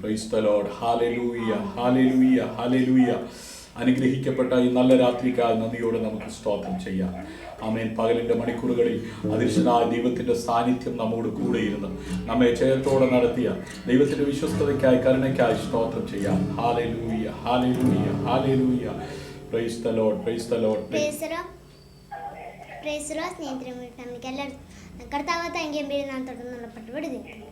Price the Lord. Hallelujah, hallelujah, hallelujah. അനുഗ്രഹിക്കപ്പെട്ട ഈ നല്ല രാത്രിക്കായി നന്ദിയോടെ നമുക്ക് സ്തോത്രം ചെയ്യാം. ആമേൻ. പകലിൻ്റെ മണിക്കൂറുകളിൽ അദൃശ്യനായ ദൈവത്തിൻ്റെ സാന്നിധ്യം നമ്മോട് കൂടെയിരുന്ന് നമ്മെ ജയത്തോടെ നടത്തിയ ദൈവത്തിൻ്റെ വിശ്വസ്തതയ്ക്കായി കരുണയ്ക്കായി സ്തോത്രം ചെയ്യാം. Hallelujah, hallelujah, hallelujah. Price the Lord, price the Lord. ഫാമിലിക്ക് എല്ലാവരും കർത്താവ് താങ്ക്യം പേര് നാം തുടർന്നുള്ള പട്ടുപടി നിൽക്കുന്നു.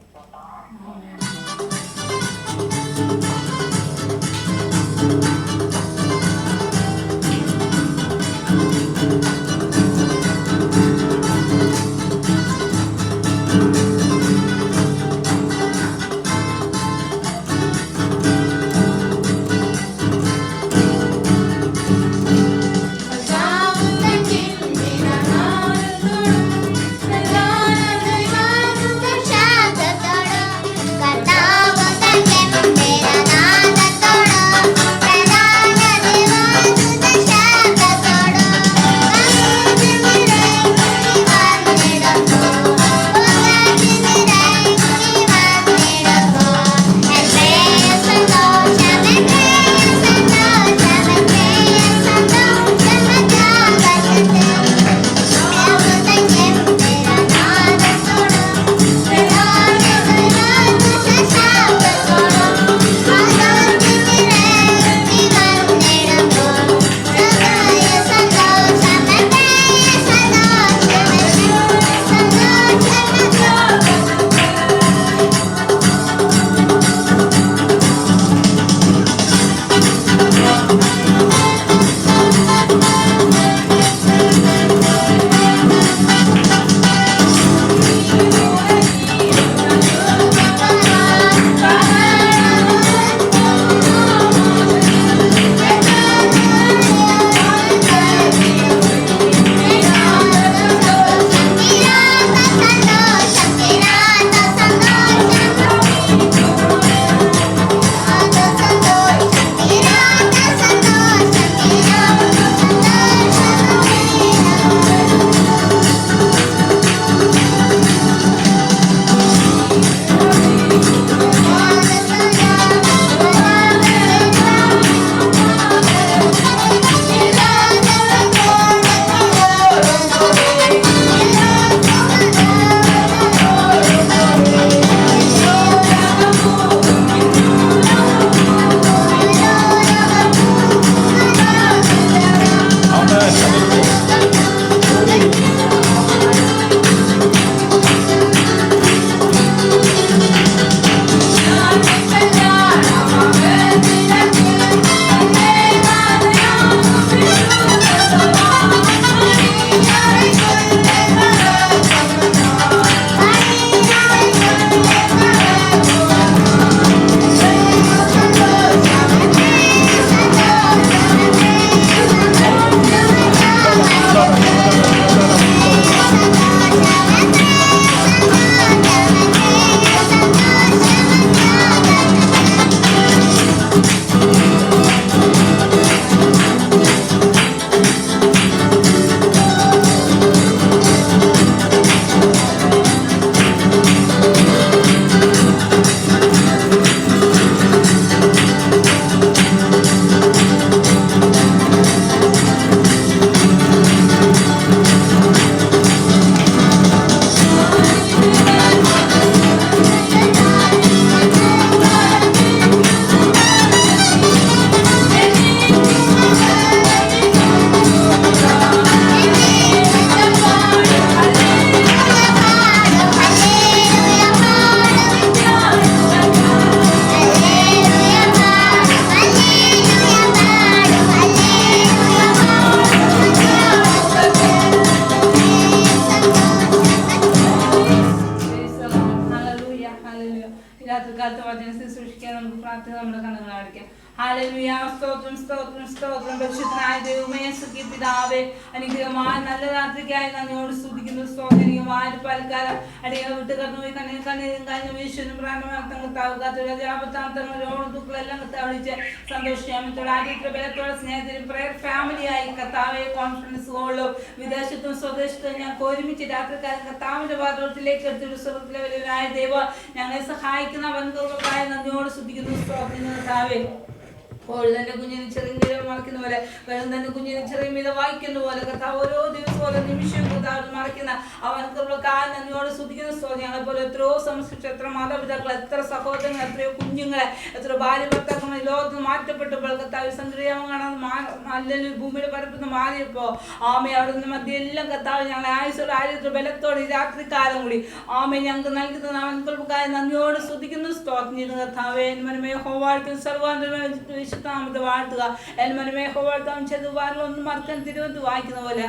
രാത്രികാലത്ത് വചന ശുശ്രൂഷിക്കാൻ നമുക്ക് പ്രാർത്ഥന നമ്മുടെ കണ്ണുകൾ അടയ്ക്കാം. ഹല്ലേലൂയ. സ്തോത്രം സ്തോത്രം സ്തോത്രം. പരിശുദ്ധനായ ദൈവമേ, സ്തുതി പിതാവേ, അനുഗ്രഹമായ നല്ല രാത്രിക്കായി നന്ദിയോട് സ്തുതിക്കുന്നു. സ്തോത്രമായ പൽക്കാലം അടിയെ വിട്ട് കടന്നുപോയി കണ്ണീരും കഴിഞ്ഞ വീശുന്നു പ്രാണമാർത്ഥം കത്താവുകാത്തോളം ദുഃഖങ്ങളെല്ലാം കത്താവിളിച്ച് സന്തോഷിക്കാമത്തോടെ ആദ്യത്തെ ബലത്തോടെ സ്നേഹത്തിലും പ്രയർ ഫാമിലിയായി കത്താവെ കോൺഫറൻസുകളിലും വിദേശത്തും സ്വദേശത്തും ഞങ്ങൾക്ക് ഒരുമിച്ച് രാത്രിക്കാലം കത്താവിന്റെ പാത്രത്തിലേക്ക് എടുത്തൊരു സ്വർഗത്തിലെ വലിയവനായ ദൈവം ഞങ്ങളെ സഹായിക്കുന്ന വൻകുറവായ നന്ദിയോട് സ്തുതിക്കുന്നു. സ്തോത്രം കർത്താവേ. തന്നെ കുഞ്ഞിന് ചെറിയ മറക്കുന്ന പോലെ വെള്ളം തന്നെ കുഞ്ഞിന് ചെറിയ മിത വായിക്കുന്ന പോലെ കർത്താവ് ഓരോ ദിവസവും ഓരോ നിമിഷവും കർത്താവ് മറക്കുന്ന അവനക്കുള്ള നന്ദിയോട് സ്തുതിക്കുന്ന സ്തോത്രം. ഞങ്ങളെ പോലെ എത്രയോ സംസ്കൃതി, എത്ര മാതാപിതാക്കൾ, എത്ര സഹോദരങ്ങൾ, എത്രയോ കുഞ്ഞുങ്ങളെ, എത്ര ഭാര്യ ഭർത്താക്കൾ ലോകത്ത് മാറ്റപ്പെട്ടപ്പോൾ കർത്താവ് സംഗ്രഹം കാണാൻ അല്ലെങ്കിൽ ഭൂമിയുടെ പരപ്പുന്ന മാറിയപ്പോ ആമേ അവിടെ നിന്ന് മധ്യെല്ലാം കർത്താവ് ഞങ്ങളെ ആയുസോടെ ആരോഗ്യ ബലത്തോടെ രാത്രികാലം കൂടി ആമേ ഞങ്ങൾക്ക് നൽകുന്ന അവൻകുൾക്കായ നന്ദിയോട് സ്തുതിക്കുന്നു. സ്തോത്രം ചെയ്തു കർത്താവേ. മനമേ ഹോവാഴ്ത്തും സർവാന്തരമായ താമത വാഴ്ത്തുക. എൻ മനമേ ഹോവാഴ്ത്താൻ ചെയ്തു വാരിലൊന്നും മറക്കാൻ തിരുവന്ത് വായിക്കുന്ന പോലെ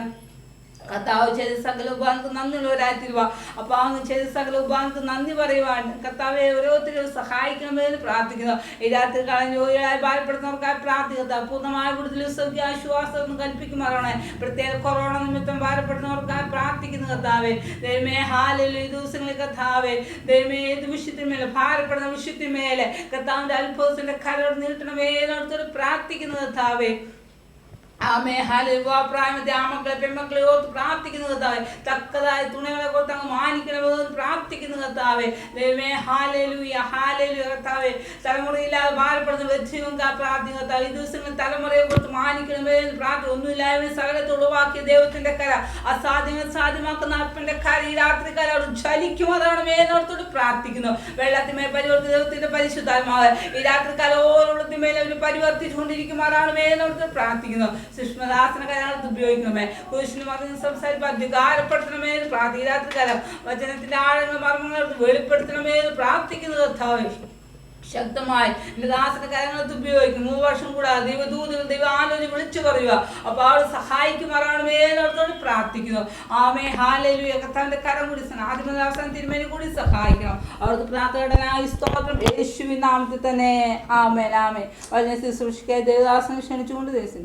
കർത്താവ് ചെയ്ത സകല ഉപകാരങ്ങൾക്ക് നന്ദിയുള്ളവരായി തീരുക. അപ്പൊ അങ്ങ് ചെയ്ത സകല ഉപകാരങ്ങൾക്ക് നന്ദി പറയുവാൻ കർത്താവെ ഓരോരുത്തരും സഹായിക്കണമെന്ന് പ്രാർത്ഥിക്കുന്നു. ഈ രാത്രി കാലം ജോലിയായി ഭാരപ്പെടുന്നവർക്കായി പ്രാർത്ഥിക്കുക. പൂർണ്ണമായ കൂടുതൽ സൗഖ്യ ആശ്വാസം കൽപ്പിക്കുമാറാണ്. പ്രത്യേക കൊറോണ നിമിത്തം ഭാരപ്പെടുന്നവർക്കായി പ്രാർത്ഥിക്കുന്നു കർത്താവെ. ദൈവമേ ഹല്ലേലൂയ. ഈ ദിവസങ്ങളിൽ കർത്താവെ ദൈവമേ ഏത് വിഷയത്തിന്മേലെ ഭാരപ്പെടുന്ന വിഷയത്തിന്മേലെ കർത്താവിന്റെ അത്ഭുതത്തിന്റെ കരോട് നീട്ടണമേ എന്നോർത്തോട് പ്രാർത്ഥിക്കുന്നു കർത്താവെ. ആമേ ഹല്ലേലൂയ. പ്രായമത്തെ ആമക്കളെ പെൺമക്കളെ ഓർത്ത് പ്രാർത്ഥിക്കുന്നു കർത്താവേ. തക്കതായ തുണകളെ കൊടുത്ത് അങ്ങ് മാനിക്കണമെന്ന് പ്രാർത്ഥിക്കുന്നു കർത്താവേ. ദൈവമേ ഹല്ലേലൂയ ഹല്ലേലൂയ. കർത്താവേ തലമുറയില്ലാതെ ഭാരപ്പെടുന്ന വ്യക്തിയും പ്രാർത്ഥിക്കുന്നു കർത്താവേ. ഈ ദിവസങ്ങളിൽ തലമുറയെ കൊടുത്ത് മാനിക്കണമേ എന്ന് പ്രാർത്ഥന. ഒന്നുമില്ലായ്മ സകലത്തെ ഉളവാക്കിയ ദൈവത്തിന്റെ കര, അസാധ്യങ്ങൾ സാധ്യമാക്കുന്ന അപ്പന്റെ കര ഈ രാത്രിക്കാലം അവിടെ ചലിക്കുമതാണമേ എന്നോർത്തോട് പ്രാർത്ഥിക്കുന്നു. വെള്ളത്തിന്മേൽ പരിവർത്തി ദൈവത്തിന്റെ പരിശുദ്ധാത്മാവ് ഈ രാത്രിക്കാലം ഓരോരുത്തിന്മേൽ അവർ പരിവർത്തിച്ചുകൊണ്ടിരിക്കുമാറാണമേ എന്നോർത്ത് പ്രാർത്ഥിക്കുന്നു. സുഷ്മദാസന കാര്യങ്ങൾക്ക് ഉപയോഗിക്കണമേ. കുരിശിന് മറിഞ്ഞ് സംസാരിക്കാൻ അധികാരപ്പെടുത്തണമേ എന്ന് പ്രാർത്ഥിക്കുന്ന രാത്രികാലം വചനത്തിന്റെ ആഴങ്ങൾ മർമ്മങ്ങൾ വെളിപ്പെടുത്തണമേ എന്ന് പ്രാർത്ഥിക്കുന്നത് കർത്താവേ. ശക്തമായി എന്റെ ദാസന്റെ കാര്യങ്ങൾക്ക് ഉപയോഗിക്കും. 3 വർഷം കൂടാതെ ദൈവദൂതകൾ ദൈവാലോചന വിളിച്ചു പറയുക. അപ്പൊ അവൾ സഹായിക്കുമാറാണമേ എന്നോട് പ്രാർത്ഥിക്കുന്നു. ആമേ ഹല്ലേലൂയ. കർത്താവിന്റെ കരം കൂടി ആദ്യം അവസാനം തിരുമേനി കൂടി സഹായിക്കണം. അവർക്ക് പ്രാർത്ഥനായി സ്തോത്രം യേശുവിൻ നാമത്തിൽ തന്നെ. ആമേൻ ആമേൻ. വളരെ ശുശ്രൂഷിക്കായി ദേവദാസനെ ക്ഷണിച്ചുകൊണ്ട് ദേശം.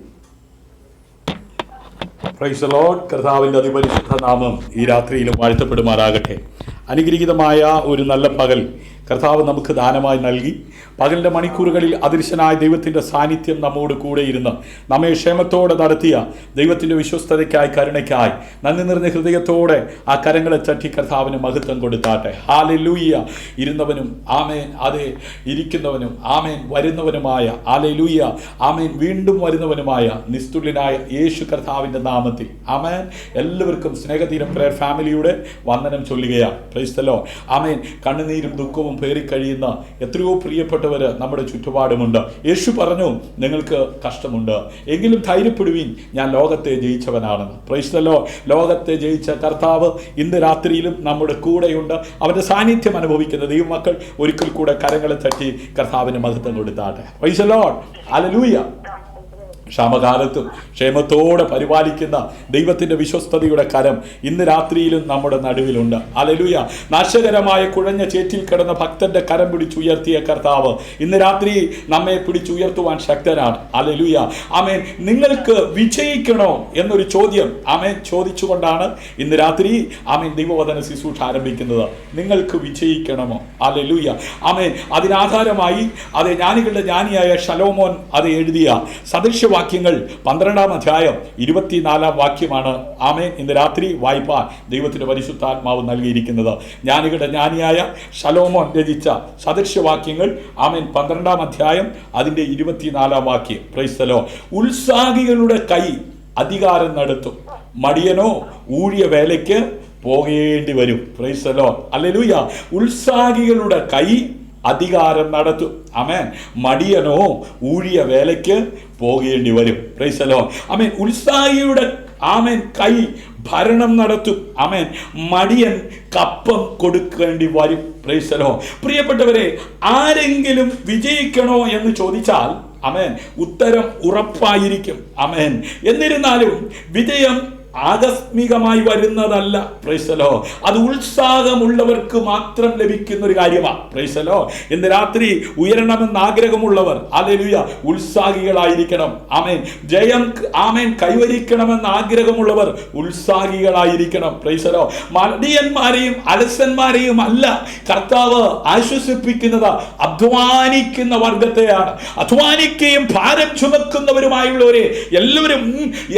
Price the Lord. കർത്താവിൻ്റെ അതിപരിശുദ്ധ നാമം ഈ രാത്രിയിലും വാഴ്ത്തപ്പെടുമാറാകട്ടെ. അനുഗ്രഹീതമായ ഒരു നല്ല പകൽ കർത്താവ് നമുക്ക് ദാനമായി നൽകി. പകലിൻ്റെ മണിക്കൂറുകളിൽ അദൃശ്യനായ ദൈവത്തിൻ്റെ സാന്നിധ്യം നമ്മോട് കൂടെ ഇരുന്ന് നമ്മെ ക്ഷേമത്തോടെ നടത്തിയ ദൈവത്തിൻ്റെ വിശ്വസ്തതയ്ക്കായി കരുണയ്ക്കായി നന്ദി നിറഞ്ഞ ഹൃദയത്തോടെ ആ കരങ്ങളെ തട്ടി കർത്താവിന് മഹത്വം കൊടുത്താട്ടെ. ഹല്ലേലൂയ. ഇരുന്നവനും ആമേൻ, അതെ ഇരിക്കുന്നവനും ആമേൻ, വരുന്നവനുമായ ഹല്ലേലൂയ ആമേൻ, വീണ്ടും വരുന്നവനുമായ നിസ്തുല്യനായ യേശു കർത്താവിൻ്റെ നാമത്തിൽ ആമേൻ. എല്ലാവർക്കും സ്നേഹതീരം പ്രയർ ഫാമിലിയുടെ വന്ദനം ചൊല്ലുകയാണ്. Praise the Lord. ആമേൻ. കണ്ണുനീരും ദുഃഖവും പേറിക്കഴിയുന്ന എത്രയോ പ്രിയപ്പെട്ടവർ നമ്മുടെ ചുറ്റുപാടുമുണ്ട്. യേശു പറഞ്ഞു, നിങ്ങൾക്ക് കഷ്ടമുണ്ട്, എങ്കിലും ധൈര്യപ്പെടുവീൻ, ഞാൻ ലോകത്തെ ജയിച്ചവനാണെന്ന്. Price the Lord. ലോകത്തെ ജയിച്ച കർത്താവ് ഇന്ന് രാത്രിയിലും നമ്മുടെ കൂടെയുണ്ട്. അവൻ്റെ സാന്നിധ്യം അനുഭവിക്കുന്ന ദൈവമക്കൾ ഒരിക്കൽ കൂടെ കരങ്ങളെ തട്ടി കർത്താവിന് മഹത്വം കൊടുത്താട്ടെ. Praise the Lord. ഹല്ലേലൂയ. ക്ഷാമകാലത്തും ക്ഷേമത്തോടെ പരിപാലിക്കുന്ന ദൈവത്തിൻ്റെ വിശ്വസ്തതയുടെ കരം ഇന്ന് രാത്രിയിലും നമ്മുടെ നടുവിലുണ്ട്. ഹല്ലേലൂയ. നാശകരമായ കുഴഞ്ഞ ചേറ്റിൽ കിടന്ന ഭക്തന്റെ കരം പിടിച്ചുയർത്തിയ കർത്താവ് ഇന്ന് രാത്രി നമ്മെ പിടിച്ചുയർത്തുവാൻ ശക്തനാണ്. ഹല്ലേലൂയ. ആമേൻ. നിങ്ങൾക്ക് വിജയിക്കണോ എന്നൊരു ചോദ്യം ആമേൻ ചോദിച്ചുകൊണ്ടാണ് ഇന്ന് രാത്രി ആമേൻ ദൈവവചന ശുശ്രൂഷ ആരംഭിക്കുന്നത്. നിങ്ങൾക്ക് വിജയിക്കണമോ? ഹല്ലേലൂയ. ആമേൻ. അതിനാധാരമായി അത് ജ്ഞാനികളുടെ ജ്ഞാനിയായ ശലോമോൻ അത് എഴുതിയ സദൃശ വാക്യങ്ങൾ 12-ാം അധ്യായം 24-ാം വാക്യമാണ് ആമേൻ ഇന്ന് രാത്രി വായിപ്പാൻ ദൈവത്തിൻ്റെ പരിശുദ്ധാത്മാവ് നൽകിയിരിക്കുന്നത്. ജ്ഞാനികളുടെ ജ്ഞാനിയായ ശലോമോൻ രചിച്ച സദൃശവാക്യങ്ങൾ ആമേൻ 12-ാം അധ്യായം അതിൻ്റെ 24-ാം വാക്യം. Price the Lord. ഉത്സാഹികളുടെ കൈ അധികാരം നടത്തും, മടിയനോ ഊഴിയ വേലയ്ക്ക് പോകേണ്ടി വരും. Praise the Lord. ഹല്ലേലൂയ. ഉത്സാഹികളുടെ കൈ അധികാരം നടത്തും, ആമേൻ, മടിയനോ ഊഴിയ വേലയ്ക്ക് പോകേണ്ടി വരും. Praise the Lord. ആമേൻ. ഉത്സാഹിയുടെ ആമേൻ കൈ ഭരണം നടത്തും, ആമേൻ, മടിയൻ കപ്പം കൊടുക്കേണ്ടി വരും. Praise the Lord. പ്രിയപ്പെട്ടവരെ, ആരെങ്കിലും വിജയിക്കണോ എന്ന് ചോദിച്ചാൽ ആമേൻ ഉത്തരം ഉറപ്പായിരിക്കും. ആമേൻ. എന്നിരുന്നാലും വിജയം ആകസ്മികമായി വരുന്നതല്ല. Praise the Lord. അത് ഉത്സാഹമുള്ളവർക്ക് മാത്രം ലഭിക്കുന്ന ഒരു കാര്യമാണ്. Praise the Lord. ഇന്ന് രാത്രി ഉയരണമെന്ന് ആഗ്രഹമുള്ളവർ ഹല്ലേലൂയ ഉത്സാഹികളായിരിക്കണം. ആമേൻ. ജയം ആമേൻ കൈവരിക്കണമെന്ന് ആഗ്രഹമുള്ളവർ ഉത്സാഹികളായിരിക്കണം. Praise the Lord. മടിയന്മാരെയും അലസന്മാരെയും അല്ല കർത്താവ് ആശ്വസിപ്പിക്കുന്നത്, അധ്വാനിക്കുന്ന വർഗത്തെയാണ്. അധ്വാനിക്കുകയും ഭാരം ചുമക്കുന്നവരുമായുള്ളവരെ എല്ലാവരും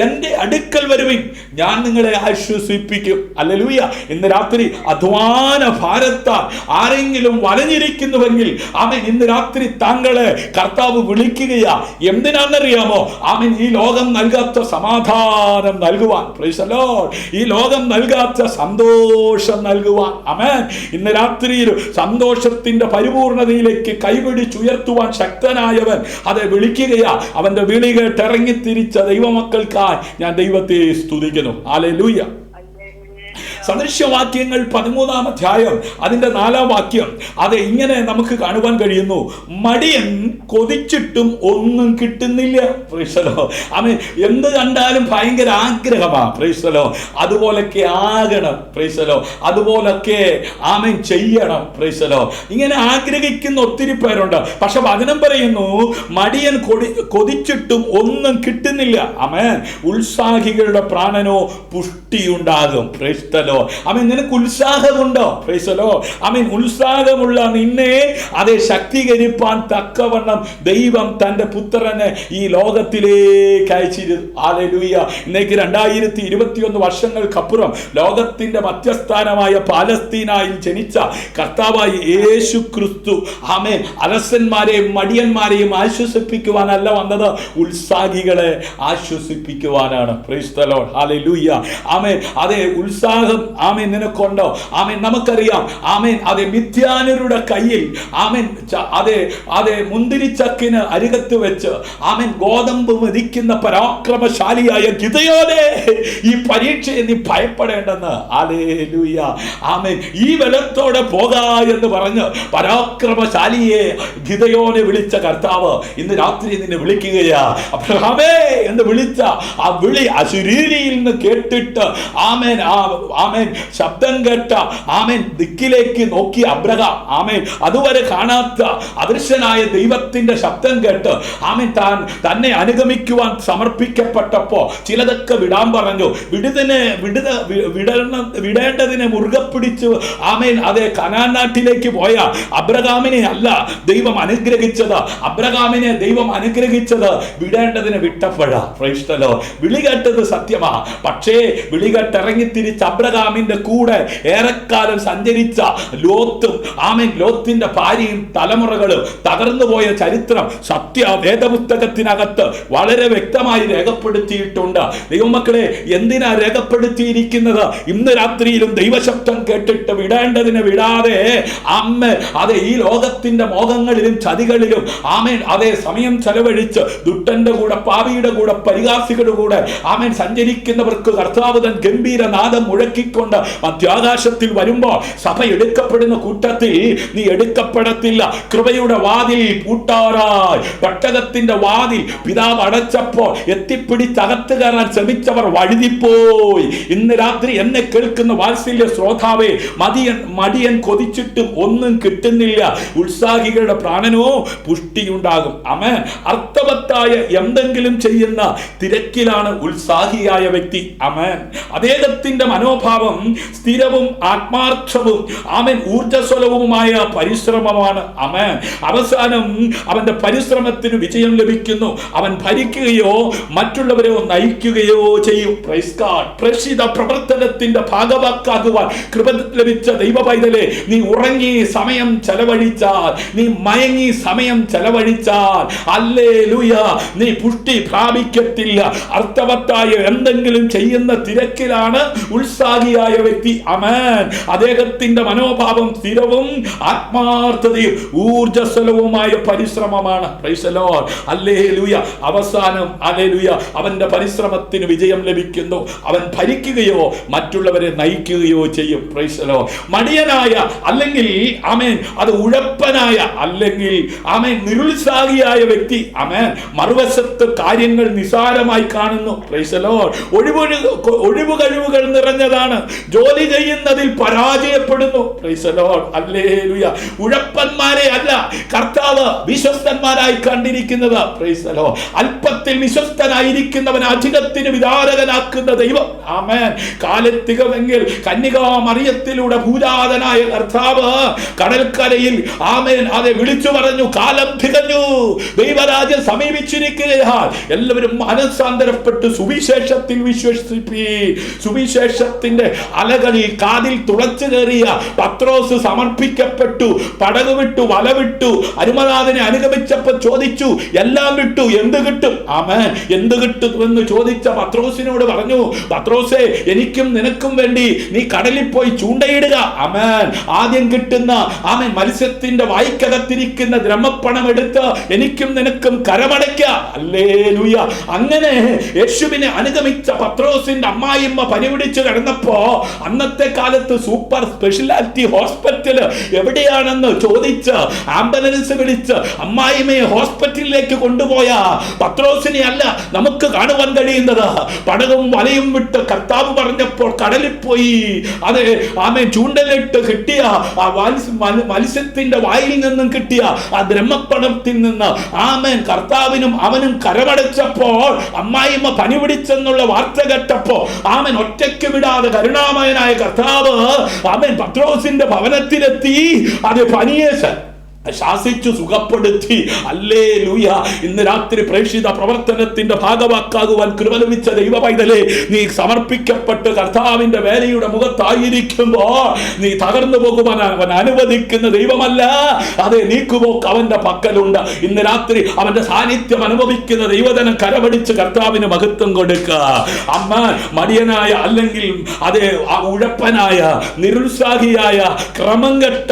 എൻ്റെ അടുക്കൽ വരുവിൻ, ഞാൻ നിങ്ങളെ ആശ്വസിപ്പിക്കും. ഹല്ലേലൂയ. ഇന്ന് രാത്രി അധ്വാന ഭാരത്താൽ ആരെങ്കിലും വലഞ്ഞിരിക്കുന്നുവെങ്കിൽ ആമേൻ, ഇന്ന് രാത്രി താങ്കളെ കർത്താവ് വിളിക്കുകയാ. എന്തിനാണെന്നറിയാമോ? ആമേൻ, ഈ ലോകം നൽകാത്ത സമാധാനം നൽകുവാൻ. Price the Lord. ഈ ലോകം നൽകാത്ത സന്തോഷം നൽകുവാൻ. ആമേൻ. ഇന്ന് രാത്രിയിൽ സന്തോഷത്തിന്റെ പരിപൂർണതയിലേക്ക് കൈപിടിച്ചുയർത്തുവാൻ ശക്തനായവൻ അത് വിളിക്കുകയാ. അവന്റെ വിളി കേട്ട് ഇറങ്ങിത്തിരിച്ച ദൈവമക്കൾക്കായി ഞാൻ ദൈവത്തെ സ്തുതിക്കുന്നു. ഹല്ലേലൂയ. സദൃശ്യവാക്യങ്ങൾ 13-ാം അധ്യായം അതിന്റെ 4-ാം വാക്യം അത് ഇങ്ങനെ നമുക്ക് കാണുവാൻ കഴിയുന്നു. മടിയൻ കൊതിച്ചിട്ടും ഒന്നും കിട്ടുന്നില്ല. Praise the Lord. ആമേൻ. എന്ത് കണ്ടാലും ഭയങ്കര ആഗ്രഹമാണ്. Praise the Lord. അതുപോലൊക്കെ ആകണം. Praise the Lord. അതുപോലൊക്കെ ആമേൻ ചെയ്യണം. Praise the Lord. ഇങ്ങനെ ആഗ്രഹിക്കുന്ന ഒത്തിരി പേരുണ്ട്. പക്ഷെ വചനം പറയുന്നു മടിയൻ കൊതിച്ചിട്ടും ഒന്നും കിട്ടുന്നില്ല. ആമേൻ. ഉത്സാഹികളുടെ പ്രാണനോ പുഷ്ടിയുണ്ടാകും. Praise the Lord. ആമേൻ. നിനക്ക് ഉത്സാഹമുണ്ടോ? Praise the Lord. ആമേൻ. ഉത്സാഹമുള്ള നിന്നെ അതേ ശക്തീകരിപ്പാൻ തക്കവണ്ണം ദൈവം തന്റെ പുത്രനെ ഈ ലോകത്തിലേക്ക് അയച്ചിരുന്നു. ഹല്ലേലൂയ. ഇന്നേക്ക് 2021 വർഷങ്ങൾക്കപ്പുറം ലോകത്തിന്റെ മധ്യസ്ഥാനമായ പാലസ്തീനയിൽ ജനിച്ച കർത്താവായ യേശു ക്രിസ്തു ആമേൻ അലസന്മാരെയും മടിയന്മാരെയും ആശ്വസിപ്പിക്കുവാനല്ല വന്നത്, ഉത്സാഹികളെ ആശ്വസിപ്പിക്കുവാനാണ്. Praise the Lord. ഹല്ലേലൂയ. ആമേൻ. അതേ ഉത്സാഹം ആമേൻ നിനക്കുണ്ടോ? ആമേൻ. നമുക്കറിയാം ആമേൻ അതേ മിഥ്യാനരുടെ കയ്യിൽ ആമേൻ അതേ മുന്തിരിച്ചക്കിന് അരികത്ത് വെച്ച് ആമേൻ ഗോതമ്പ് മെതിക്കുന്ന പരാക്രമശാലിയായ ഗിദെയോനേ, ഈ പരീക്ഷയെ നീ ഭയപ്പെടേണ്ടെന്ന്. ഹല്ലേലൂയ. ആമേൻ. ഈ ബലത്തോടെ പോകാ എന്ന് പറഞ്ഞ് പരാക്രമശാലിയെ ഗിദെയോനെ വിളിച്ച കർത്താവ് ഇന്ന് രാത്രി നിന്നെ വിളിക്കുകയാ. അബ്രഹാമേ എന്ന് വിളിച്ച ആ വിളി അശരീരിയിൽ നിന്ന് കേട്ടിട്ട് ആമേൻ ആമേൻ ശബ്ദം കേട്ട ആമേൻ ദിക്കിലേക്ക് നോക്കി അബ്രഹാം ആമേൻ അതുവരെ കാണാത്ത അദൃശ്യനായ ദൈവത്തിന്റെ ശബ്ദം കേട്ട് ആമേൻ തന്നെ അനുഗമിക്കുവാൻ സമർപ്പിക്കപ്പെട്ടപ്പോ ചിലതൊക്കെ വിടാൻ പറഞ്ഞു. വിടേണ്ടതിനെ മുറുകെ പിടിച്ചു ആമേൻ അതേ കനാൻ നാട്ടിലേക്ക് പോയ അബ്രഹാമിനെ അല്ല ദൈവം അനുഗ്രഹിച്ചത്. അബ്രഹാമിനെ ദൈവം അനുഗ്രഹിച്ചത് വിടേണ്ടതിനെ വിട്ടപ്പോഴാ. Praise the Lord. വിളി കേട്ടത് സത്യമാ. പക്ഷേ വിളി കേട്ടിറങ്ങി തിരിച്ച് അബ്രഹാമിന്റെ കൂടെ ഏറെക്കാലം സഞ്ചരിച്ച ലോത്തും ആമേൻ ലോത്തിന്റെ ഭാര്യയും തലമുറകളും തകർന്നു പോയ ചരിത്രം വേദപുസ്തകത്തിനകത്ത് വളരെ വ്യക്തമായി രേഖപ്പെടുത്തിയിട്ടുണ്ട്. ദൈവമക്കളെ, എന്തിനാ രേഖപ്പെടുത്തിയിരിക്കുന്നത്? ഇന്ന് രാത്രിയിലും ദൈവശബ്ദം കേട്ടിട്ട് വിടേണ്ടതിനെ വിടാതെ അമ്മ അതെ ഈ ലോകത്തിന്റെ മോഹങ്ങളിലും ചതികളിലും ആമേൻ അതേ സമയം ചെലവഴിച്ച് ദുഷ്ടന്റെ കൂടെ പാപിയുടെ കൂടെ പരിഹാസികളുടെ കൂടെ ആമേൻ സഞ്ചരിക്കുന്നവർക്ക് കർത്താവ് തൻ ഗംഭീര നാദം മുഴക്കിക്കൊണ്ട് മധ്യാകാശത്തിൽ വരുമ്പോൾ സഭ എടുക്കപ്പെടുന്ന കൂട്ടത്തിൽ നീ എടുക്കപ്പെടത്തില്ല. കൃപയുടെ വാതിൽ പൂട്ടാറായി പെട്ടകത്തിന്റെ വാതിൽ പിതാവ് അടച്ചപ്പോൾ എത്തിപ്പിടിച്ചകത്ത് കയറാൻ ശ്രമിച്ചവർ വഴുതിപ്പോയി. ഇന്ന് രാത്രി എന്നെ കേൾക്കുന്ന വാത്സല്യ ശ്രോതാവേ, മടിയൻ കൊതിച്ചിട്ടും ഒന്നും കിട്ടുന്നില്ല. ഉത്സാഹികളുടെ പ്രാണനോ പുഷ്ടിയുണ്ടാകും. ആമേൻ. അർത്ഥവത്തായ എന്തെങ്കിലും ചെയ്യുന്ന തിരക്കിലാണ് ഉത്സാഹിയായ വ്യക്തി. ആമേൻ. അദ്ദേഹത്തിന്റെ മനോഭാവം സ്ഥിരവും ആത്മാർത്ഥവും ആമേൻ ഊർജ്ജസ്വലവുമായ പരിശ്രമമാണ്. ആമേൻ. അവസാനം അവന്റെ പരിശ്രമത്തിന് വിജയം ലഭിക്കുന്നു. അവൻ ഭരിക്കുകയോ മറ്റുള്ളവരെയോ നയിക്കുകയോ ചെയ്യും. Praise God. പ്രേക്ഷിത പ്രവർത്തനത്തിന്റെ ഭാഗവാക്കാകുവാൻ കൃപ ലഭിച്ച ദൈവ പൈതലേ, നീ ഉറങ്ങി സമയം ചെലവഴിച്ചാൽ, നീ മയങ്ങി സമയം ചെലവഴിച്ചാൽ ഹല്ലേലൂയ നീ പുഷ്ടി പ്രാപിക്കത്തില്ല. അർത്ഥവത്തായ എന്തെങ്കിലും ചെയ്യുന്ന തിരക്കിലാണ് ഉത്സാഹി നിരുത്സാഹിയായ വ്യക്തി, ആമേൻ, അദ്ദേഹത്തിന്റെ മനോഭാവം സ്ഥിരവും ആത്മാർത്ഥതയും ഊർജ്ജസ്വലവുമായ പരിശ്രമമാണ്. Price the Lord. ഹല്ലേലൂയ. അവസാനം ഹല്ലേലൂയ അവന്റെ പരിശ്രമത്തിന് വിജയം ലഭിക്കുന്നു. അവൻ ഭരിക്കുകയോ മറ്റുള്ളവരെ നയിക്കുകയോ ചെയ്യും. Price the Lord. മടിയനായ അല്ലെങ്കിൽ ആമേൻ അത് ഉഴപ്പനായ അല്ലെങ്കിൽ ആമേൻ നിരുത്സാഹിയായ വ്യക്തി, ആമേൻ, മറുവശത്ത് കാര്യങ്ങൾ നിസാരമായി കാണുന്നു. Praise the Lord. ഒഴിവ് കഴിവുകൾ നിറഞ്ഞതാണ്, ജോലി ചെയ്യുന്നതിൽ പരാജയപ്പെടുന്നു. Praise the Lord. ഹല്ലേലൂയ. ഉഴപ്പന്മാരെ അല്ല കർത്താവ് വിശ്വസ്തന്മാരായി കണ്ടിരിക്കുന്നത്. Praise the Lord. അല്പത്തിൽ വിശ്വസ്തനായിരിക്കുന്നവൻ അധികത്തിന് വിധാരകനാക്കുന്ന ദൈവം. ആമേൻ. കാലത്തികമെങ്കിൽ കന്യകാ മറിയത്തിലൂടെ ഭൂജാതനായ കർത്താവ് കടൽക്കരയിൽ ആമേൻ അതെ വിളിച്ചു പറഞ്ഞു, കാലം തികഞ്ഞു, ദൈവരാജ്യം സമീപിച്ചിരിക്കുകയാൽ എല്ലാവരും മനസ്സാന്തരപ്പെട്ട് സുവിശേഷത്തിൽ വിശ്വസിപ്പി. സുവിശേഷത്തിന്റെ അലകളിൽ കാതിൽ തുളച്ചു കയറിയ പത്രോസ് സമർപ്പിക്കപ്പെട്ടു, പടക് വിട്ടു, വല വിട്ടു, അരുമനാഥനെ അനുഗമിച്ചപ്പോൾ ചോദിച്ചു, എല്ലാം വിട്ടു, എന്ത് കിട്ടും? ആമേൻ. എന്ത് കിട്ടും എന്ന് ചോദിച്ച പത്രോസിനോട് പറഞ്ഞു, പത്രോസേ, എനിക്കും നിനക്കും വേണ്ടി നീ കടലിൽ പോയി ചൂണ്ടയിടുക. ആമേൻ. ആദ്യം കിട്ടുന്ന ആമേൻ മത്സ്യത്തിന്റെ വായ്ക്കകത്തിരിക്കുന്ന ദ്രഹ്മപ്പണം എടുത്ത് എനിക്കും നിനക്കും കരമടയ്ക്ക. ഹല്ലേലൂയ. അങ്ങനെ യേശുവിനെ അനുഗമിച്ച പത്രോസിന്റെ അമ്മായിമ്മ പനിപിടിച്ച് കിടന്നപ്പോ അന്നത്തെ കാലത്ത് സൂപ്പർ സ്പെഷ്യാലിറ്റി ഹോസ്പിറ്റല് എവിടെയാണെന്ന് ചോദിച്ച് ആംബുലൻസ് വിളിച്ച് അമ്മായിമ്മയെ ഹോസ്പിറ്റലിലേക്ക് കൊണ്ടുപോയ പത്രോസിനെ അല്ല നമുക്ക് കാണുവാൻ കഴിയുന്നത്. പടകും വലയും വിട്ട് കർത്താവ് പറഞ്ഞപ്പോൾ കടലിൽ പോയി അതെ ആമേൻ ചൂണ്ടലിട്ട് കിട്ടിയ ആ മത്സ്യത്തിന്റെ വായിൽ നിന്നും കിട്ടിയ ആ ബ്രഹ്മപ്പണത്തിൽ നിന്ന് ആമേൻ കർത്താവിനും അവനും കരമടച്ചപ്പോൾ അമ്മായിമ്മ പനി പിടിച്ചെന്നുള്ള വാർത്ത കേട്ടപ്പോ ആമേൻ ഒറ്റയ്ക്ക് വിടാതെ കരുണാമയനായ കർത്താവ് ആമേൻ പത്രോസിന്റെ ഭവനത്തിലെത്തി അത് പനിയെ ശാസിച്ചു സുഖപ്പെടുത്തി. ഹല്ലേലൂയ. ഇന്ന് രാത്രി പ്രേക്ഷിത പ്രവർത്തനത്തിന്റെ ഭാഗവാക്കാകുവാൻ കൃപ ലഭിച്ച ദൈവ പൈതലേ, നീ സമർപ്പിക്കപ്പെട്ട് കർത്താവിന്റെ വേലയുടെ മുഖത്തായിരിക്കുമ്പോൾ നീ തകർന്നു പോകുവാൻ അവൻ അനുവദിക്കുന്ന ദൈവമല്ല. അതെ, നീക്കുപോക്ക് അവന്റെ പക്കലുണ്ട്. ഇന്ന് രാത്രി അവന്റെ സാന്നിധ്യം അനുഭവിക്കുന്ന ദൈവജനം കരമടിച്ച് കർത്താവിന് മഹത്വം കൊടുക്കുക. അമ്മ മടിയനായ അല്ലെങ്കിൽ അതെ ഉഴപ്പനായ നിരുത്സാഹിയായ ക്രമം കെട്ട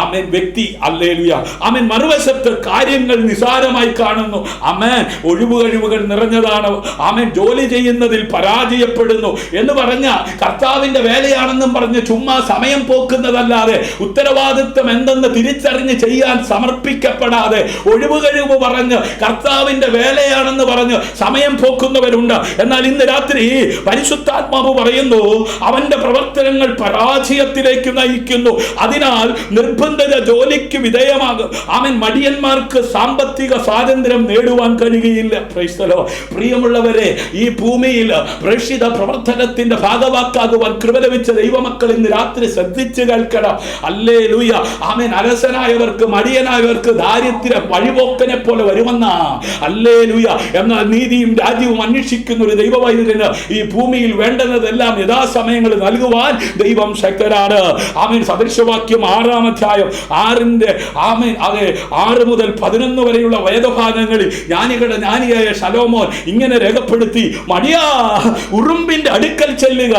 ആമേൻ വ്യക്തി ഹല്ലേലൂയ ആമേൻ മറുവശത്ത് കാര്യങ്ങൾ നിസാരമായി കാണുന്നു. ആമേൻ ഒഴിവ് കഴിവുകൾ നിറഞ്ഞതാണ്. ആമേൻ ജോലി ചെയ്യുന്നതിൽ പരാജയപ്പെടുന്നു എന്ന് പറഞ്ഞ കർത്താവിന്റെ വേലയാണെന്നും പറഞ്ഞ് ചുമ്മാ സമയം പോക്കുന്നതല്ലാതെ ഉത്തരവാദിത്വം എന്തെന്ന് തിരിച്ചറിഞ്ഞ് ചെയ്യാൻ സമർപ്പിക്കപ്പെടാതെ ഒഴിവ് കഴിവ് പറഞ്ഞ് കർത്താവിന്റെ വേലയാണെന്ന് പറഞ്ഞ് സമയം പോക്കുന്നവരുണ്ട്. എന്നാൽ ഇന്ന് രാത്രി പരിശുദ്ധാത്മാവ് പറയുന്നു, അവന്റെ പ്രവർത്തനങ്ങൾ പരാജയത്തിലേക്ക് നയിക്കുന്നു. അതിനാൽ നിർബന്ധിത ജോലിക്ക് വിധേയമാകും. ആമേൻ. മടിയന്മാർക്ക് സാമ്പത്തിക സ്വാതന്ത്ര്യം നേടുവാൻ കഴിയുകയില്ല. Price the Lord. പ്രിയമുള്ളവരെ, ഈ ഭൂമിയിൽ പ്രേക്ഷിത പ്രവർത്തനത്തിന്റെ ഭാഗവാക്കാകുവാൻ കൃപ ലഭിച്ച ദൈവമക്കൾ ഇന്ന് രാത്രി ശ്രദ്ധിച്ചു കേൾക്കണം. ഹല്ലേലൂയ. ആമേൻ. അലസനായവർക്ക് മടിയനായവർക്ക് ദാരിദ്ര്യം വഴിപോക്കനെ പോലെ വരുമെന്ന ഹല്ലേലൂയ. എന്നാൽ നീതിയും രാജ്യവും അന്വേഷിക്കുന്ന ഒരു ദൈവവൈദ്യന് ഈ ഭൂമിയിൽ വേണ്ടതെല്ലാം യഥാസമയങ്ങളിൽ നൽകുവാൻ ദൈവം ശക്തരാണ്. ആമേൻ. സദൃശവാക്യം 6-ാം അധ്യായം 6 മുതൽ 11 വരെയുള്ള വേദഭാഗങ്ങളിൽ ജ്ഞാനിയായ ശലോമോൻ ഇങ്ങനെ രേഖപ്പെടുത്തി, മടിയാ, ഉറുമ്പിന്റെ അടുക്കൽ ചെല്ലുക,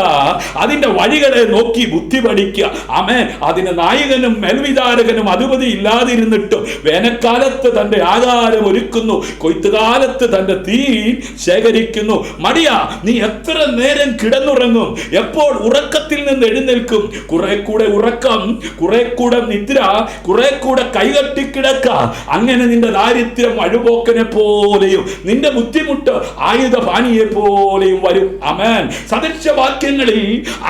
അതിന്റെ വഴികളെ നോക്കി ബുദ്ധി പഠിക്കുക. ആമേൻ. അതിന് നായകനും മേൽവിചാരകനും അധിപതി ഇല്ലാതിരുന്നിട്ടും വേനൽക്കാലത്ത് തന്റെ ആഹാരം ഒരുക്കുന്നു, കൊയ്ത്തുകാലത്ത് തന്റെ തീ ശേഖരിക്കുന്നു. മടിയാ, നീ എത്ര നേരം കിടന്നുറങ്ങും? എപ്പോൾ ഉറക്കത്തിൽ നിന്ന് എഴുന്നേൽക്കും? കുറെ കൂടെ ഉറക്കം, കുറെ കൂടെ നിദ്ര, കുറെ കൂടെ കൈകട്ടിക്കിടക്ക. അങ്ങനെ നിന്റെ ദാരിദ്ര്യം വഴുപോക്കനെ പോലെയും നിന്റെ ബുദ്ധിമുട്ട് ആയുധപാനിയെ പോലെയും വരും. ആമേൻ. സദൃശവാക്യങ്ങളിൽ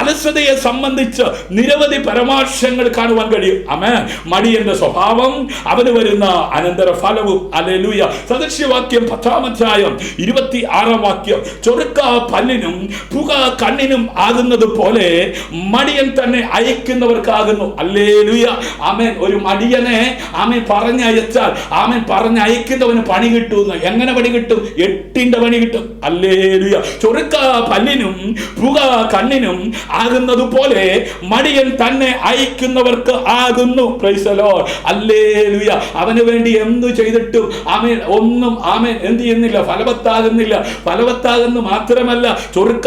അലസതയെ സംബന്ധിച്ച് നിരവധി പരാമർശങ്ങൾ കാണുവാൻ കഴിയും. ആമേൻ. മടിയന്റെ സ്വഭാവം, അവന് വരുന്ന അനന്തര ഫലവും. ഹല്ലേലൂയ. സദൃശവാക്യം 10-ാം അധ്യായം 26-ാം വാക്യം, ചൊറുക്ക പല്ലിനും പുക കണ്ണിനും ആകുന്നത് പോലെ മടിയൻ തന്നെ അയക്കുന്നവർക്കാകുന്നു. ഹല്ലേലൂയ. ആമേൻ. ഒരു മടിയനെ ആമേൻ പറഞ്ഞയച്ചാൽ ആമേൻ പറഞ്ഞയക്കുന്നവന് പണി കിട്ടുമെന്ന്. എങ്ങനെ പണി കിട്ടും? 8ന്റെ പണി കിട്ടും. ഹല്ലേലൂയ. ചൊറുക്ക പല്ലിനും പുക കണ്ണിനും ആകുന്നത് പോലെ മടിയൻ തന്നെ അയക്കുന്നവർക്ക് ആകുന്നു. Price the Lord. ഹല്ലേലൂയ. അവന് വേണ്ടി എന്തു ചെയ്തിട്ടും ആമേൻ ഒന്നും ആമേൻ എന്ത് ചെയ്യുന്നില്ല, ഫലവത്താകുന്നില്ല. ഫലവത്താകുന്നു മാത്രമല്ല, ചൊറുക്ക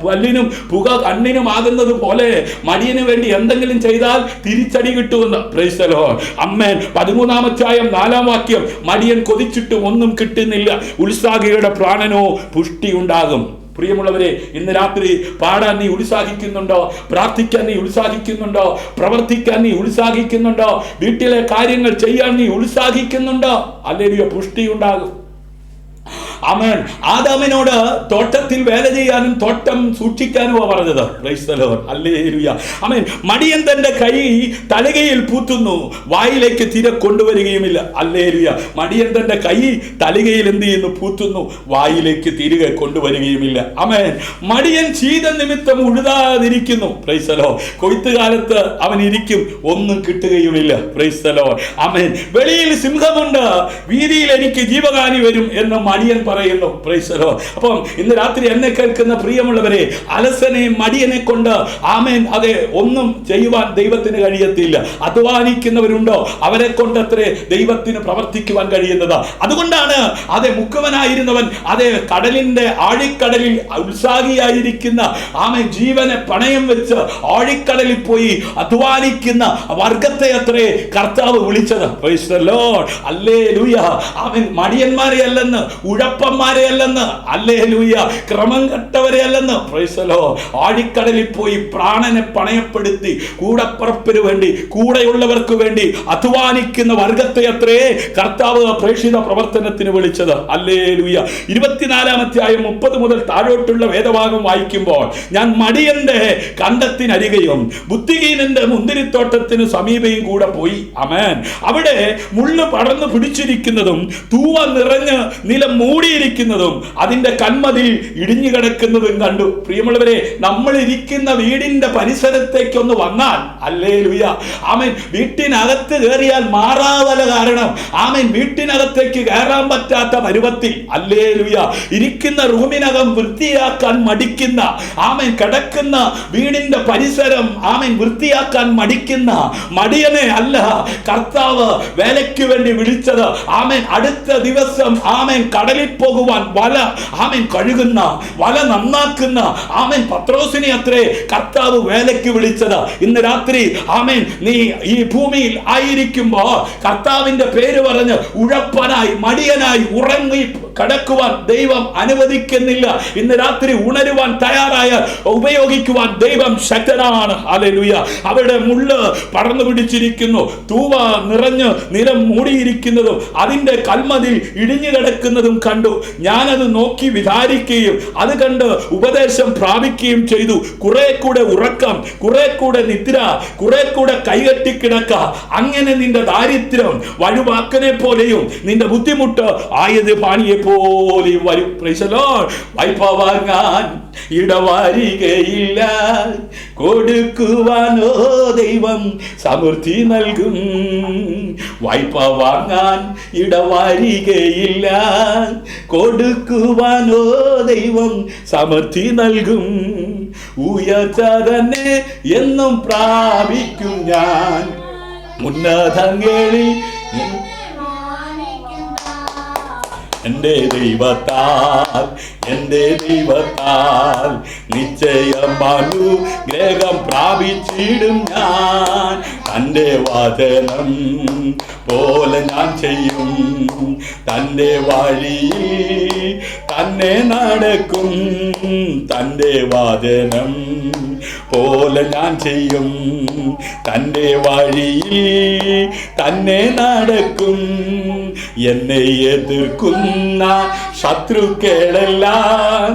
പല്ലിനും പുക കണ്ണിനും ആകുന്നത് പോലെ മടിയന് വേണ്ടി എന്തെങ്കിലും ചെയ്താൽ തിരിച്ചടി കിട്ടുമെന്ന്. Praise the Lord. ആമേൻ. 13-ാം അധ്യായം 4-ാം വാക്യം, മടിയൻ കൊതിച്ചിട്ടും ഒന്നും കിട്ടുന്നില്ല, ഉത്സാഹിയുടെ പ്രാണനോ പുഷ്ടി ഉണ്ടാകും. പ്രിയമുള്ളവരെ, ഇന്ന് രാത്രി പാടാൻ നീ ഉത്സാഹിക്കുന്നുണ്ടോ? പ്രാർത്ഥിക്കാൻ നീ ഉത്സാഹിക്കുന്നുണ്ടോ? പ്രവർത്തിക്കാൻ നീ ഉത്സാഹിക്കുന്നുണ്ടോ? വീട്ടിലെ കാര്യങ്ങൾ ചെയ്യാൻ നീ ഉത്സാഹിക്കുന്നുണ്ടോ? ഹല്ലേലൂയ. പുഷ്ടി ഉണ്ടാകും. ആമേൻ. ആദാമിനോട് തോട്ടത്തിൽ വേല ചെയ്യാനും തോട്ടം സൂക്ഷിക്കാനുമാണ് പറഞ്ഞത്. Price the Lord. ഹല്ലേലൂയ. ആമേൻ. മടിയൻ തന്റെ കൈ തലകയിൽ പൂത്തുന്നു, വായിലേക്ക് തിര കൊണ്ടുവരികയുമില്ല. ഹല്ലേലൂയ. മടിയൻ തന്റെ കൈ തലകയിൽ എന്ത് ചെയ്യുന്നു? പൂത്തുന്നു, വായിലേക്ക് തിരികെ കൊണ്ടുവരികയുമില്ല. ആമേൻ. മടിയൻ ശീത നിമിത്തം ഉഴുതാതിരിക്കുന്നു. Praise the Lord. കൊയ്ത്തുകാലത്ത് അവൻ ഇരിക്കും, ഒന്നും കിട്ടുകയുമില്ല. Praise the Lord. ആമേൻ. വെളിയിൽ സിംഹമുണ്ട്, വീതിയിൽ എനിക്ക് ജീവകാനി വരും എന്ന് മടിയൻ പറയുന്നു. Praise the Lord. അപ്പം ഇന്ന് രാത്രി എന്നെ കേൾക്കുന്ന പ്രിയമുള്ളവരെ, അലസനെ മടിയനെ കൊണ്ട് ആമേൻ അതെ ഒന്നും ചെയ്യുവാൻ ദൈവത്തിന് കഴിയത്തില്ല. അധ്വാനിക്കുന്നവരുണ്ടോ, അവരെ കൊണ്ടത്രേ ദൈവത്തിന് പ്രവർത്തിക്കുവാൻ കഴിയുന്നത്. അതുകൊണ്ടാണ് അതെ മുക്കുവനായിരുന്നവൻ അതെ കടലിന്റെ ആഴിക്കടലിൽ ഉത്സാഹിയായിരിക്കുന്ന ആമേൻ ജീവനെ പണയം വെച്ച് ആഴിക്കടലിൽ പോയി അധ്വാനിക്കുന്ന വർഗത്തെ അത്രേ കർത്താവ് വിളിച്ചത്. Price the Lord. ഹല്ലേലൂയ. ആമേൻ. മടിയന്മാരെ അല്ലെന്ന്, ഉഴപ്പന്മാരെ അല്ലെന്ന്, ഹല്ലേലൂയ, ക്രമം കെട്ടവരെ അല്ലെന്ന്. Price the Lord. ആഴിക്കടലിൽ പോയി പ്രാണനെ പണയപ്പെടുത്തി കൂടപ്പുറപ്പിന് വേണ്ടി, കൂടെയുള്ളവർക്ക് വേണ്ടി അധ്വാനിക്കുന്ന വർഗത്തെ അത്രേ കർത്താവ് പ്രേക്ഷിത പ്രവർത്തനത്തിന് വിളിച്ചത്. ഹല്ലേലൂയ. 24-ാം അധ്യായം 30 മുതൽ താഴോട്ടുള്ള വേദഭാഗം വായിക്കുമ്പോൾ, ഞാൻ മടിയന്റെ കണ്ടത്തിനരികെയും ബുദ്ധിഹീനന്റെ മുന്തിരിത്തോട്ടത്തിന് സമീപയും കൂടെ പോയി. ആമേൻ. അവിടെ മുള്ളു പടർന്നു പിടിച്ചിരിക്കുന്നതും തൂവ നിറഞ്ഞ് നിലം മൂടിയിരിക്കുന്നതും അതിന്റെ കന്മതിൽ ഇടിഞ്ഞു കിടക്കുന്നതും കണ്ടു. പ്രിയമുള്ളവരെ, നമ്മൾ ഇരിക്കുന്ന വീടിന്റെ പരിസരത്തേക്കൊന്ന് വന്നാൽ, ഹല്ലേലൂയ, ആമേൻ, വീട്ടിനകത്ത് കയറിയാൽ മാറാവല കാരണം ആമേൻ വീട്ടിനകത്തേക്ക് കയറാൻ പറ്റാത്ത പരുവത്തിൽ, ഹല്ലേലൂയ, ഇരിക്കുന്ന റൂമിനകം വൃത്തിയാക്കാൻ മടിക്കുന്ന, ആമേൻ കിടക്കുന്ന വീടിന്റെ പരിസരം ആമേൻ വൃത്തിയാക്കാൻ മടിക്കുന്ന മടിയനെ അല്ല കർത്താവ് വേലയ്ക്ക് വേണ്ടി വിളിച്ചത്. ആമേൻ. അടുത്ത ദിവസം ആമേൻ കടലിൽ പോകുവാൻ വല ആമേൻ കഴുകുന്ന, വല നന്നാക്കുന്ന ആമേൻ പത്രോസിനെ അത്രേ കർത്താവ് വേലയ്ക്ക് വിളിച്ചത്. ഇന്ന് രാത്രി ആമേൻ നീ ഈ ഭൂമിയിൽ ആയിരിക്കുമ്പോ കർത്താവിന്റെ പേര് പറഞ്ഞ് ഉഴപ്പനായി മടിയനായി ഉറങ്ങി കടക്കുവാൻ ദൈവം അനുവദിക്കുന്നില്ല. ഇന്ന് രാത്രി ഉണരുവാൻ തയ്യാറായ ഉപയോഗിക്കുവാൻ ദൈവം ശക്തനാണ്. ഹല്ലേലൂയ. അവിടെ മുള്ള് പടർന്നു പിടിച്ചിരിക്കുന്നു, തൂവ നിറഞ്ഞ് നിലം മൂടിയിരിക്കുന്നതും അതിന്റെ കൽമതിൽ ഇടിഞ്ഞു കിടക്കുന്നതും കണ്ടു. ഞാനത് നോക്കി വിചാരിക്കുകയും അത് കണ്ട് ഉപദേശം പ്രാപിക്കുകയും ചെയ്തു. കുറെ കൂടെ ഉറക്കം, കുറെ കൂടെ നിദ്ര, കുറെ കൂടെ കൈകെട്ടിക്കിടക്ക. അങ്ങനെ നിന്റെ ദാരിദ്ര്യം വഴുവാക്കനെ പോലെയും നിന്റെ ബുദ്ധിമുട്ട് ആയത് പാണിയെ പോലെയും വരും. Praise the Lord. വായ്പ വാങ്ങാൻ ഇടവരികയില്ല, കൊടുക്കുവാനോ ദൈവം സമൃദ്ധി നൽകും. വായ്പ വാങ്ങാൻ ഇടവരികയില്ല, കൊടുക്കുവാനോ ദൈവം സമൃദ്ധി നൽകും. ഉയർച്ച തന്നെ എന്നും പ്രാപിക്കും ഞാൻ ഉന്നതങ്ങളിൽ എൻ്റെ ദൈവത്താൽ, എൻ്റെ ദൈവത്താൽ നിശ്ചയം അനുഗ്രഹം പ്രാപിച്ചിടും ഞാൻ. തൻ്റെ വചനം പോലെ ഞാൻ ചെയ്യും, തൻ്റെ വഴിയിൽ തന്നെ നടക്കും. തൻ്റെ വചനം പോലെ ഞാൻ ചെയ്യും, തൻ്റെ വഴിയിൽ തന്നെ നടക്കും. എന്നെ എതിർക്കുന്ന ശത്രുക്കളെല്ലാം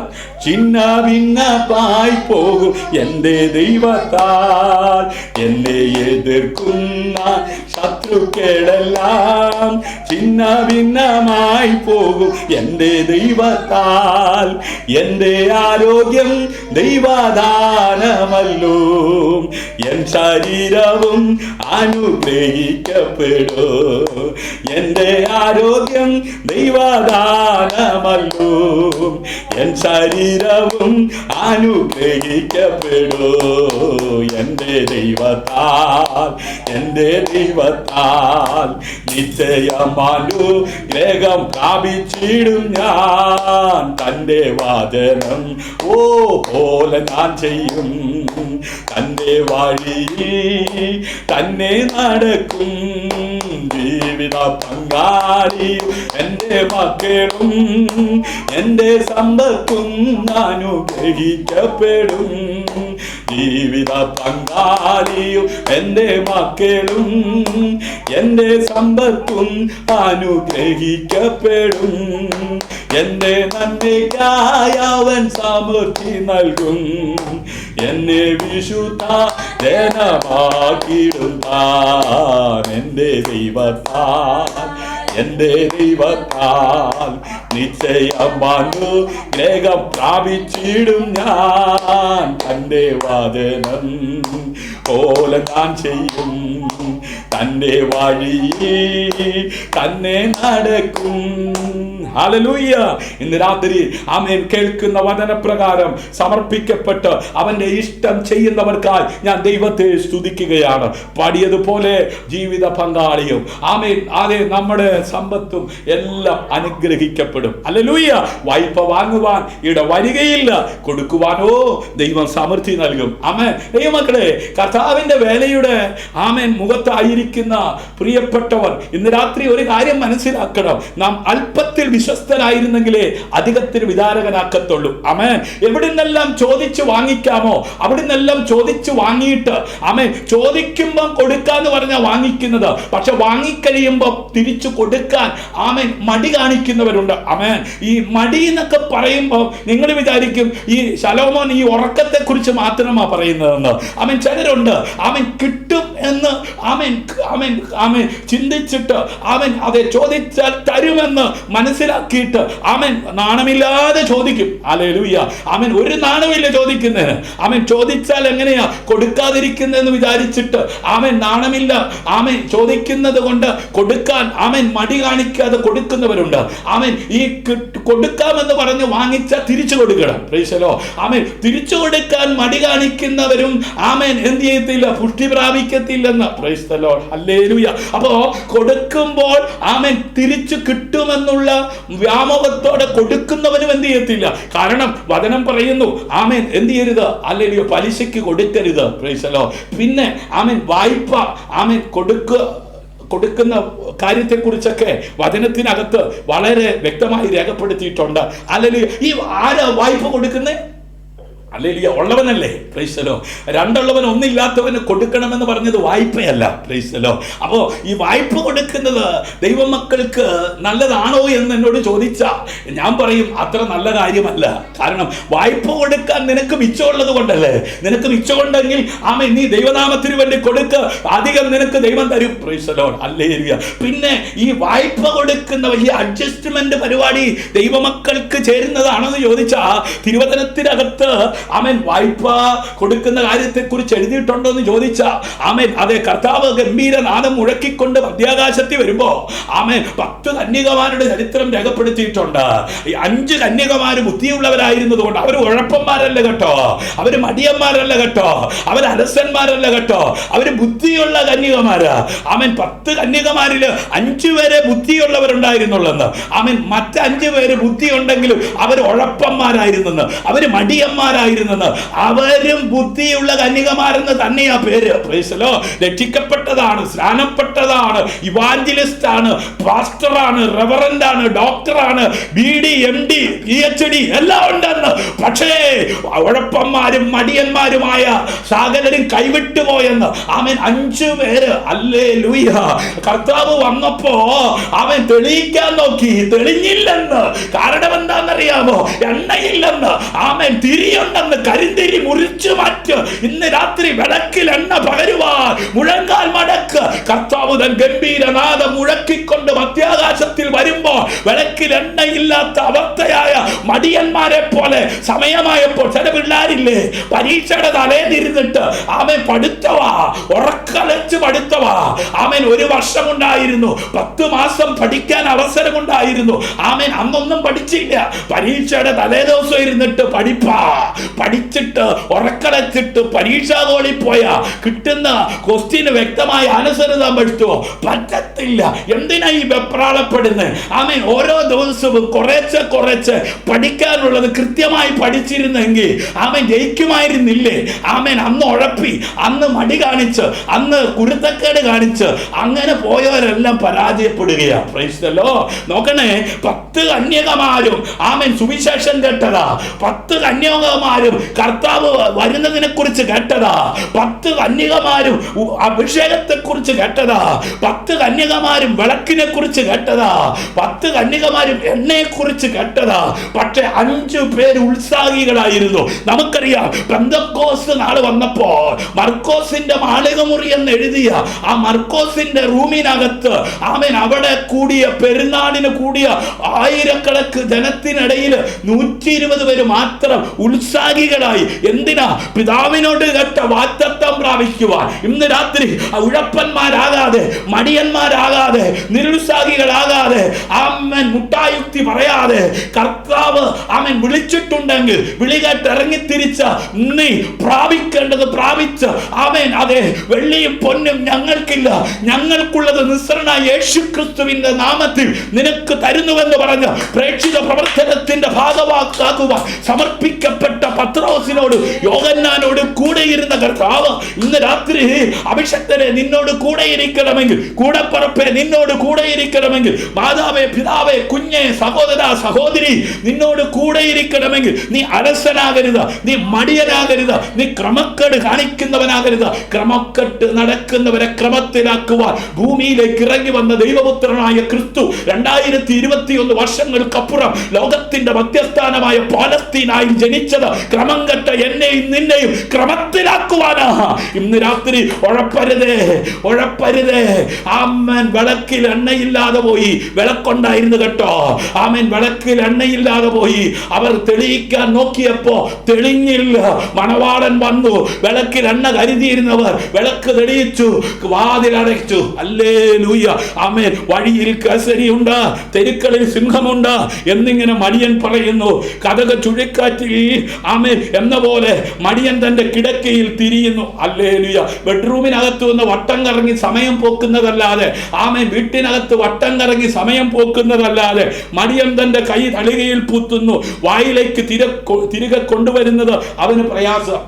ചിന്ന ഭിന്നമായി പോകും എൻ്റെ ദൈവത്താൽ. എന്നെ എതിർക്കുന്ന ശത്രുക്കളെല്ലാം ചിന്ന ഭിന്നമായി പോകും എൻ്റെ ദൈവത്താൽ. എൻ്റെ ആരോഗ്യം ദൈവദാനമല്ലോ, എൻ ശരീരവും അനുഗ്രഹിക്കപ്പെടൂ. എൻ്റെ ആരോഗ്യം ദൈവദാനമല്ലോ, എൻ ശരീരവും അനുഗ്രഹിക്കപ്പെടൂ. എൻ്റെ ദൈവത്താൽ, എൻ്റെ ദൈവത്താൽ നിശ്ചയമാനുഗ്രഹം പ്രാപിച്ചിടും ഞാൻ. തൻ്റെ വചനം പോലെ ഞാൻ ചെയ്യും, തൻ്റെ വഴിയിൽ തന്നെ നടക്കും. ജീവിത പങ്കാളിയും എൻ്റെ മക്കളും എൻ്റെ സമ്പത്തും അനുഗ്രഹിക്കപ്പെടും. ജീവിത പങ്കാളിയും എൻ്റെ മക്കളും എൻ്റെ സമ്പത്തും അനുഗ്രഹിക്കപ്പെടും. എൻ്റെ നന്മയ്ക്കായി അവൻ സമൃദ്ധി നൽകും. എന്നെ വിശുദ്ധ ജനമാക്കിടും താൻ. എൻ്റെ ദൈവത്താൽ, എൻ്റെ ദൈവത്താൽ നിശ്ചയം അനുഗ്രഹം പ്രാപിച്ചിടും ഞാൻ. തൻ്റെ വചനം പോലെ ഞാൻ ചെയ്യും, തൻ്റെ വഴിയിൽ തന്നെ നടക്കും. ഹല്ലേലൂയ. ഇന്ന് രാത്രി ആമേൻ കേൾക്കുന്ന വചനപ്രകാരം സമർപ്പിക്കപ്പെട്ട് അവന്റെ ഇഷ്ടം ചെയ്യുന്നവർക്കായി ഞാൻ ദൈവത്തെ സ്തുതിക്കുകയാണ്. പാടിയതുപോലെ ജീവിത പങ്കാളിയും ആമേൻ അതെ നമ്മുടെ സമ്പത്തും എല്ലാം അനുഗ്രഹിക്കപ്പെടും. ഹല്ലേലൂയ. വായ്പ വാങ്ങുവാൻ ഇവിടെ വരികയില്ല, കൊടുക്കുവാനോ ദൈവം സമൃദ്ധി നൽകും. ആമേൻ. ദൈവമക്കളെ, കർത്താവിന്റെ വേലയുടെ ആമേൻ മുഖത്തായിരിക്കുന്ന പ്രിയപ്പെട്ടവർ ഇന്ന് രാത്രി ഒരു കാര്യം മനസ്സിലാക്കണം. നാം അല്പത്തിൽ വിശ്വസ്തരായിരുന്നെങ്കിലേ അധികത്തിന് വിധാരകനാക്കത്തുള്ളൂ. ആമേൻ. എവിടെ നിന്നെല്ലാം ചോദിച്ചു വാങ്ങിക്കാമോ അവിടെ നിന്നെല്ലാം ചോദിച്ചു വാങ്ങിയിട്ട് ആമേൻ ചോദിക്കുമ്പം കൊടുക്കാന്ന് പറഞ്ഞാൽ വാങ്ങിക്കുന്നത്, പക്ഷെ വാങ്ങിക്കഴിയുമ്പോൾ തിരിച്ചു കൊടുക്കാൻ ആമേൻ മടി കാണിക്കുന്നവരുണ്ട്. ആമേൻ. ഈ മടി എന്നൊക്കെ പറയുമ്പോൾ നിങ്ങൾ വിചാരിക്കും ഈ ശലോമോൻ ഈ ഉറക്കത്തെ കുറിച്ച് മാത്രമാ പറയുന്നതെന്ന്. ആമേൻ. ചിലരുണ്ട് ആമേൻ കിട്ടും എന്ന് ആമേൻ ആമേൻ ആമേൻ ചിന്തിച്ചിട്ട് ആമേൻ അതെ ചോദിച്ചാൽ തരുമെന്ന് മനസ്സിലാക്കിയിട്ട് ആമേൻ നാണമില്ലാതെ ചോദിക്കും. ഹല്ലേലൂയ. ആമേൻ. ഒരു നാണമില്ല ചോദിക്കുന്നതിന്. ആമേൻ. ചോദിച്ചാൽ എങ്ങനെയാ കൊടുക്കാതിരിക്കുന്നതെന്ന് വിചാരിച്ചിട്ട് ആമേൻ നാണമില്ല ആമേൻ ചോദിക്കുന്നത് കൊണ്ട് കൊടുക്കാൻ ആമേൻ മടി കാണിക്കാതെ കൊടുക്കുന്നവരുണ്ട്. ആമേൻ. ഈ കൊടുക്കാമെന്ന് പറഞ്ഞ് വാങ്ങിച്ചാൽ തിരിച്ചു കൊടുക്കണം. Praise the Lord. ആമേൻ. തിരിച്ചു കൊടുക്കാൻ മടി കാണിക്കുന്നവരും ആമേൻ എന്ത് ചെയ്യത്തില്ല, പുഷ്ടി പ്രാപിക്കത്തില്ലെന്ന്. Praise the Lord. ഹല്ലേലൂയ. അപ്പോ കൊടുക്കുമ്പോൾ ആമേൻ തിരിച്ചു കിട്ടുമെന്നുള്ള വ്യാമോഹത്തോടെ കൊടുക്കുന്നവനും എന്ത് ചെയ്യത്തില്ല. കാരണം വചനം പറയുന്നു ആമേൻ എന്ത് ചെയ്യരുത്, ഹല്ലേലൂയ, പലിശയ്ക്ക് കൊടുക്കരുത്. Price the Lord. പിന്നെ ആമേൻ വായ്പ ആമേൻ കൊടുക്കുന്ന കാര്യത്തെക്കുറിച്ചൊക്കെ വചനത്തിനകത്ത് വളരെ വ്യക്തമായി രേഖപ്പെടുത്തിയിട്ടുണ്ട്. അല്ലെങ്കിൽ ഈ ആരാ വായ്പ കൊടുക്കുന്നേ? ഹല്ലേലൂയ. ഉള്ളവനല്ലേ. Praise the Lord. രണ്ടുള്ളവൻ ഒന്നില്ലാത്തവന് കൊടുക്കണമെന്ന് പറഞ്ഞത് വായ്പയല്ല. Price the Lord. അപ്പോൾ ഈ വായ്പ കൊടുക്കുന്നത് ദൈവമക്കൾക്ക് നല്ലതാണോ എന്ന് എന്നോട് ചോദിച്ചാൽ ഞാൻ പറയും അത്ര നല്ല കാര്യമല്ല. കാരണം വായ്പ കൊടുക്കാൻ നിനക്ക് മിച്ചമുള്ളത് കൊണ്ടല്ലേ. നിനക്ക് മിച്ചമുണ്ടെങ്കിൽ ആമേൻ നീ ദൈവനാമത്തിന് വേണ്ടി കൊടുക്ക്, അധികം നിനക്ക് ദൈവം തരും. Price the Lord. ഹല്ലേലൂയ. പിന്നെ ഈ വായ്പ കൊടുക്കുന്ന വലിയ അഡ്ജസ്റ്റ്മെന്റ് പരിപാടി ദൈവമക്കൾക്ക് ചേരുന്നതാണെന്ന് ചോദിച്ചാൽ തിരുവചനത്തിനകത്ത് ആമേൻ വായ്പ കൊടുക്കുന്ന കാര്യത്തെ കുറിച്ച് എഴുതിയിട്ടുണ്ടോ എന്ന് ചോദിച്ചാൽ ആമേൻ അതെ. കർത്താവ് ഗംഭീര നാദം മുഴക്കിക്കൊണ്ട് മധ്യാകാശത്തിൽ വരുമ്പോ ആമേൻ 10 കന്യകമാരുടെ ചരിത്രം രേഖപ്പെടുത്തിയിട്ടുണ്ട്. ഈ 5 കന്യകമാര് ബുദ്ധിയുള്ളവരായിരുന്നത് കൊണ്ട് അവർ ഉഴപ്പന്മാരല്ല കേട്ടോ, അവര് മടിയന്മാരല്ല കേട്ടോ, അവർ അലസന്മാരല്ല കേട്ടോ, അവര് ബുദ്ധിയുള്ള കന്യകമാരാ. ആമേൻ. 10 കന്യകമാരില് 5 പേരെ ബുദ്ധിയുള്ളവരുണ്ടായിരുന്നുള്ളെന്ന്. ആമേൻ. മറ്റ് 5 പേര് ബുദ്ധിയുണ്ടെങ്കിലും അവർ ഉഴപ്പന്മാരായിരുന്നെന്ന്, അവര് മടിയന്മാരായി ഉണ്ടായിരുന്നെന്ന്. അവരും ബുദ്ധിയുള്ള കന്യകമാരെന്ന് തന്നെയാ പേര്. Praise the Lord. രക്ഷിക്കപ്പെട്ടതാണ്, സ്നാനപ്പെട്ടതാണ്, ഇവാഞ്ചലിസ്റ്റ് ആണ്, പാസ്റ്ററാണ്, റെവറൻഡ് ആണ്, ഡോക്ടറാണ്, BD MD PhD എല്ലാം ഉണ്ടെന്ന്. പക്ഷേ ഉഴപ്പന്മാരും മടിയന്മാരുമായ സകലരും കൈവിട്ടുപോയെന്ന്. അവൻ 5 പേര് ഹല്ലേലൂയ കർത്താവ് വന്നപ്പോ അവൻ തെളിയിക്കാൻ നോക്കി, തെളിഞ്ഞില്ലെന്ന്. കാരണം എന്താണെന്നറിയാമോ? എണ്ണയില്ലെന്ന്. അവൻ തിരിയുണ്ടെന്ന്. കരിന്തിരി മുറിച്ചു മാറ്റ്. ഇന്ന് രാത്രി വിളക്കിൽ എണ്ണ പകരുവാൻ മുഴങ്കാൽ മടക്ക്. കർത്താവ് തൻ ഗംഭീരനാദം മുഴക്കിക്കൊണ്ട് മധ്യാകാശത്തിൽ വരുമ്പോൾ വിളക്കിൽ എണ്ണയില്ലാത്ത അവസ്ഥയായ മടിയന്മാരെ പോലെ സമയമായപ്പോൾ ചില പിള്ളേരില്ലേ പരീക്ഷയുടെ തലേന്നിരുന്നിട്ട് അവൻ പഠിത്തവാ, ഉറക്കളച്ച് പഠിത്തവാ. അവൻ 1 വർഷമുണ്ടായിരുന്നു, 10 മാസം പഠിക്കാൻ അവസരമുണ്ടായിരുന്നു. അവൻ അന്നൊന്നും പഠിച്ചില്ല. പരീക്ഷയുടെ തലേ ദിവസം ഇരുന്നിട്ട് പഠിച്ചിട്ട് ഉറക്കളച്ചിട്ട് പരീക്ഷാ ഹോളിൽ പോയാ കിട്ടുന്ന ക്വസ്റ്റ്യന് വ്യക്തമായ അനുസരിതാൻ പറ്റുമോ? പറ്റത്തില്ല. എന്തിനാ ഈ വെപ്രാളപ്പെടുന്നത്? അവൻ ഓരോ ദിവസവും കുറേശ്ശെ പഠിക്കാനുള്ളത് കൃത്യമായി പഠിച്ചിരുന്നെങ്കിൽ അവൻ ജയിക്കുമായിരുന്നില്ലേ? അവൻ അന്ന് ഉഴപ്പി, അന്ന് മടി കാണിച്ച്, അന്ന് കുരുത്തക്കേട് കാണിച്ച് അങ്ങനെ പോയവരെല്ലാം പരാജയപ്പെടുകയാ. Praise the Lord. നോക്കണേ, 10 കന്യകമാരും അവൻ സുവിശേഷം കേട്ടതാ. 10 കന്യകമാരും കർത്താവ് വരുന്നതിനെ കുറിച്ച് കേട്ടതാ. 10 കന്യകമാരും അഭിഷേകത്തെ കുറിച്ച് കേട്ടതാ. 10 കന്യകമാരും വിളക്കിനെ കുറിച്ച് കേട്ടതാ. 10 കന്യകമാരും എണ്ണയെ കുറിച്ച് കേട്ടതാ. പക്ഷെ 5 പേര് ഉത്സാഹികളായിരുന്നു. നമുക്കറിയാം പെന്തക്കോസ്ത് നാൾ വന്നപ്പോ മർക്കോസിന്റെ മാളികമുറി എന്ന് എഴുതിയ ആ മർക്കോസിന്റെ റൂമിനകത്ത് അവൻ അവിടെ കൂടിയ പെരുന്നാളിന് കൂടിയ ആയിരക്കണക്ക് ജനത്തിനിടയിൽ 120 പേര് മാത്രം ഉത്സാഹികളായി. എന്തിനാ? പിതാവിനോട് കേട്ട വാഗ്ദത്തം പ്രാപിക്കുവാൻ. ഇന്ന് രാത്രി ഉഴപ്പന്മാരാകാതെ, മടിയന്മാരാകാതെ, നിരുത്സാഹികളാകാതെ, അവൻ മുട്ടായുക്തി പറയാതെ കർത്താവ് അവൻ വിളിച്ചിട്ടുണ്ടെങ്കിൽ വിളി കേട്ട് ഇറങ്ങിത്തിരിച്ച നീ പ്രാപിക്കേണ്ടത് പ്രാപിച്ച് അവൻ അതെ വെള്ളിയും പൊന്നും ഞങ്ങൾക്കില്ല, ഞങ്ങൾക്കുള്ളത് നിസ്സരനായ യേശു ക്രിസ്തുവിന്റെ നാമത്തിൽ നിനക്ക് തരുന്നുവെന്ന് പറഞ്ഞ് പ്രേക്ഷിത പ്രവർത്തനത്തിന്റെ ഭാഗമാക്കുവാൻ സമർപ്പിക്കപ്പെട്ട പത്രോസിനോട് യോഹന്നാനോട് കൂടെയിരുന്ന കർത്താവ് ഇന്ന് രാത്രി അഭിഷക്തനെ നിന്നോട് കൂടെയിരിക്കണമെങ്കിൽ, കൂടെപ്പറപ്പെ നിന്നോട് കൂടെയിരിക്കണമെങ്കിൽ, മാതാവേ പിതാവേ കുഞ്ഞെ സഹോദര സഹോദരി നിന്നോട് കൂടെയിരിക്കണമെങ്കിൽ നീ അലസനാകരുത്, നീ മടിയനാകരുത്, നീ ക്രമക്കേട് കാണിക്കുന്നവനാകരുത്. ക്രമക്കെട്ട് നടക്കുന്നവരെ ക്രമത്തിലാക്കുവാൻ ഭൂമിയിലേക്ക് ഇറങ്ങി വന്ന ദൈവപുത്രനായ ക്രിസ്തു 2021 വർഷങ്ങൾക്കപ്പുറം ലോകത്തിന്റെ മധ്യസ്ഥാനമായ പാലസ്തീനായി ജനിച്ചത് ക്രമം കെട്ട എന്നെയും നിന്നെയും ക്രമത്തിലാക്കുവാനാ. ഇന്ന് രാത്രി ഉഴപ്പരുതേ. ആമേൻ. വിളക്കിൽ എണ്ണയില്ലാതെ പോയി. വിളക്കുണ്ടായിരുന്നു കേട്ടോ. ആമേൻ. വിളക്കിൽ എണ്ണയില്ലാതെ പോയി. അവർ തെളിയിക്കാൻ നോക്കിയപ്പോ തെളിഞ്ഞില്ല. മണവാളൻ വന്നു. വിളക്കിൽ എണ്ണ കരുതിയിരുന്നവർ വിളക്ക് തെളിയിച്ചു, വാതിലടച്ചു. ഹല്ലേലൂയ. ആമേൻ. വഴിയിൽ കേസരിയുണ്ട്, തെരുക്കളിൽ സിംഹമുണ്ട് എന്നിങ്ങനെ മടിയൻ പറയുന്നു. കതക് ചുഴക്കാറ്റിൽ ആമേൻ എന്ന പോലെ മടിയൻ തന്റെ കിടക്കയിൽ തിരിയുന്നു. ഹല്ലേലൂയ. ബെഡ്റൂമിനകത്ത് വന്ന് വട്ടം കറങ്ങി സമയം പോക്കുന്നതല്ലാതെ, ആമേൻ വീട്ടിനകത്ത് വട്ടം കറങ്ങി സമയം പോക്കുന്നതല്ലാതെ മടിയൻ തന്റെ കൈ തളികയിൽ പൂത്തുന്നു. വായിലേക്ക് തിരികെ കൊണ്ടുവരുന്നത് അവന് പ്രയാസം.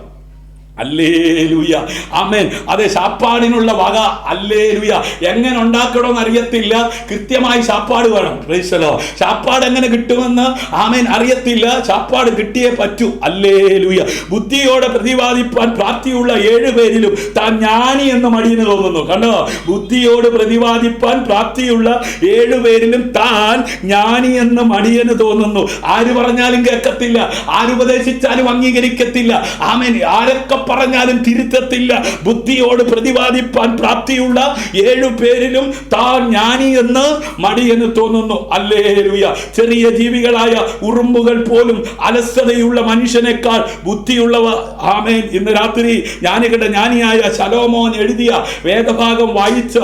ഹല്ലേലൂയ. ആമേൻ. അതെ, ശാപ്പാടിനുള്ള വക. ഹല്ലേലൂയ. എങ്ങനെ ഉണ്ടാക്കണമെന്ന് അറിയത്തില്ല, കൃത്യമായി ശാപ്പാട് വേണം. Price the Lord. ശാപ്പാട് എങ്ങനെ കിട്ടുമെന്ന് ആമേൻ അറിയത്തില്ല, ശാപ്പാട് കിട്ടിയേ പറ്റൂ. ഹല്ലേലൂയ. ബുദ്ധിയോടെ പ്രതിപാദിപ്പാൻ പ്രാപ്തിയുള്ള 7 പേരിലും താൻ ജ്ഞാനി എന്ന് മടിയന് തോന്നുന്നു. കണ്ടോ? ബുദ്ധിയോട് പ്രതിപാദിപ്പാൻ പ്രാപ്തിയുള്ള 7 പേരിലും താൻ ജ്ഞാനി എന്ന് മടിയന് തോന്നുന്നു. ആര് പറഞ്ഞാലും കേൾക്കത്തില്ല, ആരുപദേശിച്ചാലും അംഗീകരിക്കത്തില്ല. ആമേൻ. ആരൊക്കെ പറഞ്ഞാലും തിരുത്തത്തില്ല. ബുദ്ധിയോട് പ്രതിപാദിപ്പാൻ പ്രാപ്തിയുള്ള 7 പേരിലും താൻ ജ്ഞാനി എന്ന് മടിയന് തോന്നുന്നു. ഹല്ലേലൂയ. ചെറിയ ജീവികളായ ഉറുമ്പുകൾ പോലും അലസതയുള്ള മനുഷ്യനേക്കാൾ ബുദ്ധിയുള്ളവ. ആമേൻ. ഇന്ന് രാത്രി ജ്ഞാനിയായ ശലോമോൻ എഴുതിയ വേദഭാഗം വായിച്ച്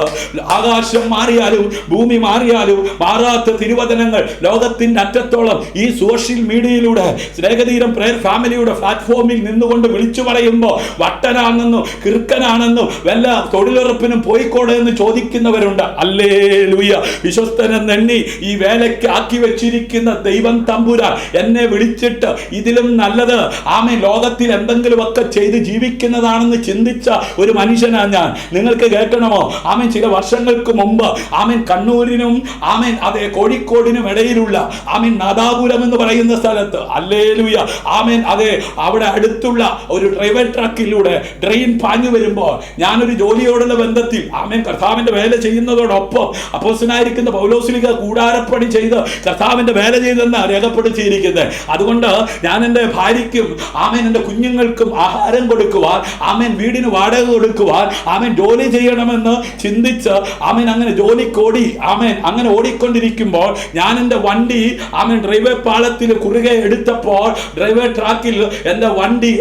ആകാശം മാറിയാലും ഭൂമി മാറിയാലും മാറാത്ത തിരുവചനങ്ങൾ ലോകത്തിന്റെ അറ്റത്തോളം ഈ സോഷ്യൽ മീഡിയയിലൂടെ സ്നേഹതീരം പ്രേയർ ഫാമിലിയുടെ പ്ലാറ്റ്ഫോമിൽ നിന്നുകൊണ്ട് വിളിച്ചു പറയുമ്പോൾ വട്ടനാണെന്നോ കിറുക്കനാണെന്നോ വല്ല തൊഴിലുറപ്പിനും പോയിക്കോടെ എന്ന് ചോദിക്കുന്നവരുണ്ട്. ഹല്ലേലൂയ. വിശ്വസ്തനെന്നെണ്ണി ഈ വേലയ്ക്ക് ആക്കി വെച്ചിരിക്കുന്ന ദൈവം തമ്പുരാൻ എന്നെ വിളിച്ചിട്ട് ഇതിലും നല്ലത് ആമേൻ ലോകത്തിൽ എന്തെങ്കിലുമൊക്കെ ചെയ്ത് ജീവിക്കുന്നതാണെന്ന് ചിന്തിച്ച ഒരു മനുഷ്യനാണ് ഞാൻ. നിങ്ങൾക്ക് കേൾക്കണമോ? ആമേൻ ചില വർഷങ്ങൾക്ക് മുമ്പ് ആമേൻ കണ്ണൂരിനും ആമേൻ അതെ കോഴിക്കോടിനും ഇടയിലുള്ള ആമേൻ നാദാപുരം എന്ന് പറയുന്ന സ്ഥലത്ത് ഹല്ലേലൂയ ആമേൻ അതെ അവിടെ അടുത്തുള്ള ഒരു ഡ്രൈവർ ട്രക്കിലൂടെ ട്രെയിൻ പാഞ്ഞു വരുമ്പോൾ ഞാനൊരു ജോലിയോടുള്ള ബന്ധത്തിൽ ആമേൻ കർത്താവിന്റെ വേല ചെയ്യുന്നതോടൊപ്പം അപ്പോസ്തലനായിരിക്കുന്ന പൗലോസ്ലീഹ കൂടാരപ്പണി ചെയ്ത് കർത്താവിന്റെ വേല ചെയ്തെന്ന് രേഖപ്പെടുത്തിയിരിക്കുന്നത്. അതുകൊണ്ട് ഞാൻ എൻ്റെ ഭാര്യയ്ക്കും ആമേൻ എൻ്റെ കുഞ്ഞുങ്ങൾക്കും ആഹാരം കൊടുക്കുവാൻ ആമേൻ വീടിന് വാടക കൊടുക്കുവാൻ ആമേൻ ജോലി ചെയ്യണമെന്ന് ചിന്തിച്ച് ആമേൻ അങ്ങനെ ജോലിക്കോടി ആമേൻ അങ്ങനെ ഓടിക്കൊണ്ടിരിക്കുമ്പോൾ ഞാൻ എൻ്റെ വണ്ടി ആമേൻ ഡ്രൈവേ പാളത്തിൽ കുറുകെ എടുത്തപ്പോൾ ഡ്രൈവേ ട്രാക്കിൽ എൻ്റെ വണ്ടി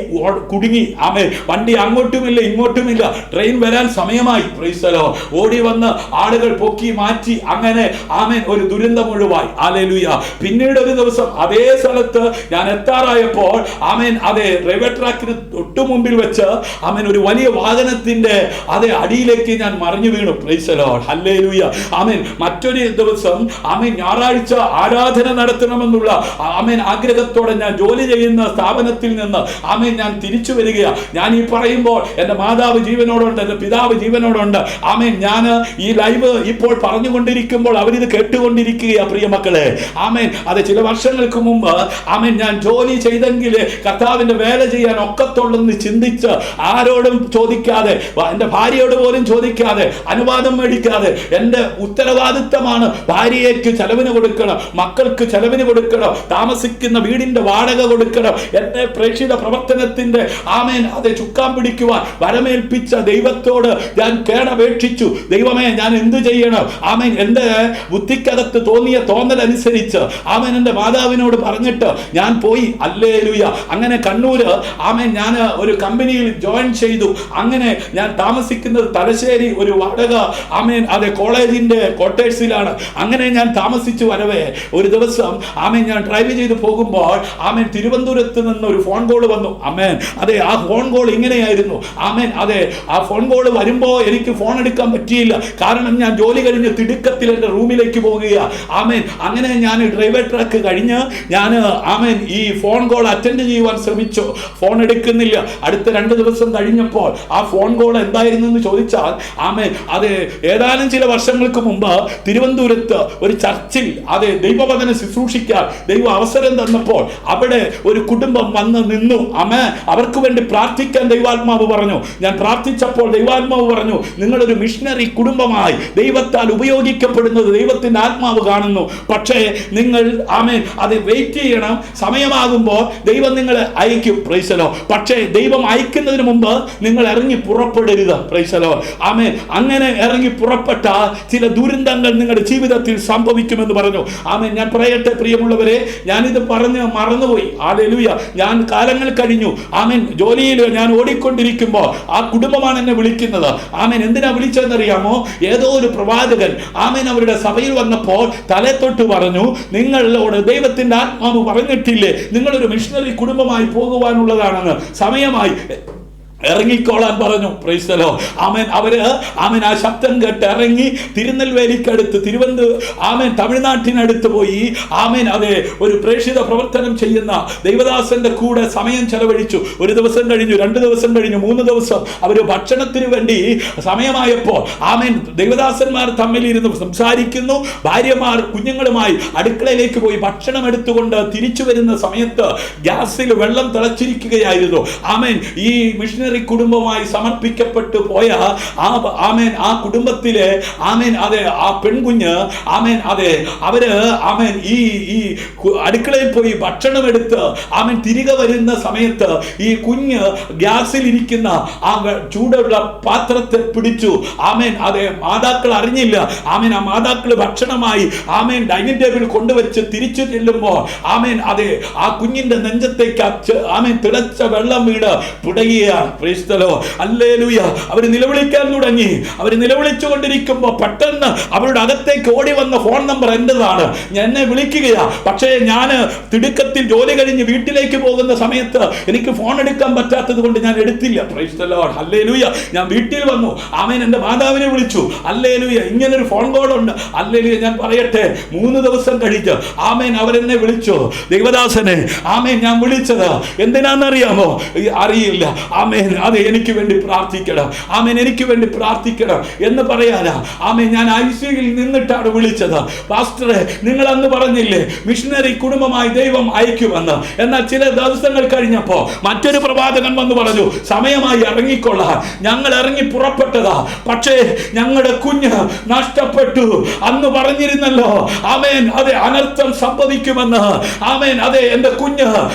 കുടുങ്ങി. ആമേൻ വണ്ടി അങ്ങോട്ടുമില്ല ഇങ്ങോട്ടുമില്ല. ട്രെയിൻ വരാൻ സമയമായി. Price the Lord. ഓടി വന്ന് ആളുകൾ പൊക്കി മാറ്റി അങ്ങനെ ആമേൻ ഒരു ദുരന്തം ഒഴിവായി. ഹല്ലേലൂയ. പിന്നീട് ഒരു ദിവസം അതേ സ്ഥലത്ത് ഞാൻ എത്താറായപ്പോൾ ആമേൻ അതെ റെയിൽവേ ട്രാക്കിന് തൊട്ടു മുമ്പിൽ വെച്ച് ആമേൻ ഒരു വലിയ വാഹനത്തിന്റെ അതേ അടിയിലേക്ക് ഞാൻ മറിഞ്ഞു വീണു. Price the Lord. ഹല്ലേലൂയ. ആമേൻ മറ്റൊരു ദിവസം ആമേൻ ഞായറാഴ്ച ആരാധന നടത്തണമെന്നുള്ള ആമേൻ ആഗ്രഹത്തോടെ ഞാൻ ജോലി ചെയ്യുന്ന സ്ഥാപനത്തിൽ നിന്ന് ആമേൻ ഞാൻ തിരിച്ചു വരികയാണ്. ഞാൻ ഈ പറയുമ്പോൾ എൻ്റെ മാതാവ് ജീവനോടുണ്ട്, എൻ്റെ പിതാവ് ജീവനോടുണ്ട്. ആമേൻ ഞാൻ ഈ ലൈവ് ഇപ്പോൾ പറഞ്ഞുകൊണ്ടിരിക്കുമ്പോൾ അവരിത് കേട്ടുകൊണ്ടിരിക്കുകയാണ് പ്രിയ മക്കളെ. ആമേൻ അത് ചില വർഷങ്ങൾക്ക് മുമ്പ് ആമേൻ ഞാൻ ജോലി ചെയ്തെങ്കിൽ കർത്താവിന്റെ വേല ചെയ്യാൻ ഒക്കത്തുള്ളെന്ന് ചിന്തിച്ച് ആരോടും ചോദിക്കാതെ എൻ്റെ ഭാര്യയോട് പോലും ചോദിക്കാതെ അനുവാദം മേടിക്കാതെ എൻ്റെ ഉത്തരവാദിത്തമാണ് ഭാര്യയ്ക്ക് ചെലവിന് കൊടുക്കണം, മക്കൾക്ക് ചെലവിന് കൊടുക്കണം, താമസിക്കുന്ന വീടിന്റെ വാടക കൊടുക്കണം. എന്നെ പ്രേക്ഷിത പ്രവർത്തനത്തിന്റെ ആമേൻ അത് ചുക്കാൻ പിടിക്കുവാൻ വരമേൽപ്പിച്ച ദൈവത്തോട് ഞാൻ കേണപേക്ഷിച്ചു. ദൈവമേ ഞാൻ എന്ത് ചെയ്യണം? ആമേൻ എൻ്റെ ബുദ്ധിക്കകത്ത് തോന്നിയ തോന്നലനുസരിച്ച് ആമേൻ എൻ്റെ മാതാവിനോട് പറഞ്ഞിട്ട് ഞാൻ പോയി. ഹല്ലേലൂയ. അങ്ങനെ കണ്ണൂര് ആമേൻ ഞാൻ ഒരു കമ്പനിയിൽ ജോയിൻ ചെയ്തു. അങ്ങനെ ഞാൻ താമസിക്കുന്നത് തലശ്ശേരി ഒരു വാടക ആമേൻ അതെ കോളേജിന്റെ ക്വാർട്ടേഴ്സിലാണ്. അങ്ങനെ ഞാൻ താമസിച്ചു വരവേ ഒരു ദിവസം ആമേൻ ഞാൻ ഡ്രൈവ് ചെയ്ത് പോകുമ്പോൾ ആമേൻ തിരുവനന്തപുരത്ത് നിന്ന് ഒരു ഫോൺ കോൾ വന്നു. ആമേൻ അതെ ആ ഫോൺ കോൾ ഇങ്ങനെയായിരുന്നു. ആമേൻ അതെ ആ ഫോൺ കോൾ വരുമ്പോൾ എനിക്ക് ഫോൺ എടുക്കാൻ പറ്റിയില്ല. കാരണം ഞാൻ ജോലി കഴിഞ്ഞ് തിടുക്കത്തിൽ എൻ്റെ റൂമിലേക്ക് പോകുകയാണ്. ആമേൻ അങ്ങനെ ഞാൻ ഡ്രൈവർ ട്രാക്ക് കഴിഞ്ഞ് ഞാൻ ആമേൻ ഈ ഫോൺ കോൾ അറ്റൻഡ് ചെയ്യുവാൻ ശ്രമിച്ചു. ഫോൺ എടുക്കുന്നില്ല. അടുത്ത 2 ദിവസം കഴിഞ്ഞപ്പോൾ ആ ഫോൺ കോൾ എന്തായിരുന്നു എന്ന് ചോദിച്ചാൽ ആമേൻ അതെ ഏതാനും ചില വർഷങ്ങൾക്ക് മുമ്പ് തിരുവനന്തപുരത്ത് ഒരു ചർച്ചിൽ അതെ ദൈവവചന ശുശ്രൂഷിക്കാൻ ദൈവം അവസരം തന്നപ്പോൾ അവിടെ ഒരു കുടുംബം വന്ന് നിന്നു. ആമേൻ അവർക്ക് വേണ്ടി പ്രാർത്ഥിക്കാൻ ദൈവാത്മാവ് പറഞ്ഞു. ഞാൻ പ്രാർത്ഥിച്ചപ്പോൾ ദൈവാത്മാവ് പറഞ്ഞു, നിങ്ങളൊരു മിഷണറി കുടുംബമായി ദൈവത്താൽ ഉപയോഗിക്കപ്പെടുന്നത് ദൈവത്തിന്റെ ആത്മാവ് കാണുന്നു. പക്ഷേ നിങ്ങൾ ആമേൻ അത് വെയിറ്റ് ചെയ്യണം. സമയമാകുമ്പോൾ ദൈവം നിങ്ങളെ അയക്കും. Praise the Lord. പക്ഷേ ദൈവം അയക്കുന്നതിന് മുമ്പ് നിങ്ങൾ ഇറങ്ങി പുറപ്പെടരുത്. Praise the Lord. ആമേൻ അങ്ങനെ ഇറങ്ങി പുറപ്പെട്ട ചില ദുരന്തങ്ങൾ നിങ്ങളുടെ ജീവിതത്തിൽ സംഭവിക്കുമെന്ന് പറഞ്ഞു. ആമേൻ ഞാൻ പറയട്ടെ പ്രിയമുള്ളവരെ, ഞാനിത് പറഞ്ഞ് മറന്നുപോയി. ഹല്ലേലൂയ. ഞാൻ കാലങ്ങൾ കഴിഞ്ഞു. ആമേൻ ജോലിയിൽ ഞാൻ ഓടിക്കൊണ്ടിരിക്കുമ്പോൾ ആ കുടുംബമാണ് എന്നെ വിളിക്കുന്നത്. ആമേൻ എന്തിനാ വിളിച്ചതെന്നറിയാമോ? ഏതോ ഒരു പ്രവാചകൻ ആമേൻ അവരുടെ സഭയിൽ വന്നപ്പോൾ തലേ തൊട്ട് പറഞ്ഞു, നിങ്ങളോട് ദൈവത്തിന്റെ ആത്മാവ് പറഞ്ഞിട്ടില്ലേ നിങ്ങളൊരു മിഷണറി കുടുംബമായി പോകുവാനുള്ളതാണെന്ന്? സമയമായി ഇറങ്ങിക്കോളാൻ പറഞ്ഞു. Price the Lord. ആമേൻ അവര് ആമേൻ ആ ശബ്ദം കേട്ട് ഇറങ്ങി തിരുനെൽവേലിക്കടുത്ത് ആമേൻ തമിഴ്നാട്ടിനടുത്ത് പോയി ആമേൻ അതെ ഒരു പ്രേക്ഷിത പ്രവർത്തനം ചെയ്യുന്ന ദൈവദാസന്റെ കൂടെ സമയം ചെലവഴിച്ചു. ഒരു ദിവസം കഴിഞ്ഞു, 2 ദിവസം കഴിഞ്ഞു, 3 ദിവസം അവർ ഭക്ഷണത്തിന് വേണ്ടി സമയമായപ്പോൾ ആമേൻ ദൈവദാസന്മാർ തമ്മിലിരുന്ന് സംസാരിക്കുന്നു. ഭാര്യമാർ കുഞ്ഞുങ്ങളുമായി അടുക്കളയിലേക്ക് പോയി ഭക്ഷണം എടുത്തുകൊണ്ട് തിരിച്ചു വരുന്ന സമയത്ത് ഗ്യാസിൽ വെള്ളം തിളച്ചിരിക്കുകയായിരുന്നു. ആമേൻ ഈ മിഷണറി കുടുംബമായി സമർപ്പിക്കപ്പെട്ടു പോയ ആമേൻ ആ കുടുംബത്തിലെ ആമേൻ അതെ ആ പെൺകുഞ്ഞ് ആമേൻ അതെ അവര് ആമേൻ ഈ അടുക്കളയിൽ പോയി ഭക്ഷണം എടുത്ത് ആമേൻ തിരികെ വരുന്ന സമയത്ത് ഈ കുഞ്ഞ് ഗ്യാസിൽ ഇരിക്കുന്ന ആ ചൂടുള്ള പാത്രത്തെ പിടിച്ചു. ആമേൻ അതെ മാതാക്കൾ അറിഞ്ഞില്ല. ആമേൻ ആ മാതാക്കൾ ഭക്ഷണമായി ആമേൻ ഡൈനിങ് ടേബിൾ കൊണ്ടുവച്ച് തിരിച്ചു ചെല്ലുമ്പോൾ ആമേൻ അതെ ആ കുഞ്ഞിന്റെ നെഞ്ചത്തേക്ക് ആമേൻ തിളച്ച വെള്ളം വീട് പിടയുകയാണ്. Praise the Lord. ഹല്ലേലൂയ. അവർ നിലവിളിക്കാൻ തുടങ്ങി. അവർ നിലവിളിച്ചു കൊണ്ടിരിക്കുമ്പോൾ പെട്ടെന്ന് അവരുടെ അകത്തേക്ക് ഓടി വന്ന ഫോൺ നമ്പർ എന്റേതാണ്. എന്നെ വിളിക്കുകയാ. പക്ഷേ ഞാൻ തിടുക്കത്തിൽ ജോലി കഴിഞ്ഞ് വീട്ടിലേക്ക് പോകുന്ന സമയത്ത് എനിക്ക് ഫോൺ എടുക്കാൻ പറ്റാത്തത് കൊണ്ട് ഞാൻ എടുത്തില്ല. Price the Lord. ഹല്ലേലൂയ. ഞാൻ വീട്ടിൽ വന്നു. ആമേൻ. എൻ്റെ മാതാവിനെ വിളിച്ചു. ഹല്ലേലൂയ. ഇങ്ങനൊരു ഫോൺ കോൾ ഉണ്ട്. ഹല്ലേലൂയ. ഞാൻ പറയട്ടെ, 3 ദിവസം കഴിഞ്ഞ് ആമേൻ അവരെന്നെ വിളിച്ചു. ദൈവദാസനെ ആമേൻ ഞാൻ വിളിച്ചത് എന്തിനാണെന്നറിയാമോ? അറിയില്ല. ആമേൻ അത് എനിക്ക് വേണ്ടി പ്രാർത്ഥിക്കണം. ആമേൻ എനിക്ക് വേണ്ടി പ്രാർത്ഥിക്കണം എന്ന് പറയാനാ. ആമേൻ ഞാൻ ICUയിൽ നിന്നിട്ടാണ് വിളിച്ചത്. പാസ്റ്ററെ, നിങ്ങൾ അന്ന് പറഞ്ഞില്ലേ മിഷണറി കുടുംബമായി ദൈവം അയക്കുമെന്ന്. എന്നാൽ ചില ദിവസങ്ങൾ കഴിഞ്ഞപ്പോ മറ്റൊരു പ്രവാചകൻ വന്ന് പറഞ്ഞു, സമയമായി ഇറങ്ങിക്കൊള്ളാൻ. ഞങ്ങൾ ഇറങ്ങി പുറപ്പെട്ടതാ, പക്ഷേ ഞങ്ങളുടെ കുഞ്ഞ് നഷ്ടപ്പെട്ടു. അന്ന് പറഞ്ഞിരുന്നല്ലോ ആമേൻ അതെ അനർത്ഥം സംഭവിക്കുമെന്ന്. ആമേൻ അതെ എന്റെ കുഞ്ഞ്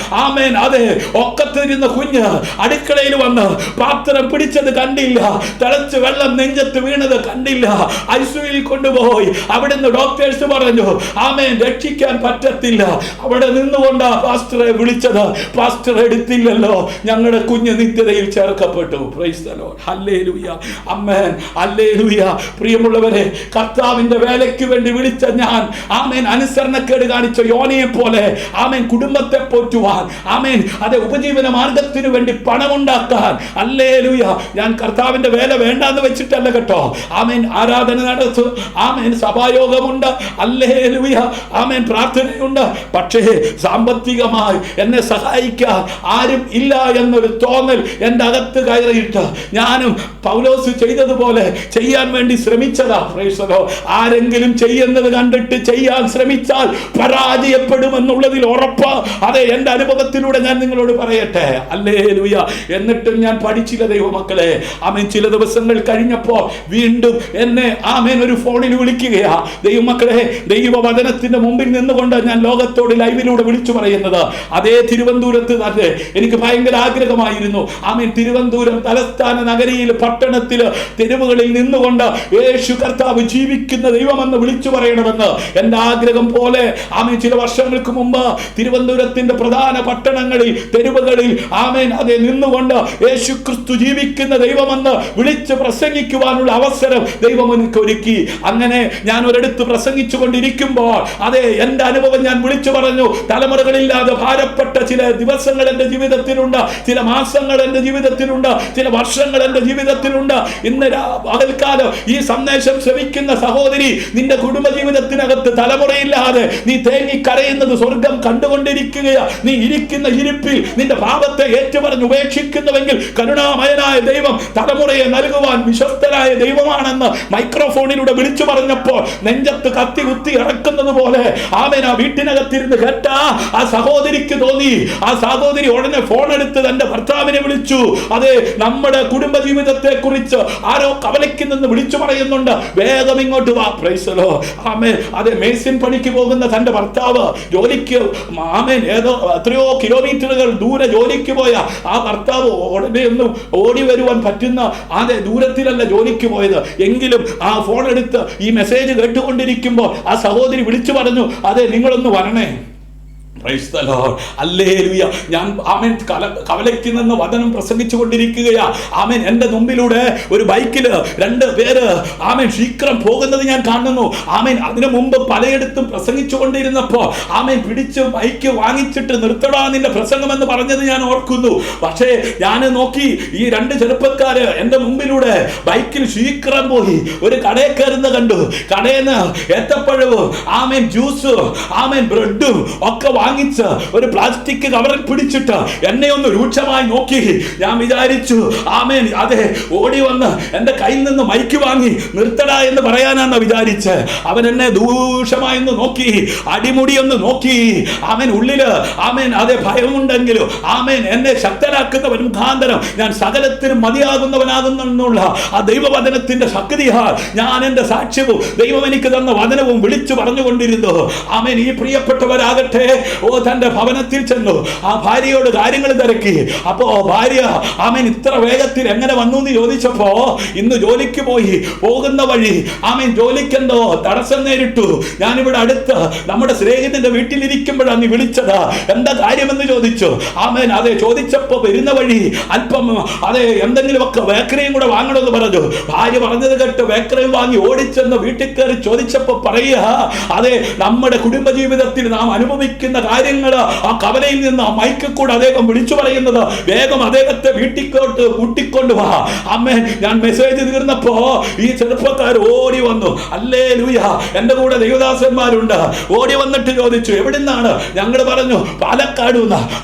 ആമേൻ അതെ ഒക്കത്തിരുന്ന കുഞ്ഞ് അടുക്കളയിൽ വന്ന് പാത്രം പിടിച്ചത് കണ്ടില്ല, തിളച്ച് വെള്ളം നെഞ്ചത്ത് വീണത് കണ്ടില്ല. ICUയിൽ കൊണ്ടുപോയി. അവിടുന്ന് ഡോക്ടേഴ്സ് പറഞ്ഞു ആമേൻ രക്ഷിക്കാൻ പറ്റത്തില്ല. അവിടെ നിന്നുകൊണ്ടാ പാസ്റ്ററെ വിളിച്ചത്. പാസ്റ്റർ എടുത്തില്ലല്ലോ. ഞങ്ങളുടെ കുഞ്ഞ് നിത്യതയിൽ ചേർക്കപ്പെട്ടു. Praise the Lord. ഹല്ലേലൂയ. ആമേൻ. ഹല്ലേലൂയ. പ്രിയമുള്ളവരെ, കർത്താവിന്റെ വേലയ്ക്ക് വേണ്ടി വിളിച്ച ഞാൻ ആമേൻ അനുസരണക്കേട് കാണിച്ച യോനയെ പോലെ ആമേൻ കുടുംബത്തെ പോറ്റുവാൻ, ആമേൻ അതെ ഉപജീവന മാർഗത്തിന് വേണ്ടി പണമുണ്ടാക്കാൻ. ഹല്ലേലൂയ. ഞാൻ കർത്താവിന്റെ വേല വേണ്ടാന്ന് വെച്ചിട്ടല്ല കേട്ടോ. ആമേൻ ആരാധന നടത്തും. ആമേൻ സഭായോഗമുണ്ട്. ഹല്ലേലൂയ. ആമേൻ പ്രാർത്ഥനയുണ്ട്. പക്ഷേ സാമ്പത്തികമായി എന്നെ സഹായിക്കാൻ ആരും ഇല്ല എന്നൊരു തോന്നൽ എൻ്റെ അകത്ത് കയറിയിട്ട് ഞാനും പൗലോസ് ചെയ്തതുപോലെ ചെയ്യാൻ വേണ്ടി ശ്രമിച്ചതാ. Price the Lord. ആരെങ്കിലും ചെയ്യുന്നത് കണ്ടിട്ട് ചെയ്യാൻ ശ്രമിച്ചാൽ പരാജയപ്പെടുമെന്നുള്ളതിൽ ഉറപ്പ്. അതെ എൻ്റെ അനുഭവത്തിലൂടെ ഞാൻ നിങ്ങളോട് പറയട്ടെ. ഹല്ലേലൂയ. എന്നിട്ടും ഞാൻ പഠിച്ചില്ല ദൈവമക്കളെ. ആമേൻ ചില ദിവസങ്ങൾ കഴിഞ്ഞപ്പോ വീണ്ടും എന്നെ ആമേൻ ഒരു ഫോണിൽ വിളിക്കുകയാ. ദൈവമക്കളെ, ദൈവവചനത്തിന്റെ മുമ്പിൽ നിന്നുകൊണ്ട് ഞാൻ ലോകത്തോട് ലൈവിലൂടെ വിളിച്ചു പറയുന്നത്. അതേ തിരുവനന്തപുരത്ത് തന്നെ എനിക്ക് ഭയങ്കര ആഗ്രഹമായിരുന്നു. ആമേൻ തിരുവനന്തപുരം തലസ്ഥാന നഗരിയിൽ പട്ടണത്തിൽ തെരുവുകളിൽ നിന്നുകൊണ്ട് യേശു കർത്താവ് ജീവിക്കുന്ന ദൈവമെന്ന് വിളിച്ചു പറയണമെന്ന് എൻ്റെ ആഗ്രഹം പോലെ. ആമേൻ ചില വർഷങ്ങൾക്ക് മുമ്പ് തിരുവനന്തപുരത്തിന്റെ പ്രധാന പട്ടണങ്ങളിൽ തെരുവുകളിൽ ആമേൻ അതെ നിന്നുകൊണ്ട് യേശു ക്രിസ്തു ജീവിക്കുന്ന ദൈവമെന്ന് വിളിച്ച് പ്രസംഗിക്കുവാനുള്ള അവസരം ദൈവം എനിക്ക് ഒരുക്കി. അങ്ങനെ ഞാൻ ഒരിടത്ത് പ്രസംഗിച്ചു കൊണ്ടിരിക്കുമ്പോൾ അതെ എൻ്റെ അനുഭവം ഞാൻ വിളിച്ചു പറഞ്ഞു. തലമുറകളില്ലാതെ ഭാരപ്പെട്ട ചില ദിവസങ്ങൾ എൻ്റെ ജീവിതത്തിലുണ്ട്, ചില മാസങ്ങൾ എൻ്റെ ജീവിതത്തിലുണ്ട്, ചില വർഷങ്ങൾ എൻ്റെ ജീവിതത്തിലുണ്ട്. ഇന്ന് പകൽക്കാലം ഈ സന്ദേശം ശ്രമിക്കുന്ന സഹോദരി, നിന്റെ കുടുംബ ജീവിതത്തിനകത്ത് തലമുറയില്ലാതെ നീ തേങ്ങിക്കരയുന്നത് സ്വർഗം കണ്ടുകൊണ്ടിരിക്കുകയാ. നീ ഇരിക്കുന്ന ഇരിപ്പിൽ നിന്റെ പാപത്തെ ഏറ്റുപറഞ്ഞ് ഉപേക്ഷിക്കുന്നുവെങ്കിൽ കരുണാമയനായ ദൈവം തലമുറയെ നൽകുവാൻ വിശ്വസ്തനായ ദൈവമാണെന്ന് മൈക്രോഫോണിലൂടെ വിളിച്ചു പറഞ്ഞപ്പോൾ നെഞ്ചത്ത് കത്തി കുത്തി ഇറക്കുന്നത് പോലെ ആമേൻ ആ വീട്ടിനകത്തിരുന്ന് കേട്ട ആ സഹോദരിക്ക് തോന്നി. ആ സഹോദരി ഉടനെ ഫോൺ എടുത്ത് തന്റെ ഭർത്താവിനെ വിളിച്ചു. അതെ, നമ്മുടെ കുടുംബ ജീവിതത്തെ കുറിച്ച് ആരോ കവലയ്ക്കുന്നെന്ന് വിളിച്ചു പറയുന്നുണ്ട്. വേഗം ഇങ്ങോട്ട് വാ. Praise the Lord. ആമേൻ. അതെ, മേസിൻ പണിക്ക് പോകുന്ന തന്റെ ഭർത്താവ് ജോലിക്ക് ആമേൻ എത്രയോ കിലോമീറ്ററുകൾ ദൂരെ ജോലിക്ക് പോയ ആ ഭർത്താവ് ഉടനെ ഒന്നും ഓടി വരുവാൻ പറ്റുന്ന അതെ ദൂരത്തിലല്ല ജോലിക്ക് പോയത്. എങ്കിലും ആ ഫോൺ എടുത്ത് ഈ മെസ്സേജ് കേട്ടുകൊണ്ടിരിക്കുമ്പോൾ ആ സഹോദരി വിളിച്ചു പറഞ്ഞു, അതെ നിങ്ങളൊന്ന് വരണേ. Price the Lord. ഹല്ലേലൂയ. ഞാൻ ആമേൻ കവലയ്ക്ക് നിന്ന് വചനം പ്രസംഗിച്ചു കൊണ്ടിരിക്കുകയാ. ആമേൻ എൻ്റെ മുമ്പിലൂടെ ഒരു ബൈക്കിൽ 2 പേര് ആമേൻ ശീഘ്രം പോകുന്നത് ഞാൻ കാണുന്നു. ആമേൻ അതിനു മുമ്പ് പലയിടത്തും പ്രസംഗിച്ചു കൊണ്ടിരുന്നപ്പോൾ ആമേൻ പിടിച്ച് ബൈക്ക് വാങ്ങിച്ചിട്ട് നിർത്തടാ നിന്റെ പ്രസംഗം എന്ന് പറഞ്ഞത് ഞാൻ ഓർക്കുന്നു. പക്ഷേ ഞാൻ നോക്കി, ഈ 2 ചെറുപ്പക്കാര് എൻ്റെ മുമ്പിലൂടെ ബൈക്കിൽ ശീഘ്രം പോയി ഒരു കടയിൽ കയറുന്ന കണ്ടു. കടയിൽ നിന്ന് ഏത്തപ്പഴവും ആമേൻ ജ്യൂസും ആമേൻ ബ്രെഡും ഒക്കെ വാങ്ങിച്ച് ഒരു പ്ലാസ്റ്റിക് കവറിൽ പിടിച്ചിട്ട് എന്നെ ഒന്ന് രൂക്ഷമായി നോക്കി. ഞാൻ വിചാരിച്ചു ആമേൻ അതെ ഓടി വന്ന് എൻ്റെ കയ്യിൽ നിന്ന് മൈക്ക് വാങ്ങി നിർത്തടാ എന്ന് പറയാനാണ് വിചാരിച്ച്. അവൻ എന്നെ ദൂഷമായി ഒന്ന് നോക്കി, അടിമുടി ഒന്ന് നോക്കി. ആമേൻ ഉള്ളില് ആമേൻ അതെ ഭയമുണ്ടെങ്കിലും ആമേൻ എന്നെ ശക്തനാക്കുന്നവൻ മുഖാന്തരം ഞാൻ സകലത്തിനും മതിയാകുന്നവനാകുന്നുള്ള ആ ദൈവവചനത്തിന്റെ ശക്തിയാൽ ഞാൻ എൻ്റെ സാക്ഷ്യവും ദൈവം എനിക്ക് തന്ന വചനവും വിളിച്ചു പറഞ്ഞുകൊണ്ടിരുന്നു. ആമേൻ. ഈ പ്രിയപ്പെട്ടവരാകട്ടെ തന്റെ ഭവനത്തിൽ ചെന്നു ആ ഭാര്യയോട് കാര്യങ്ങൾ തിരക്കി. അപ്പോ ഭാര്യ ആമേൻ ഇത്ര വേഗത്തിൽ എങ്ങനെ വന്നു എന്ന് ചോദിച്ചപ്പോ, ഇന്ന് ജോലിക്ക് പോയി പോകുന്ന വഴി ആമേൻ ജോലിക്കെന്തോ തടസ്സം നേരിട്ടു, ഞാനിവിടെ അടുത്ത് നമ്മുടെ സ്നേഹിതന്റെ വീട്ടിലിരിക്കുമ്പോഴാണ് നീ വിളിച്ചത്, എന്താ കാര്യമെന്ന് ചോദിച്ചു. ആമേൻ അതെ ചോദിച്ചപ്പോ വരുന്ന വഴി അല്പം അതെ എന്തെങ്കിലുമൊക്കെ ബേക്കറിയും കൂടെ വാങ്ങണമെന്ന് പറഞ്ഞു. ഭാര്യ പറഞ്ഞത് കേട്ട് ബേക്കറിയും വാങ്ങി ഓടിച്ചെന്ന് വീട്ടിൽ കയറി ചോദിച്ചപ്പോ പറയുക, അതെ നമ്മുടെ കുടുംബജീവിതത്തിൽ നാം അനുഭവിക്കുന്ന കാര്യങ്ങൾ ആ കവലയിൽ നിന്ന് ആ മൈക്കിൽ കൂടെ അദ്ദേഹം വിളിച്ചു പറയുന്നത്, വേഗം അദ്ദേഹത്തെ വീട്ടിലോട്ട് കൂട്ടിക്കൊണ്ടുവാ. അമ്മേ ഞാൻ മെസ്സേജ് തീർന്നപ്പോ ഈ ചെറുപ്പക്കാർ ഓടി വന്നു. ഹല്ലേലൂയ, എന്റെ കൂടെ ദൈവദാസന്മാരുണ്ട്. ഓടി വന്നിട്ട് ചോദിച്ചു എവിടുന്നാണ്? ഞങ്ങൾ പറഞ്ഞു പാലക്കാട്.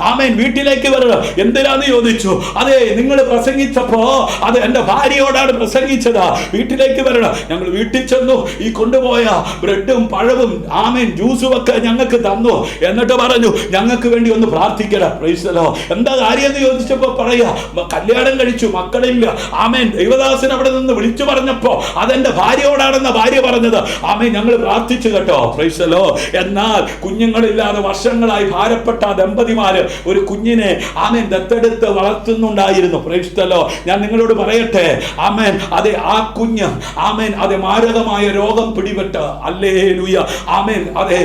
ആമേൻ വീട്ടിലേക്ക് വരണം. എന്തിനാന്ന് ചോദിച്ചു. അതെ നിങ്ങൾ പ്രസംഗിച്ചപ്പോ അത് എന്റെ ഭാര്യയോടാണ് പ്രസംഗിച്ചത്, വീട്ടിലേക്ക് വരണം. ഞങ്ങൾ വീട്ടിൽ ചെന്നു, ഈ കൊണ്ടുപോയ ബ്രെഡും പഴവും ആമേൻ ജ്യൂസും ഒക്കെ ഞങ്ങൾക്ക് തന്നു. എന്നിട്ട് പറഞ്ഞു ഞങ്ങൾക്ക് വേണ്ടി ഒന്ന് പ്രാർത്ഥിക്കണം. Price the Lord. എന്താ കാര്യം എന്ന് ചോദിച്ചപ്പോ പറയാ കല്യാണം കഴിച്ചു, മക്കളില്ല. ആമേൻ ദൈവദാസൻ അവിടെ നിന്ന് വിളിച്ചു പറഞ്ഞപ്പോ അതെന്റെ ഭാര്യയോടാണെന്ന ഭാര്യ പറഞ്ഞത്. ആമേൻ ഞങ്ങൾ പ്രാർത്ഥിച്ചു കേട്ടോ. Praise the Lord. എന്നാൽ കുഞ്ഞുങ്ങളില്ലാതെ വർഷങ്ങളായി ഭാരപ്പെട്ട ദമ്പതിമാര് ഒരു കുഞ്ഞിനെ ആമേൻ ദത്തെടുത്ത് വളർത്തുന്നുണ്ടായിരുന്നു. Praise the Lord. ഞാൻ നിങ്ങളോട് പറയട്ടെ, ആമേൻ അതെ ആ കുഞ്ഞ് ആമേൻ അതെ മാരകമായ രോഗം പിടിപെട്ട് ഹല്ലേലൂയ ആമേൻ അതെ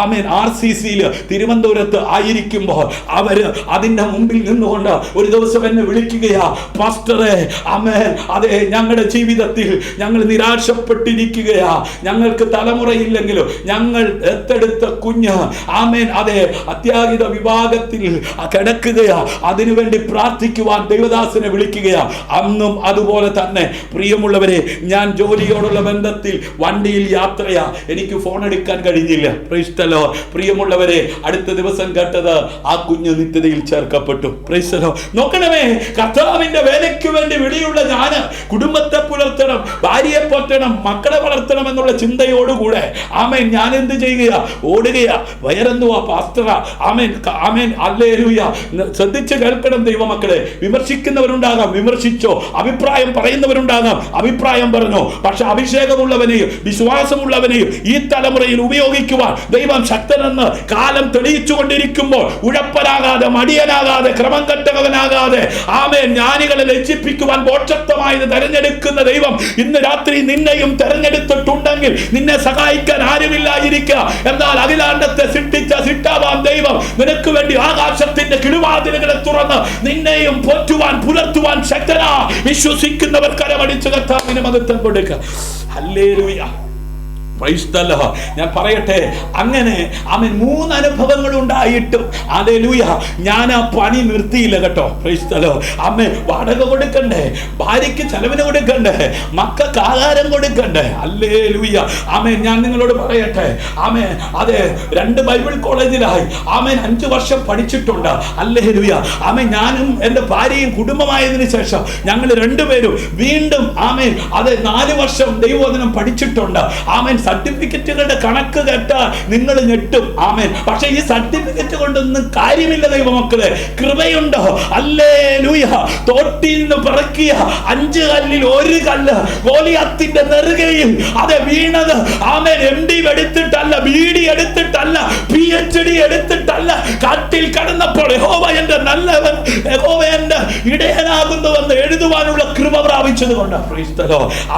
ആമേൻ RCCയിൽ തിരുവനന്തപുരത്ത് ആയിരിക്കുമ്പോൾ അവര് അതിന്റെ മുമ്പിൽ നിന്നുകൊണ്ട് ഒരു ദിവസം എന്നെ വിളിക്കുകയാ, പാസ്റ്ററെ ആമേൻ അതെ ഞങ്ങളുടെ ജീവിതത്തിൽ ഞങ്ങൾ നിരാശപ്പെട്ടിരിക്കുകയാ, ഞങ്ങൾക്ക് തലമുറയില്ലെങ്കിലും ഞങ്ങൾ ദത്തെടുത്ത കുഞ്ഞ് ആമേൻ അതെ അത്യാഹിത വിഭാഗത്തിൽ കിടക്കുകയാ, അതിനുവേണ്ടി പ്രാർത്ഥിക്കുവാൻ ദൈവദാസനെ വിളിക്കുകയാ. അന്നും അതുപോലെ തന്നെ പ്രിയമുള്ളവരെ, ഞാൻ ജോലിയോടുള്ള ബന്ധത്തിൽ വണ്ടിയിൽ യാത്രയാ, എനിക്ക് ഫോൺ എടുക്കാൻ കഴിഞ്ഞില്ല. Praise the Lord. പ്രിയമുള്ളവരെ, അടുത്ത ദിവസം കേട്ടത് ആ കുഞ്ഞ് നിത്യതയിൽ ചേർക്കപ്പെട്ടു. Praise the Lord. നോക്കണമേ, കർത്താവിന്റെ വേലയ്ക്ക് വേണ്ടി വിളിയുള്ള ഞാൻ കുടുംബത്തെ പുലർത്തണം, ഭാര്യയെ പോറ്റണം, മക്കളെ വളർത്തണം എന്നുള്ള ചിന്തയോടുകൂടെ ആമേൻ ഞാൻ എന്ത് ചെയ്യുക? ഓടുകയാ. വയറെന്തുവാ പാസ്റ്ററ? ആമേൻ ആമേൻ ഹല്ലേലൂയ. ശ്രദ്ധിച്ച് കേൾക്കണം ദൈവമക്കളെ. വിമർശിക്കുന്നവരുണ്ടാകാം, വിമർശിച്ചോ. അഭിപ്രായം പറയുന്നവരുണ്ടാകാം, അഭിപ്രായം പറഞ്ഞോ. പക്ഷെ അഭിഷേകമുള്ളവനെയും വിശ്വാസമുള്ളവനെയും ഈ തലമുറയിൽ ഉപയോഗിക്കുവാൻ ദൈവം ശക്തനെന്ന് കാലം തെളിയിച്ചു കൊണ്ടിരിക്കുമ്പോൾ ഉഴപ്പനാകാതെ, മടിയനാകാതെ, ക്രമം കെട്ടവനാകാതെ ആമേൻ ജ്ഞാനികളെ ലജ്ജിപ്പിക്കുവാൻ ബോധത്തമായത് തെരഞ്ഞെടുക്കുന്ന ദൈവം ഇന്ന് രാത്രി നിന്നെയും തെരഞ്ഞെടുത്തിട്ടുണ്ടെങ്കിൽ നിന്നെ സഹായിക്കാൻ ആരുമില്ലായിരിക്കുക. എന്നാൽ അഖിലാണ്ടത്തെ സൃഷ്ടിച്ച സിട്ടാവാൻ ദൈവം നിനക്ക് വേണ്ടി ആകാശത്തിന്റെ കിടുവാതിലുകളെ തുറന്ന് നിന്നെയും പോറ്റുവാൻ പുലർത്തുവാൻ ശക്തനാ. വിശ്വസിക്കുന്നവർ കരമടിച്ച് കർത്താവിന് മഹത്വം കൊടുക്കുക. ഹല്ലേലൂയ. ഞാൻ പറയട്ടെ, അങ്ങനെ അവൻ 3 അനുഭവങ്ങൾ ഉണ്ടായിട്ടും ഹല്ലേലൂയ ഞാൻ ആ പണി നിർത്തിയില്ല കേട്ടോ. Praise the Lord. അമ്മേ വാടക കൊടുക്കണ്ടേ, ഭാര്യയ്ക്ക് ചെലവിന് കൊടുക്കണ്ടേ, മക്കൾക്ക് ആഹാരം കൊടുക്കണ്ടേ. ഹല്ലേലൂയ. ആമേൻ. ഞാൻ നിങ്ങളോട് പറയട്ടെ, ആമേൻ അതെ 2 ബൈബിൾ കോളേജിലായി ആമേൻ 5 വർഷം പഠിച്ചിട്ടുണ്ട്. ഹല്ലേലൂയ. ആമേൻ ഞാനും എൻ്റെ ഭാര്യയും കുടുംബമായതിനു ശേഷം ഞങ്ങൾ 2 പേരും വീണ്ടും ആമേൻ അതെ 4 വർഷം ദൈവവചനം പഠിച്ചിട്ടുണ്ട്. ആമേൻ സർട്ടിഫിക്കറ്റുകളുടെ കണക്ക് കേട്ടാൽ നിങ്ങൾ ഞെട്ടും. ആമേൻ. പക്ഷെ ഈ സർട്ടിഫിക്കറ്റ് കൊണ്ടൊന്നും കാര്യമില്ല ദൈവമക്കളെ. കൃപയുണ്ടോ? ഹല്ലേലൂയ. തോട്ടിൽ നിന്ന് പറക്കിയ 5 കല്ലിൽ 1 കല്ല് ഗോലിയാത്തിന്റെ നെറുകയിൽ അത് വീണത് ആമേൻ MD എടുത്തിട്ടല്ല, BD എടുത്തിട്ടല്ല, PhD എടുത്തിട്ടല്ല. കാട്ടിൽ കടന്നപ്പോൾ യഹോവ എന്റെ നല്ലവൻ, യഹോവ എന്റെ ഇടയനാകുന്നുവെന്ന് എഴുതുവാനുള്ള കൃപ പ്രാപിച്ചത് കൊണ്ട്.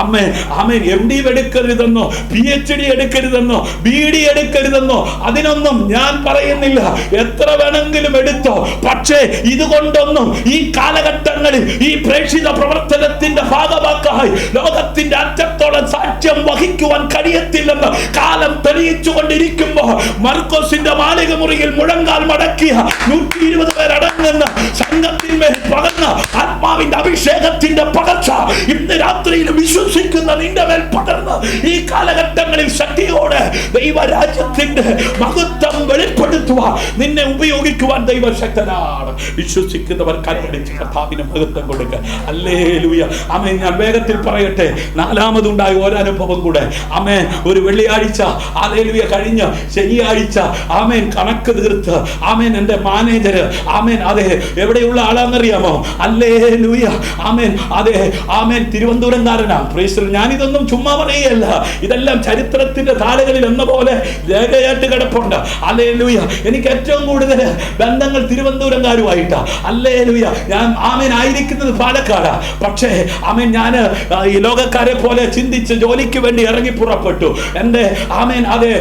ആമേൻ ആമേൻ. MD എടുക്കരുതെന്നോ, PhD എടുക്കരുതെന്നോ, BD എടുക്കരുതെന്നോ അതിനൊന്നും ഞാൻ പറയുന്നില്ല. എത്ര വേണമെങ്കിലും എടുത്തോ. പക്ഷേ ഇതുകൊണ്ടൊന്നും ഈ കാലഘട്ടങ്ങളിൽ ഈ പ്രേക്ഷിത പ്രവർത്തനത്തിന്റെ ഭാഗമാക്കായി ലോകത്തിന്റെ അറ്റത്തോളം സാക്ഷ്യം വഹിക്കുവാൻ കഴിയത്തില്ലെന്ന് കാലം തെളിയിച്ചു കൊണ്ടിരിക്കുമ്പോൾ മർക്കോസിന്റെ മാളിക മുറിയിൽ മുഴങ്കാൽ മടക്കിയ 120 പേരടങ്ങുന്ന സംഘത്തിന്മേൽ പകർന്ന ആത്മാവിന്റെ അഭിഷേകത്തിന്റെ പകർച്ച ഇന്ന് രാത്രിയിൽ വിശ്വസിക്കുന്ന നിന്റെ മേൽ പകർന്ന് ഈ കാലഘട്ടങ്ങളിൽ ശക്തിയോടെ ദൈവരാജ്യത്തിന്റെ മഹത്വം വെളിപ്പെടുത്തുവാൻ നിന്നെ ഉപയോഗിക്കുവാൻ ദൈവശക്തനാണ്. വിശ്വസിക്കുന്നവർ കരമടിച്ച് കർത്താവിന് മഹത്വം കൊടുക്കുക. ഹല്ലേലൂയ. ആമേൻ. ഞാൻ വേഗത്തിൽ പറയട്ടെ, 4മതുണ്ടായ ഒരനുഭവം കൂടെ. ആമേൻ. ഒരു വെള്ളിയാഴ്ച ഹല്ലേലൂയ കഴിഞ്ഞ ശനിയാഴ്ച ആമേൻ കണക്ക് തീർത്ത് ആമേൻ എൻ്റെ മാനേജർ ആമേൻ അതെ എവിടെയുള്ള ആളാണെന്നറിയാമോ? ഹല്ലേലൂയ. ആമേൻ. അതെ, ആമേൻ. തിരുവനന്തപുരംകാരനാ. പ്രൈസ്. ഞാനിതൊന്നും ചുമ്മാ പറയുകയല്ല, ഇതെല്ലാം ചരിത്രത്തിന്റെ താളുകളിൽ എന്ന പോലെ രേഖയായിട്ട് കിടപ്പുണ്ട്. ഹല്ലേലൂയ. എനിക്ക് ഏറ്റവും കൂടുതൽ ബന്ധങ്ങൾ തിരുവനന്തപുരംകാരുമായിട്ടാ. ഹല്ലേലൂയ. ഞാൻ ആമേൻ ആയിരിക്കുന്നത് പാലക്കാടാ. പക്ഷേ ആമേൻ ഞാൻ ഈ ലോകക്കാരെ പോലെ ചിന്തിച്ച് ജോലിക്ക് വേണ്ടി ഇറങ്ങി പുറപ്പെട്ടു. എൻ്റെ ആമേൻ അതെ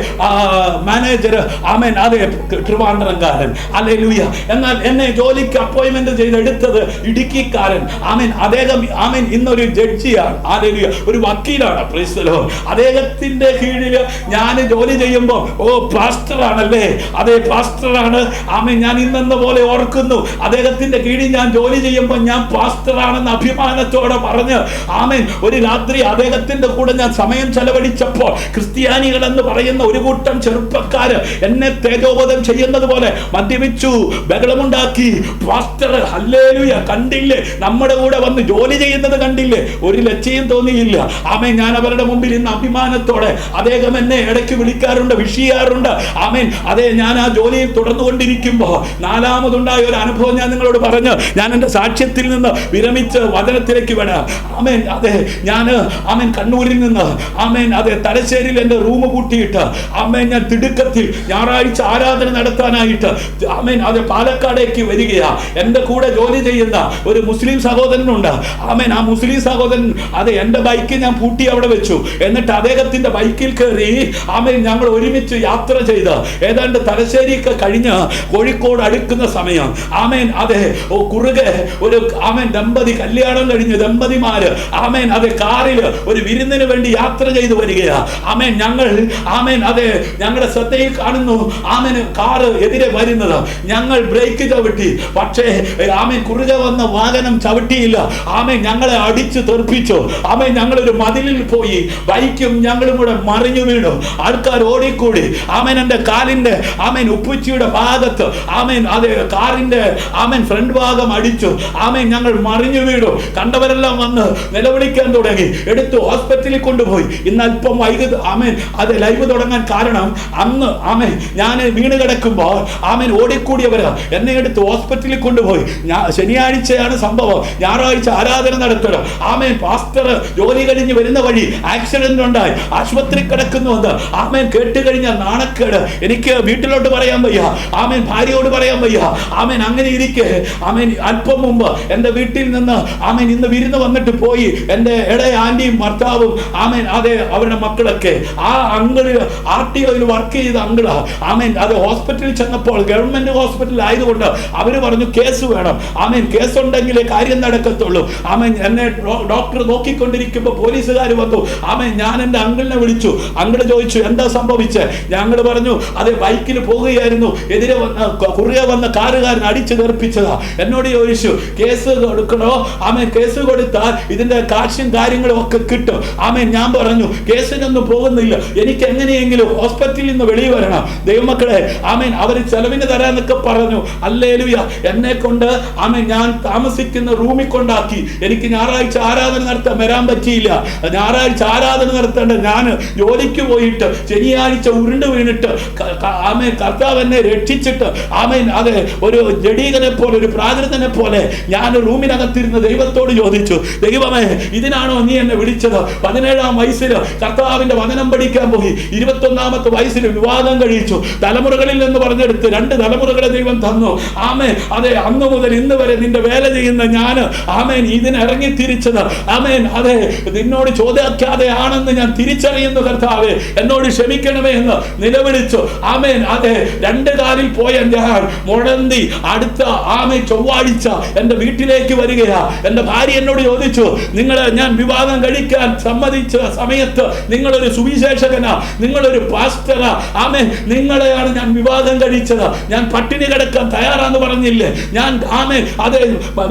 മാനേജർ ആമേൻ അതെ ട്രിവാൻഡ്രംകാരൻ. ഹല്ലേലൂയ. എന്നാൽ എന്നെ ജോലിക്ക് അപ്പോയിന്റ്മെന്റ് ചെയ്തെടുത്തത് ഇടുക്കിക്കാരൻ. ആമേൻ. അദ്ദേഹം ആമേൻ ഇന്നൊരു ജഡ്ജിയാണ്. ഹല്ലേലൂയ. ഒരു വക്കീലാണ്. Price the Lord. അദ്ദേഹത്തിന്റെ കീഴിൽ ഞാൻ ജോലി ചെയ്യുമ്പോൾ പാസ്റ്റർ ആണല്ലേ, അതെ പാസ്റ്ററാണ്. ആമേൻ. ഞാൻ ഇന്നെന്ന പോലെ ഓർക്കുന്നു, അദ്ദേഹത്തിന്റെ കീഴിൽ ഞാൻ ജോലി ചെയ്യുമ്പോൾ ഞാൻ പാസ്റ്ററാണെന്ന് അഭിമാനത്തോടെ പറഞ്ഞ് ആമേൻ ഒരു രാത്രി അദ്ദേഹത്തിന്റെ കൂടെ ഞാൻ സമയം ചെലവഴിച്ചപ്പോൾ ക്രിസ്ത്യാനികൾ എന്ന് പറയുന്ന ഒരു കൂട്ടം ചെറുപ്പക്കാര് എന്നെ തേജോബോധം ചെയ്യുന്നത് പോലെ മദ്യപിച്ചു, ബഹളമുണ്ടാക്കി. പാസ്റ്റർ ഹല്ലേലൂയ കണ്ടില്ലേ, നമ്മുടെ കൂടെ വന്ന് ജോലി ചെയ്യുന്നത് കണ്ടില്ലേ, ഒരു ലജ്ജയും തോന്നിയില്ല. ആമേൻ. ഞാൻ അവരുടെ മുമ്പിൽ ഇന്ന് അഭിമാനത്തോടെ, അദ്ദേഹം എന്നെ ഇടയ്ക്ക് വിളിക്കാറുണ്ട്, വിഷിയാറുണ്ട്. ആമേൻ. അതെ, ഞാൻ ആ ജോലിയിൽ തുടർന്നുകൊണ്ടിരിക്കുമ്പോൾ നാലാമതുണ്ടായ ഒരു അനുഭവം ഞാൻ നിങ്ങളോട് പറഞ്ഞ് ഞാൻ എൻ്റെ സാക്ഷ്യത്തിൽ നിന്ന് വിരമിച്ച് വചനത്തിലേക്ക് വേണം. ആമേൻ. അതെ, ഞാൻ ആമേൻ കണ്ണൂരിൽ നിന്ന് ആമേൻ അതെ തലശ്ശേരിയിൽ എൻ്റെ റൂം കൂട്ടിയിട്ട് ആമേൻ ഞാൻ തിടുക്കത്തിൽ ഞായറാഴ്ച ആരാധന നടത്താനായിട്ട് ആമേൻ അതെ പാലക്കാടേക്ക് വരികയാ. എൻ്റെ കൂടെ ജോലി ചെയ്യുന്ന ഒരു മുസ്ലിം സഹോദരനുണ്ട്. ആമേൻ. ആ മുസ്ലിം സഹോദരൻ അതെ എൻ്റെ ബൈക്ക് ഞാൻ പൂട്ടി അവിടെ വെച്ചു. എന്നിട്ട് അദ്ദേഹത്തിന്റെ ബൈക്കിൽ കയറി ആമേൻ ഞങ്ങൾ ഒരുമിച്ച് യാത്ര ചെയ്ത് ഏതാണ്ട് തലശ്ശേരിയൊക്കെ കഴിഞ്ഞ് കോഴിക്കോട് അടുക്കുന്ന സമയം ആമേൻ അതെ കുറുകെ ഒരു ആമേൻ ദമ്പതി കല്യാണം കഴിഞ്ഞ് ദമ്പതിമാര് ആമേൻ അതെ കാറിൽ ഒരു വിരുന്നിന് വേണ്ടി യാത്ര ചെയ്തു വരികയാ. ആമേൻ. ഞങ്ങൾ ആമേൻ അതെ ഞങ്ങളുടെ ശ്രദ്ധയിൽ കാണുന്നു ആമേൻ കാറ് എതിരെ വരുന്നത്. ഞങ്ങൾ ബ്രേക്ക് ചവിട്ടി, പക്ഷേ ആമേൻ കുറുകെ വന്ന വാഹനം ചവിട്ടിയില്ല. ആമേൻ ഞങ്ങളെ അടിച്ചു തെറിപ്പിച്ചു. ആമേൻ ഞങ്ങളൊരു മതിലിൽ പോയി, ബൈക്കും ഞങ്ങളും കൂടെ മറിഞ്ഞു വീണു. ആൾക്കാർ ഓടിക്കൂടി. ആമേൻ എൻ്റെ കാലിന്റെ ആമേൻ ഉപ്പുച്ചിയുടെ ഭാഗത്ത് ആമേൻ അതെ കാറിന്റെ ആമേൻ ഫ്രണ്ട് ഭാഗം അടിച്ചു. ആമേൻ ഞങ്ങൾ മറിഞ്ഞു വീണു. കണ്ടവരെല്ലാം വന്ന് നിലവിളിക്കാൻ തുടങ്ങി. എടുത്തു ഹോസ്പിറ്റലിൽ കൊണ്ടുപോയി. ഇന്ന് അല്പം വൈകുന്നു ആമേൻ അത് ലൈവ് തുടങ്ങാൻ കാരണം അന്ന് ആമേൻ ഞാൻ വീണ് കിടക്കുമ്പോൾ ആമേൻ ഓടിക്കൂടിയവര് എന്നെ എടുത്ത് ഹോസ്പിറ്റലിൽ കൊണ്ടുപോയി. ശനിയാഴ്ചയാണ് സംഭവം, ഞായറാഴ്ച ആരാധന നടത്തണം. ആമേൻ പാസ്റ്റർ ജോലി കഴിഞ്ഞ് വരുന്ന വഴി ആക്സിഡന്റ് ഉണ്ടായി, ആശുപത്രി കിടക്കുന്നുവെന്ന് ആമേൻ കേട്ട് കഴിഞ്ഞാൽ നാണക്കേട്. എനിക്ക് വീട്ടിലോട്ട് പറയാൻ വയ്യ, ആമേൻ ഭാര്യയോട് പറയാൻ വയ്യ. ആമേൻ അങ്ങനെ ഇരിക്കെ ആമേൻ അല്പം മുമ്പ് എൻ്റെ വീട്ടിൽ നിന്ന് ആമേൻ ഇന്ന് വിരുന്ന് വന്നിട്ട് പോയി എൻ്റെ ഇടയ ആന്റിയും ഭർത്താവും ആമേൻ അതെ അവരുടെ മക്കളൊക്കെ ആ അങ്കിള് RTOയിൽ വർക്ക് ചെയ്ത അങ്കിളാ. ആമേൻ അത് ഹോസ്പിറ്റലിൽ ചെന്നപ്പോൾ ഗവൺമെന്റ് ഹോസ്പിറ്റൽ ആയതുകൊണ്ട് അവര് പറഞ്ഞു കേസ് വേണം. ആമേൻ കേസ് ഉണ്ടെങ്കിലേ കാര്യം നടക്കത്തുള്ളൂ. ആമേൻ എന്നെ ഡോക്ടർ നോക്കിക്കൊണ്ടിരിക്കുമ്പോൾ പോലീസുകാർ വന്നു. ആമേൻ ഞാൻ എൻ്റെ അങ്കിളിനെ വിളിച്ചു. അങ്കിള് ചോദിച്ചു എന്താ സംഭവിച്ചേ? ഞങ്ങൾ പറഞ്ഞു അതെ ബൈക്കിൽ പോവുകയായിരുന്നു, എതിരെ കുറുകെ വന്ന കാറുകാരൻ അടിച്ചു തെറിപ്പിച്ചതാ. എന്നോട് ചോദിച്ചു കേസ് കൊടുക്കണോ? ആമേൻ കേസ് കൊടുത്താൽ ഇതിന്റെ കാശും കാര്യങ്ങളും ഒക്കെ കിട്ടും. ആമേൻ ഞാൻ പറഞ്ഞു കേസിനൊന്നും പോകുന്നില്ല, എനിക്ക് എങ്ങനെയെങ്കിലും ഹോസ്പിറ്റലിൽ നിന്ന് വെളിയിൽ വരണം. ദൈവമക്കളെ ആമേൻ അവര് ചെലവിന് തരാന്നൊക്കെ പറഞ്ഞു. ഹല്ലേലൂയ. എന്നെ കൊണ്ട് ആമേൻ ഞാൻ താമസിക്കുന്ന റൂമിൽ കൊണ്ടാക്കി. എനിക്ക് ഞായറാഴ്ച ആരാധന നടത്താൻ വരാൻ പറ്റിയില്ല. ഞായറാഴ്ച ആരാധന നടത്തേണ്ട ഞാൻ ജോലിക്ക് പോയിട്ട് ശനിയാഴ്ച ഉരുണ്ട് വീണിട്ട് ആമേൻ കർത്താവ് എന്നെ രക്ഷിച്ചിട്ട് ആമേൻ അതെ ഒരു ജഡീകനെ പോലെ ഒരു പ്രാകൃതനെ പോലെ ഞാൻ റൂമിനകത്തിരുന്ന് ദൈവത്തോട് ചോദിച്ചു, ദൈവമേ ഇതിനാണോ നീ എന്നെ വിളിച്ചത്? 17-ാം വയസ്സിൽ കർത്താവിന്റെ വചനം പഠിക്കാൻ പോയി. 21-ാമത്തെ വയസ്സിൽ വിവാഹം കഴിച്ചു. തലമുറകളിൽ എന്ന് പറഞ്ഞെടുത്ത് 2 തലമുറകളെ ദൈവം തന്നു. ആമേൻ അതെ അന്ന് മുതൽ ഇന്ന് വരെ നിന്റെ വേല ചെയ്യുന്ന ഞാൻ ആമേൻ ഇതിനിറങ്ങി തിരിച്ചത് ആമേൻ അതെ നിന്നോട് ചോദിക്കാതെ ആണെന്ന് ഞാൻ തിരിച്ചറിയുന്നു. കർത്താവേ എന്നോട് ക്ഷമിക്കണമേ എന്ന് നിലവിളിച്ചു. ആമേൻ അതെ 2 കാലിൽ പോയ ഞാൻ മുടന്തി അടുത്ത ആമേൻ ചൊവ്വാഴ്ച എൻ്റെ വീട്ടിലേക്ക് വരികയാ. എൻ്റെ ഭാര്യ എന്നോട് ചോദിച്ചു, നിങ്ങളെ ഞാൻ വിവാഹം കഴിക്കാൻ സമ്മതിച്ച സമയത്ത് നിങ്ങളൊരു സുവിശേഷകനാ, നിങ്ങളൊരു പാസ്റ്ററാ, ആമേൻ നിങ്ങളെയാണ് ഞാൻ വിവാഹം കഴിച്ചത്, ഞാൻ പട്ടിണി കിടക്കാൻ തയ്യാറാന്ന് പറഞ്ഞില്ലേ, ഞാൻ ആമേൻ അതെ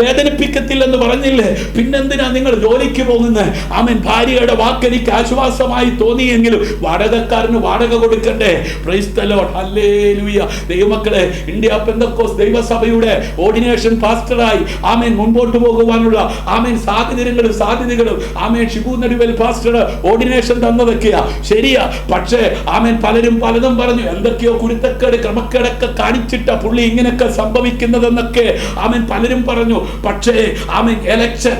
വേദനിപ്പിക്കത്തില്ലെന്ന് പറഞ്ഞില്ലേ, പിന്നെന്തിനാ നിങ്ങൾ ജോലിക്ക് പോകുന്നത്? ആമേൻ ഭാര്യയുടെ വാക്കെനിക്ക് ആശ്വാസമായി തോന്നിയെങ്കിലും വാടകക്കാരന് വാടക കൊടുക്കണ്ടേ? Price the Lord. ഹല്ലേലൂയ. ദൈവമക്കളെ ഇന്ത്യ പെന്തക്കോസ്ത് ദൈവസഭയുടെ ഓർഡിനേഷൻ പാസ്റ്ററായി ആമേൻ മുൻപോട്ട് പോകുവാനുള്ള ആമേൻ സാധ്യതകളും ആമേൻ ഷിബു നടുവേൽ പാസ്റ്റർ ഓർഡിനേഷൻ തന്നതൊക്കെയാ ശരിയാ. പക്ഷേ ആമേൻ പലരും പലതും പറഞ്ഞു, എന്തൊക്കെയോ കുരുത്തക്കേട് ക്രമക്കേടൊക്കെ കാണിച്ചിട്ട പുള്ളി ഇങ്ങനെയൊക്കെ സംഭവിക്കുന്നതെന്നൊക്കെ ആമേൻ പലരും പറഞ്ഞു. പക്ഷേ ആമേൻ എലക്ഷൻ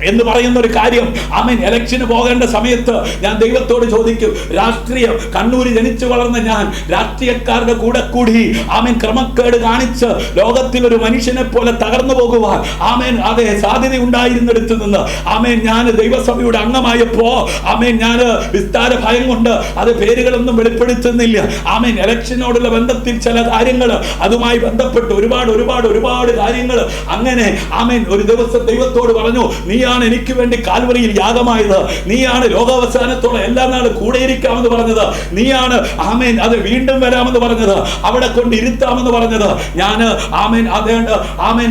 എന്ന് പറയുന്ന ഒരു കാര്യം, ആമേൻ, ഇലക്ഷന് പോകേണ്ട സമയത്ത് ഞാൻ ദൈവത്തോട് ചോദിക്കും, രാഷ്ട്രീയം, കണ്ണൂര് ജനിച്ചു വളർന്ന ഞാൻ രാഷ്ട്രീയക്കാരുടെ കൂടെ കൂടി ആമേൻ ക്രമക്കേട് കാണിച്ച് ലോകത്തിൽ ഒരു മനുഷ്യനെ പോലെ തകർന്നു പോകുവാൻ ആമേൻ അതെ സാധ്യത ഉണ്ടായിരുന്നിടത്ത് നിന്ന് ആമേൻ ഞാൻ ദൈവസഭയുടെ അംഗമായപ്പോ ആമേൻ ഞാൻ വിസ്താര ഭയം കൊണ്ട് അത് പേരുകളൊന്നും വെളിപ്പെടുത്തുന്നില്ല. ആമേൻ ഇലക്ഷനോടുള്ള ബന്ധത്തിൽ ചില കാര്യങ്ങൾ അതുമായി ബന്ധപ്പെട്ട് ഒരുപാട് കാര്യങ്ങൾ അങ്ങനെ ആമേൻ ഒരു ദിവസം ദൈവത്തോട് പറഞ്ഞു, നീയാണ് എനിക്ക് വേണ്ടി കാൽവറിയിൽ യാഗമായത്, നീയാണ് ലോകാവസാനത്തോളം എല്ലാ നാളും കൂടെ ഇരിക്കാമെന്ന് പറഞ്ഞത്, നീയാണ് ആമേൻ അത് വീണ്ടും വരാമെന്ന് പറഞ്ഞത്, അവിടെ കൊണ്ട് ഇരുത്താമെന്ന് പറഞ്ഞത്. ഞാൻ ആമേൻ അതേണ്ട ആമേൻ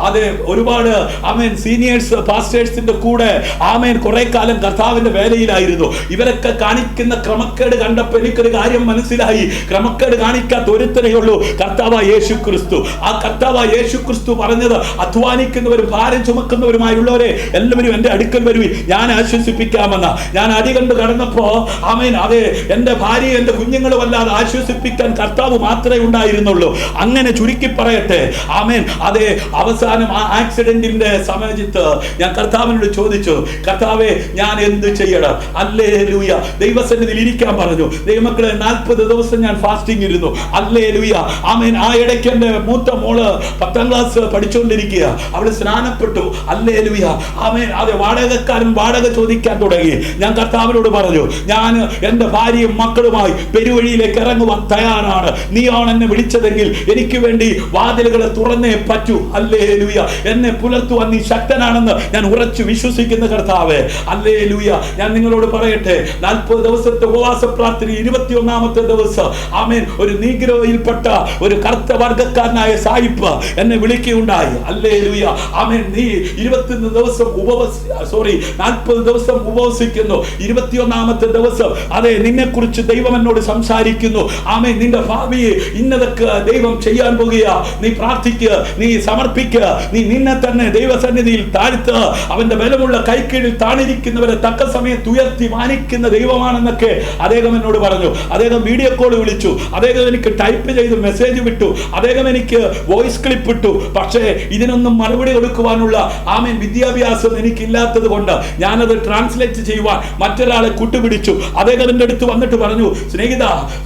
അതെ ഒരുപാട് ആമേൻ സീനിയേഴ്സ് പാസ്റ്റേഴ്സിന്റെ കൂടെ ആമേൻ കുറെ കാലം കർത്താവിന്റെ വേലയിലായിരുന്നു. ഇവരൊക്കെ കാണിക്കുന്ന ക്രമക്കേട് കണ്ടപ്പോൾ എനിക്കൊരു കാര്യം മനസ്സിലായി, ക്രമക്കേട് കാണിക്കാത്ത ഒരുത്തനേ ഉള്ളൂ, കർത്താവായ യേശു ക്രിസ്തു. ആ കർത്താവായ യേശു ക്രിസ്തു പറഞ്ഞത്, അധ്വാനിക്കുന്നവരും ഭാരം ചുമക്കുന്നവരുമായുള്ളവരെ എല്ലാവരും എന്റെ അടുക്കൽ വരുവിൻ, ഞാൻ ആശ്വസിപ്പിക്കാമെന്ന. ഞാൻ അടി കണ്ടു കടന്നപ്പോ ആമേൻ അതെ എന്റെ ഭാര്യ എന്റെ കുഞ്ഞുങ്ങളും അല്ലാതെ ആശ്വസിപ്പിക്കാൻ കർത്താവ് മാത്രമേ ഉണ്ടായിരുന്നുള്ളൂ. അങ്ങനെ ചുരുക്കി പറയട്ടെ ആമേൻ അതെ അവസാനം ആ ആക്സിഡന്റിന്റെ സമയത്ത് ഞാൻ കർത്താവിനോട് ചോദിച്ചു, കർത്താവേ ഞാൻ എന്ത് ചെയ്യണം? ഹല്ലേലൂയ. ദൈവസന്നിധിയിൽ ഇരിക്കാൻ പറഞ്ഞു. ദൈവമക്കളെ 40 ദിവസം ഞാൻ ഫാസ്റ്റിംഗ് ഇരുന്നു. ഹല്ലേലൂയ. ആമേൻ. ആ ഇടയ്ക്ക് എന്റെ മൂത്ത മോള് 10ാം ക്ലാസ് പഠിച്ചുകൊണ്ടിരിക്കുക, അവള് സ്നാനപ്പെട്ടു. ഹല്ലേലൂയ. ആമേൻ അതെ വാടകക്കാരൻ വാടക ചോദിക്കാൻ തുടങ്ങി. ഞാൻ കർത്താവിനോട് പറഞ്ഞു, ഞാൻ എന്റെ ഭാര്യയും മക്കളുമായി പെരുവഴിയിലേക്ക് ഇറങ്ങുവാൻ തയ്യാറാണ്, നീയാണ് എന്നെ വിളിച്ചതെങ്കിൽ എനിക്ക് വേണ്ടി വാതിലുകളെ തുറന്നേ പറ്റൂ. ഹല്ലേലൂയ. എന്നെ പുലർത്തുവാൻ നീ ശക്തനാണെന്ന് ഞാൻ ഉറച്ചു വിശ്വസിക്കുന്ന കർത്താവേ. ഹല്ലേലൂയ. ഞാൻ നിങ്ങളോട് പറയട്ടെ, 40 ദിവസത്തെ ഉപവാസ പ്രാർത്ഥന 21ാമത്തെ ദിവസം ആമേൻ ഒരു നീഗ്രോയിൽപ്പെട്ട ഒരു കറുത്ത വർഗക്കാരനായ സായിപ്പ് എന്നെ വിളിക്കുകയുണ്ടായി. ഹല്ലേലൂയ. ആമേൻ നീ 21 ദിവസം 40 ദിവസം ഉപവസിക്കുന്നു, 21ാമത്തെ ദിവസം അതെ നിന്നെ കുറിച്ച് ദൈവം എന്നോട് സംസാരിക്കുന്നു. ആമേൻ നിന്റെ ഭാവിയെ ഇന്നതൊക്കെ ദൈവം ചെയ്യാൻ പോകുക, നീ പ്രാർത്ഥിക്കുക, നീ സമർപ്പിക്കുക, നീ നിന്നെ തന്നെ ദൈവസന്നിധിയിൽ താഴ്ത്തുക. അവന്റെ ബലമുള്ള കൈക്കീഴിൽ താണിരിക്കുന്നവരെ തക്ക സമയത്ത് ഉയർത്തി മാനിക്കുന്ന ദൈവമാണെന്നൊക്കെ അദ്ദേഹം എന്നോട് പറഞ്ഞു. അദ്ദേഹം വീഡിയോ കോൾ വിളിച്ചു, അദ്ദേഹം എനിക്ക് ടൈപ്പ് ചെയ്ത് മെസ്സേജ് വിട്ടു, അദ്ദേഹം എനിക്ക് വോയിസ് ക്ലിപ്പ് ഇട്ടു. പക്ഷേ ഇതിനൊന്നും മറുപടി കൊടുക്കുവാനുള്ള ആമേൻ വിദ്യാഭ്യാസം എനിക്കില്ലാത്തത് കൊണ്ട് ഞാനത് ട്രാൻസ്ലേറ്റ് ചെയ്യുവാൻ മറ്റൊരാളെ കൂട്ടുപിടിച്ചു. അദ്ദേഹം എൻ്റെ അടുത്ത് വന്നിട്ട് പറഞ്ഞു, സ്നേഹിത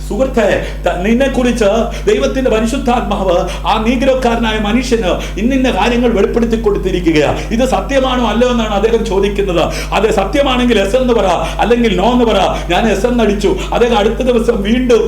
സുഹൃത്തെ, നിന്നെ കുറിച്ച് ദൈവത്തിന്റെ പരിശുദ്ധാത്മാവ് ആ നീഗ്രോക്കാരനായ മനുഷ്യന് ഇന്നിന്ന കാര്യങ്ങൾ വെളിപ്പെടുത്തി കൊടുത്തിരിക്കുകയാണ്. ഇത് സത്യമാണോ അല്ലോ എന്നാണ് അദ്ദേഹം ചോദിക്കുന്നത്. അതെ സത്യമാണെങ്കിൽ എസ് എന്ന് പറ, അല്ലെങ്കിൽ നോ എന്ന് പറ. ഞാൻ എസ് എന്ന് അടിച്ചു. അദ്ദേഹം അടുത്ത ദിവസം വീണ്ടും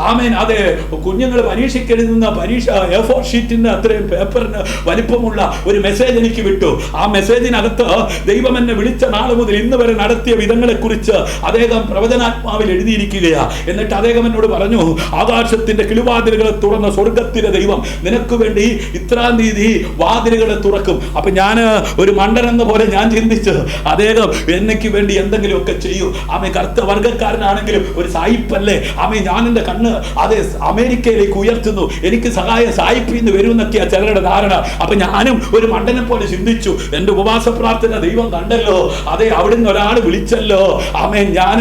ആമേൻ അതെ കുഞ്ഞുങ്ങൾ പരീക്ഷയ്ക്ക് എഴുതുന്ന പരീക്ഷ A4 ഷീറ്റിന്റെ അത്രയും പേപ്പറിന് വലിപ്പമുള്ള ഒരു മെസ്സേജ് എനിക്ക് വിട്ടു. ആ മെസ്സേജിനകത്ത് ദൈവം എന്നെ വിളിച്ച നാൾ മുതൽ ഇന്ന് വരെ നടത്തിയ വിധങ്ങളെ കുറിച്ച് അദ്ദേഹം പ്രവചനാത്മാവിൽ എഴുതിയിരിക്കുകയാണ്. എന്നിട്ട് അദ്ദേഹം എന്നോട് പറഞ്ഞു, ആകാശത്തിന്റെ കിളിവാതിലുകളെ തുറന്ന സ്വർഗത്തിലെ ദൈവം നിനക്ക് വേണ്ടി ഇത്രാം തീയതി വാതിലുകളെ തുറക്കും. അപ്പൊ ഞാൻ ഒരു മണ്ടനെന്ന പോലെ ഞാൻ ചിന്തിച്ചു, അദ്ദേഹം എന്നയ്ക്ക് വേണ്ടി എന്തെങ്കിലുമൊക്കെ ചെയ്യൂ. ആമേ കറുത്ത വർഗക്കാരനാണെങ്കിലും ഒരു സായിപ്പല്ലേ. ആമേ ഞാൻ എന്റെ കണ്ണ് അതെ അമേരിക്കയിലേക്ക് ഉയർത്തുന്നു, എനിക്ക് സഹായ സായിപ്പിന്ന് വരുമെന്നൊക്കെയാ ചിലരുടെ ധാരണ. അപ്പൊ ഞാനും ഒരു മണ്ടനെ പോലെ ചിന്തിച്ചു, എന്റെ ഉപവാസ പ്രാർത്ഥന ദൈവം കണ്ടല്ലോ, അതെ അവിടുന്ന് ഒരാൾ വിളിച്ചല്ലോ. ആമേൻ ഞാൻ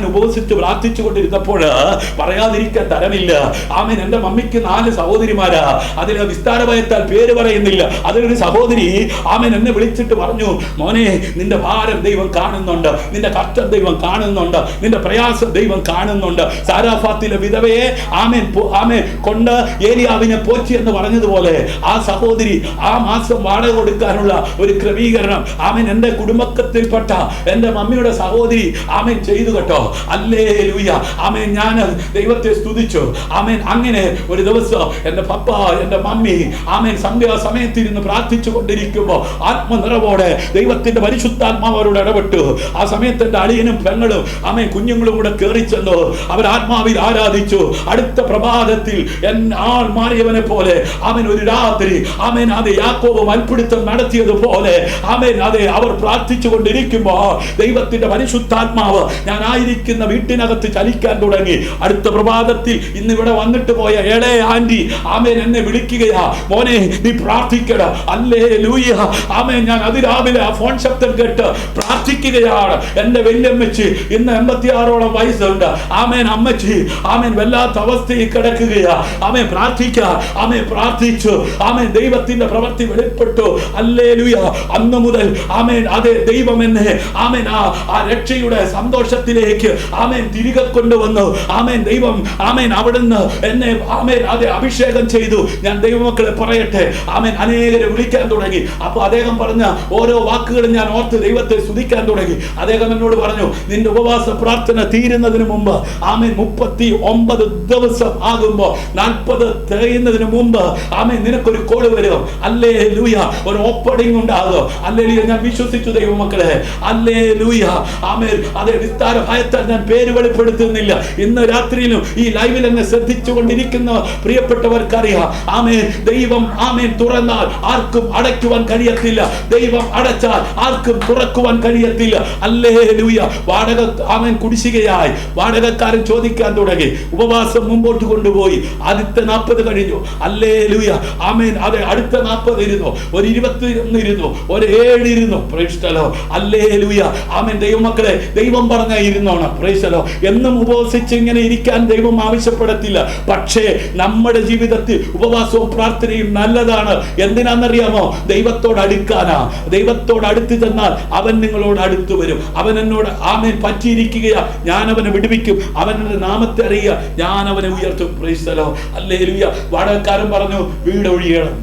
ഉപവസിച്ച് പ്രാർത്ഥിച്ചു കൊണ്ടിരുന്നപ്പോൾ പറയാതിരിക്കാൻ തരമില്ല. ആമേൻ എന്റെ മമ്മിക്ക് 4 സഹോദരിമാരാ, അതിൽ വിസ്താരഭയത്താൽ പേര് പറയുന്നില്ല. അതിലൊരു സഹോദരി ആമേൻ എന്നെ വിളിച്ചിട്ട് പറഞ്ഞു, മോനെ നിന്റെ ഭാരം ദൈവം കാണുന്നുണ്ട്, നിന്റെ കഷ്ടം ദൈവം കാണുന്നുണ്ട്, നിന്റെ പ്രയാസം ദൈവം കാണുന്നുണ്ട്. സാരാഫാത്തിലെ വിധവയെ ആമേൻ കൊണ്ട് ഏലിയാവിനെ പോറ്റി എന്ന് പറഞ്ഞതുപോലെ ആ സഹോദരി ആ മാസം വാടക കൊടുക്കാനുള്ള ഒരു ക്രമീകരണം ആമേൻ എന്റെ കുടുംബത്തിൽപ്പെട്ട എന്റെ മമ്മിയുടെ സഹോദരി ആമേൻ ചെയ്തു കേട്ടോ. ഹല്ലേലൂയ. ആമേൻ ഞാൻ ദൈവത്തെ സ്തുതിച്ചു. ആമേൻ അങ്ങനെ ഒരു ദിവസം എന്റെ പപ്പ എന്റെ മമ്മി ആമേൻ സമയത്തിരുന്ന് പ്രാർത്ഥിച്ചു കൊണ്ടിരിക്കുമ്പോൾ ആത്മനിറവോടെ ദൈവത്തിന്റെ പരിശുദ്ധാത്മാവരോട് ഇടപെട്ടു. ആ സമയത്ത് എന്റെ അളിയനും പെങ്ങളും ആമേൻ കുഞ്ഞുങ്ങളും കൂടെ കയറി ചെന്നു. അവർ ആത്മാവിൽ ആരാധിച്ചു. അടുത്ത പ്രഭാതത്തിൽ ആൾ മാറിയവനെ പോലെ ആമേൻ ഒരു രാത്രി ആമേൻ അത് യാക്കോബ് മൽപ്പിടുത്തം നടത്തിയതുപോലെ പോലെ ആമേൻ അതെ അവർ പ്രാർത്ഥിച്ചു കൊണ്ടിരിക്കുമ്പോ ദൈവത്തിന്റെ പരിശുദ്ധാത്മാവ് ഞാൻ ആയിരിക്കുന്ന വീട്ടിനകത്ത് ചലിക്കാൻ തുടങ്ങി. അടുത്ത പ്രഭാതത്തിൽ ഇന്ന് ഇവിടെ വന്നിട്ട് പോയ ഏളെ ആന്റി ആമേൻ എന്നെ വിളിക്കുകയാ, മോനെ നീ പ്രാർത്ഥിക്കണം. ഹല്ലേലൂയ ആമേൻ. ഞാൻ അതിരാവിലെ ആ ഫോൺ ശബ്ദം കേട്ട് പ്രാർത്ഥിക്കുകയാണ്. എന്റെ വല്യമ്മച്ചി ഇന്ന് 86ഓളം വയസ്സുണ്ട്. ആമേൻ അമ്മച്ചി ആമേൻ വല്ലാത്ത അവസ്ഥയിൽ കിടക്കുകയാ. ആമേൻ പ്രാർത്ഥിക്ക. ആമേൻ പ്രാർത്ഥിച്ചു. ആമേൻ ദൈവത്തിന്റെ പ്രവൃത്തി വെളിപ്പെട്ടു. ഹല്ലേലൂയ. അന്ന് മുതൽ ആമേൻ അതെ ദൈവം എന്നെ ആമേൻ ആ രക്ഷയുടെ സന്തോഷത്തിലേക്ക് ആമേൻ തിരികെ കൊണ്ടുവന്നു. ആമേൻ ദൈവം ആമേൻ അവിടുന്ന് എന്നെ ആമേൻ അതെ അഭിഷേകം ചെയ്തു. ഞാൻ ദൈവമക്കളെ പറയട്ടെ, ആമേൻ അനേകരെ വിളിക്കാൻ തുടങ്ങി. അപ്പൊ അദ്ദേഹം പറഞ്ഞ ഓരോ വാക്കുകളും ഞാൻ ഓർത്ത് ദൈവത്തെ സ്തുതിക്കാൻ തുടങ്ങി. അദ്ദേഹം എന്നോട് പറഞ്ഞു, നിന്റെ ഉപവാസ പ്രാർത്ഥന തീരുന്നതിന് മുമ്പ് ആമേൻ 39 ദിവസം ആകുമ്പോ 40 തികയുന്നതിന് മുമ്പ് ആമേൻ നിനക്കൊരു കോള് വരും. ഹല്ലേലൂയ. ഒരു ഓപ്പണിംഗ് ഉണ്ടാകും. ഹല്ലേലൂയ. ഞാൻ വിശ്വസിച്ചു ദൈവമക്കളെ. ഹല്ലേലൂയ. ആമേൻ അതെ വിസ്താര ഭയത്താൽ ഞാൻ പേര് വെളിപ്പെടുത്തുന്നില്ല. ഇന്ന് രാത്രിയിലും ഈ ലൈവിൽ എന്നെ ശ്രദ്ധിച്ചു കൊണ്ടിരിക്കുന്ന പ്രിയപ്പെട്ടവർക്കറിയാം, ആമേൻ ദൈവം ആമേൻ തുറന്നാൽ ആർക്കും അടയ്ക്കുവാൻ കഴിയത്തില്ല. ദൈവം അടച്ചാൽ ആർക്കും തുറക്കുവാൻ കഴിയത്തില്ല. ഹല്ലേലൂയ. വാടക ആമേൻ കുടിശ്ശികയായി വാടകക്കാരൻ ചോദിക്കാൻ തുടങ്ങി. ഉപവാസം മുമ്പോട്ട് കൊണ്ടുപോയി. ആദ്യത്തെ 40 കഴിഞ്ഞു. ഹല്ലേലൂയ. ആമേൻ അതെ അടുത്ത 40 ഇരുന്നു, ഒരു 21 ഇരുന്നു, ഒരു 7 ഇരുന്നു. Price the Lord. ഹല്ലേലൂയ. ആമേൻ ദൈവമക്കളെ, ദൈവം പറഞ്ഞ ഇരുന്നോണം. Price the Lord. എന്നും ഉപവസിച്ച് ഇങ്ങനെ ഇരിക്കാൻ ദൈവം ആവശ്യപ്പെടത്തില്ല. പക്ഷേ നമ്മുടെ ജീവിതത്തിൽ ഉപവാസവും പ്രാർത്ഥനയും നല്ലതാണ്. എന്തിനാണെന്നറിയാമോ? ദൈവത്തോട് അടുക്കാനാ. ദൈവത്തോട് അടുത്ത് ചെന്നാൽ അവൻ നിങ്ങളോട് അടുത്ത് വരും. അവൻ എന്നോട് ആമേൻ പറ്റിയിരിക്കുകയാ, ഞാൻ അവനെ വിടുവിക്കും. അവന്റെ നാമത്തെ അറിയുക, ഞാൻ അവനെ ഉയർത്തും. Price the Lord. ഹല്ലേലൂയ. വാടകക്കാരൻ പറഞ്ഞു, വീട് ഒഴിയണം.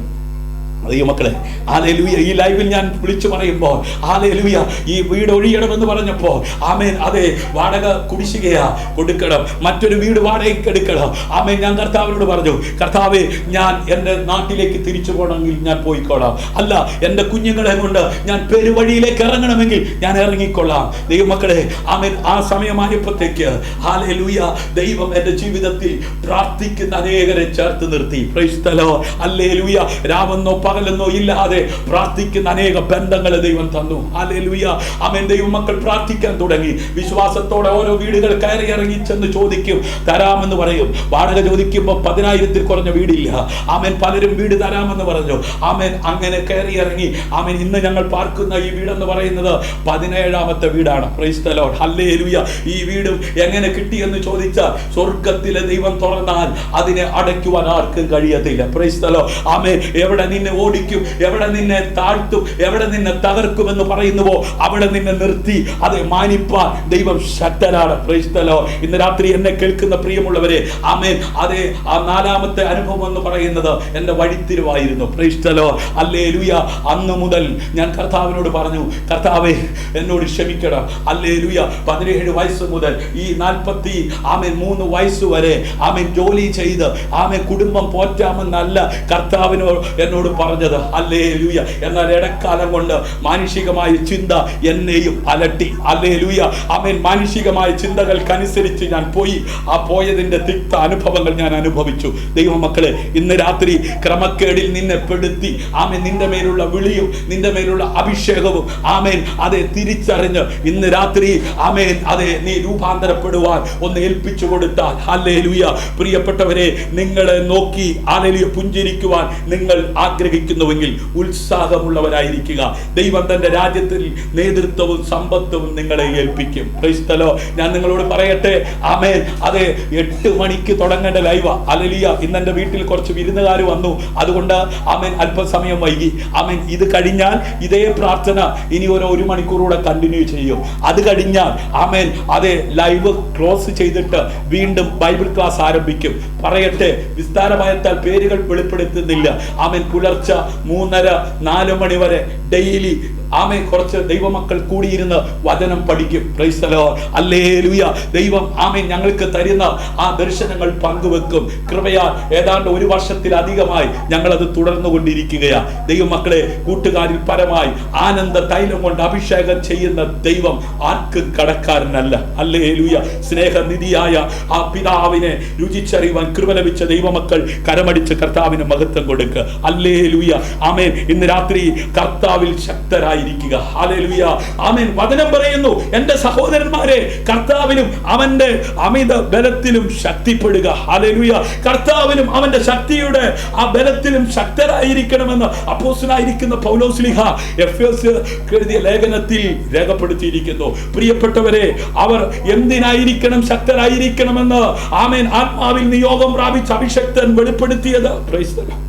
ദൈവമക്കളെ ഹല്ലേലൂയ. ഈ ലൈവിൽ ഞാൻ വിളിച്ചു പറയുമ്പോൾ ഹല്ലേലൂയ ഈ വീട് ഒഴിയണമെന്ന് പറഞ്ഞപ്പോൾ ആമേൻ അതെ വാടക കുടിശ്ശികയാ കൊടുക്കണം, മറ്റൊരു വീട് വാടകയ്ക്ക് എടുക്കണം. ആമേൻ ഞാൻ കർത്താവിനോട് പറഞ്ഞു, കർത്താവേ ഞാൻ എൻ്റെ നാട്ടിലേക്ക് തിരിച്ചു പോകണമെങ്കിൽ ഞാൻ പോയിക്കോളാം. അല്ല എൻ്റെ കുഞ്ഞുങ്ങളെ കൊണ്ട് ഞാൻ പെരുവഴിയിലേക്ക് ഇറങ്ങണമെങ്കിൽ ഞാൻ ഇറങ്ങിക്കൊള്ളാം. ദൈവമക്കളെ ആമേൻ ആ സമയമായപ്പോഴത്തേക്ക് ഹല്ലേലൂയ ദൈവം എൻ്റെ ജീവിതത്തിൽ പ്രാർത്ഥിക്കുന്ന അനേകരെ ചേർത്ത് നിർത്തി. Price the Lord. ഹല്ലേലൂയ. രാവെന്നോ പകലെന്നോ ഇല്ലാതെ പ്രാർത്ഥിക്കുന്ന അനേക ബന്ധങ്ങളെ ദൈവം തന്നു. ഹല്ലേലൂയ. ആമേൻ. ദൈവമക്കൾ പ്രാർത്ഥിക്കാൻ തുടങ്ങി. വിശ്വാസത്തോടെ ഓരോ വീടുകൾ കയറി ഇറങ്ങി ചെന്ന് ചോദിക്കും, തരാമെന്ന് പറയും. വാടക ചോദിക്കുമ്പോൾ 10,000-ൽ കുറഞ്ഞ വീടില്ല. ആമേൻ. പലരും വീട് തരാമെന്ന് പറഞ്ഞു. ആമേൻ. അങ്ങനെ കയറി ഇറങ്ങി. ആമേൻ. ഇന്ന് ഞങ്ങൾ പാർക്കുന്ന ഈ വീടെന്ന് പറയുന്നത് 17ാമത്തെ വീടാണ്. Price the Lord. ഹല്ലേലൂയ. ഈ വീടും എങ്ങനെ കിട്ടിയെന്ന് ചോദിച്ചാൽ സ്വർഗത്തിലെ ദൈവം തുറന്നാൽ അതിനെ അടയ്ക്കുവാൻ ആർക്കും കഴിയത്തില്ല. Praise the Lord. ആമേൻ. എവിടെ നിന്നെ ഓടിക്കും, എവിടെ നിന്നെ താഴ്ത്തും, എവിടെ നിന്നെ തകർക്കുമെന്ന് പറയുന്നുവോ അവിടെ നിന്നെ നിർത്തി അത് മാനിപ്പാൻ ദൈവം ശക്തനാണ്. Praise the Lord. ഇന്ന് രാത്രി എന്നെ കേൾക്കുന്ന പ്രിയമുള്ളവരെ, ആമേൻ അതെ ആ 4ാമത്തെ അനുഭവം എന്ന് പറയുന്നത് എൻ്റെ വഴിത്തിരിവായിരുന്നു. Praise the Lord. ഹല്ലേലൂയ. അന്ന് മുതൽ ഞാൻ കർത്താവിനോട് പറഞ്ഞു, കർത്താവേ എന്നോട് ക്ഷമിക്കണം. ഹല്ലേലൂയ. 17 വയസ്സ് മുതൽ ഈ 43 വയസ്സ് വരെ ആമേൻ ജോലി ചെയ്ത് ആമേൻ കുടുംബം പോറ്റാമെന്നല്ല കർത്താവിനോട് എന്നോട് പറഞ്ഞത്. ഹല്ലേലൂയ. എന്നാൽ ഇടക്കാലം കൊണ്ട് മാനുഷികമായ ചിന്ത എന്നെയും അലട്ടി. ഹല്ലേലൂയ. ആമേൻ. മാനുഷികമായ ചിന്തകൾക്കനുസരിച്ച് ഞാൻ പോയി. ആ പോയതിന്റെ തിക്ത അനുഭവങ്ങൾ ഞാൻ അനുഭവിച്ചു. ദൈവമക്കളെ ഇന്ന് രാത്രി ക്രമക്കേടിൽ നിന്നെ പെടുത്തി ആമേൻ നിന്റെ മേലുള്ള വിളിയും നിന്റെ മേലുള്ള അഭിഷേകവും ആമേൻ അതെ തിരിച്ചറിഞ്ഞ് ഇന്ന് രാത്രി ആമേൻ അതെ നീ രൂപാന്തരപ്പെടുവാൻ ഒന്ന് ഏൽപ്പിച്ചു കൊടുത്താൽ ഹല്ലേലൂയ. പ്രിയപ്പെട്ടവരെ, നിങ്ങളെ നോക്കി ഹല്ലേലൂയ പുഞ്ചിരിക്കുവാൻ നിങ്ങൾ ആഗ്രഹിക്കുന്നുവെങ്കിൽ ഉത്സാഹമുള്ളവരായിരിക്കുക. ദൈവം തന്റെ രാജ്യത്തിൽ നേതൃത്വവും സമ്പത്തും നിങ്ങളെ ഏൽപ്പിക്കും. Price the Lord. ഞാൻ നിങ്ങളോട് പറയട്ടെ, ആമേൻ അതെ 8 മണിക്ക് തുടങ്ങേണ്ട ലൈവാ. ഹല്ലേലൂയ. ഇന്ന് എൻ്റെ വീട്ടിൽ കുറച്ച് വിരുന്നുകാർ വന്നു, അതുകൊണ്ട് ആമേൻ അല്പസമയം വൈകി. ആമേൻ. ഇത് കഴിഞ്ഞാൽ ഇതേ പ്രാർത്ഥന ഇനി ഒരു 1 മണിക്കൂറൂടെ കണ്ടിന്യൂ ചെയ്യും. അത് കഴിഞ്ഞാൽ ആമേൻ അതെ ലൈവ് ക്ലോസ് ചെയ്തിട്ട് വീണ്ടും ബൈബിൾ ക്ലാസ് ആരംഭിക്കും. പറയട്ടെ, വിസ്താരഭയത്താൽ പേരുകൾ വെളിപ്പെടുത്തുന്നില്ല. ആമേൻ. പുലർച്ചെ 3:30-4 മണി വരെ ഡെയിലി ആമേൻ കുറച്ച് ദൈവമക്കൾ കൂടിയിരുന്ന് വചനം പഠിക്കും. Price the Lord, hallelujah. ദൈവം ആമേൻ ഞങ്ങൾക്ക് തരുന്ന ആ ദർശനങ്ങൾ പങ്കുവെക്കും. കൃപയാൽ ഏതാണ്ട് 1 വർഷത്തിലധികമായി ഞങ്ങളത് തുടർന്നുകൊണ്ടിരിക്കുകയാ. ദൈവമക്കളെ, കൂട്ടുകാരിൽ പരമായി ആനന്ദ തൈലം കൊണ്ട് അഭിഷേകം ചെയ്യുന്ന ദൈവം ആർക്കും കടക്കാരനല്ല. ഹല്ലേലൂയ. സ്നേഹനിധിയായ ആ പിതാവിനെ രുചിച്ചറിയുവാൻ കൃപ ലഭിച്ച ദൈവമക്കൾ കരമടിച്ച് കർത്താവിന് മഹത്വം കൊടുക്കുക. ഹല്ലേലൂയ. ആമേൻ. ഇന്ന് രാത്രി കർത്താവിൽ ശക്തരായിരിക്കുക. ഹല്ലേലൂയ. ആമേൻ. വചനം പറയുന്നു, എൻ്റെ സഹോദരന്മാരെ, കർത്താവിലും അവന്റെ അമിത ബലത്തിലും ശക്തിപ്പെടുക. ഹല്ലേലൂയ. കർത്താവിലും അവന്റെ ശക്തിയുടെ ആ ബലത്തിലും ശക്തരായിരിക്കണമെന്ന് അപ്പോസ്തലനായിരിക്കുന്ന പൗലോസ്ലീഹ എഫെസ്യർ എഴുതിയ ലേഖനത്തിൽ രേഖപ്പെടുത്തിയിരിക്കുന്നു. പ്രിയപ്പെട്ടവരെ, അവർ എന്തിനായിരിക്കണം ശക്തരായിരിക്കണമെന്ന് ആമേൻ ആത്മാവിൽ നിയോഗം പ്രാപിച്ച അഭിഷക്തൻ വെളിപ്പെടുത്തിയത്. Price the Lord.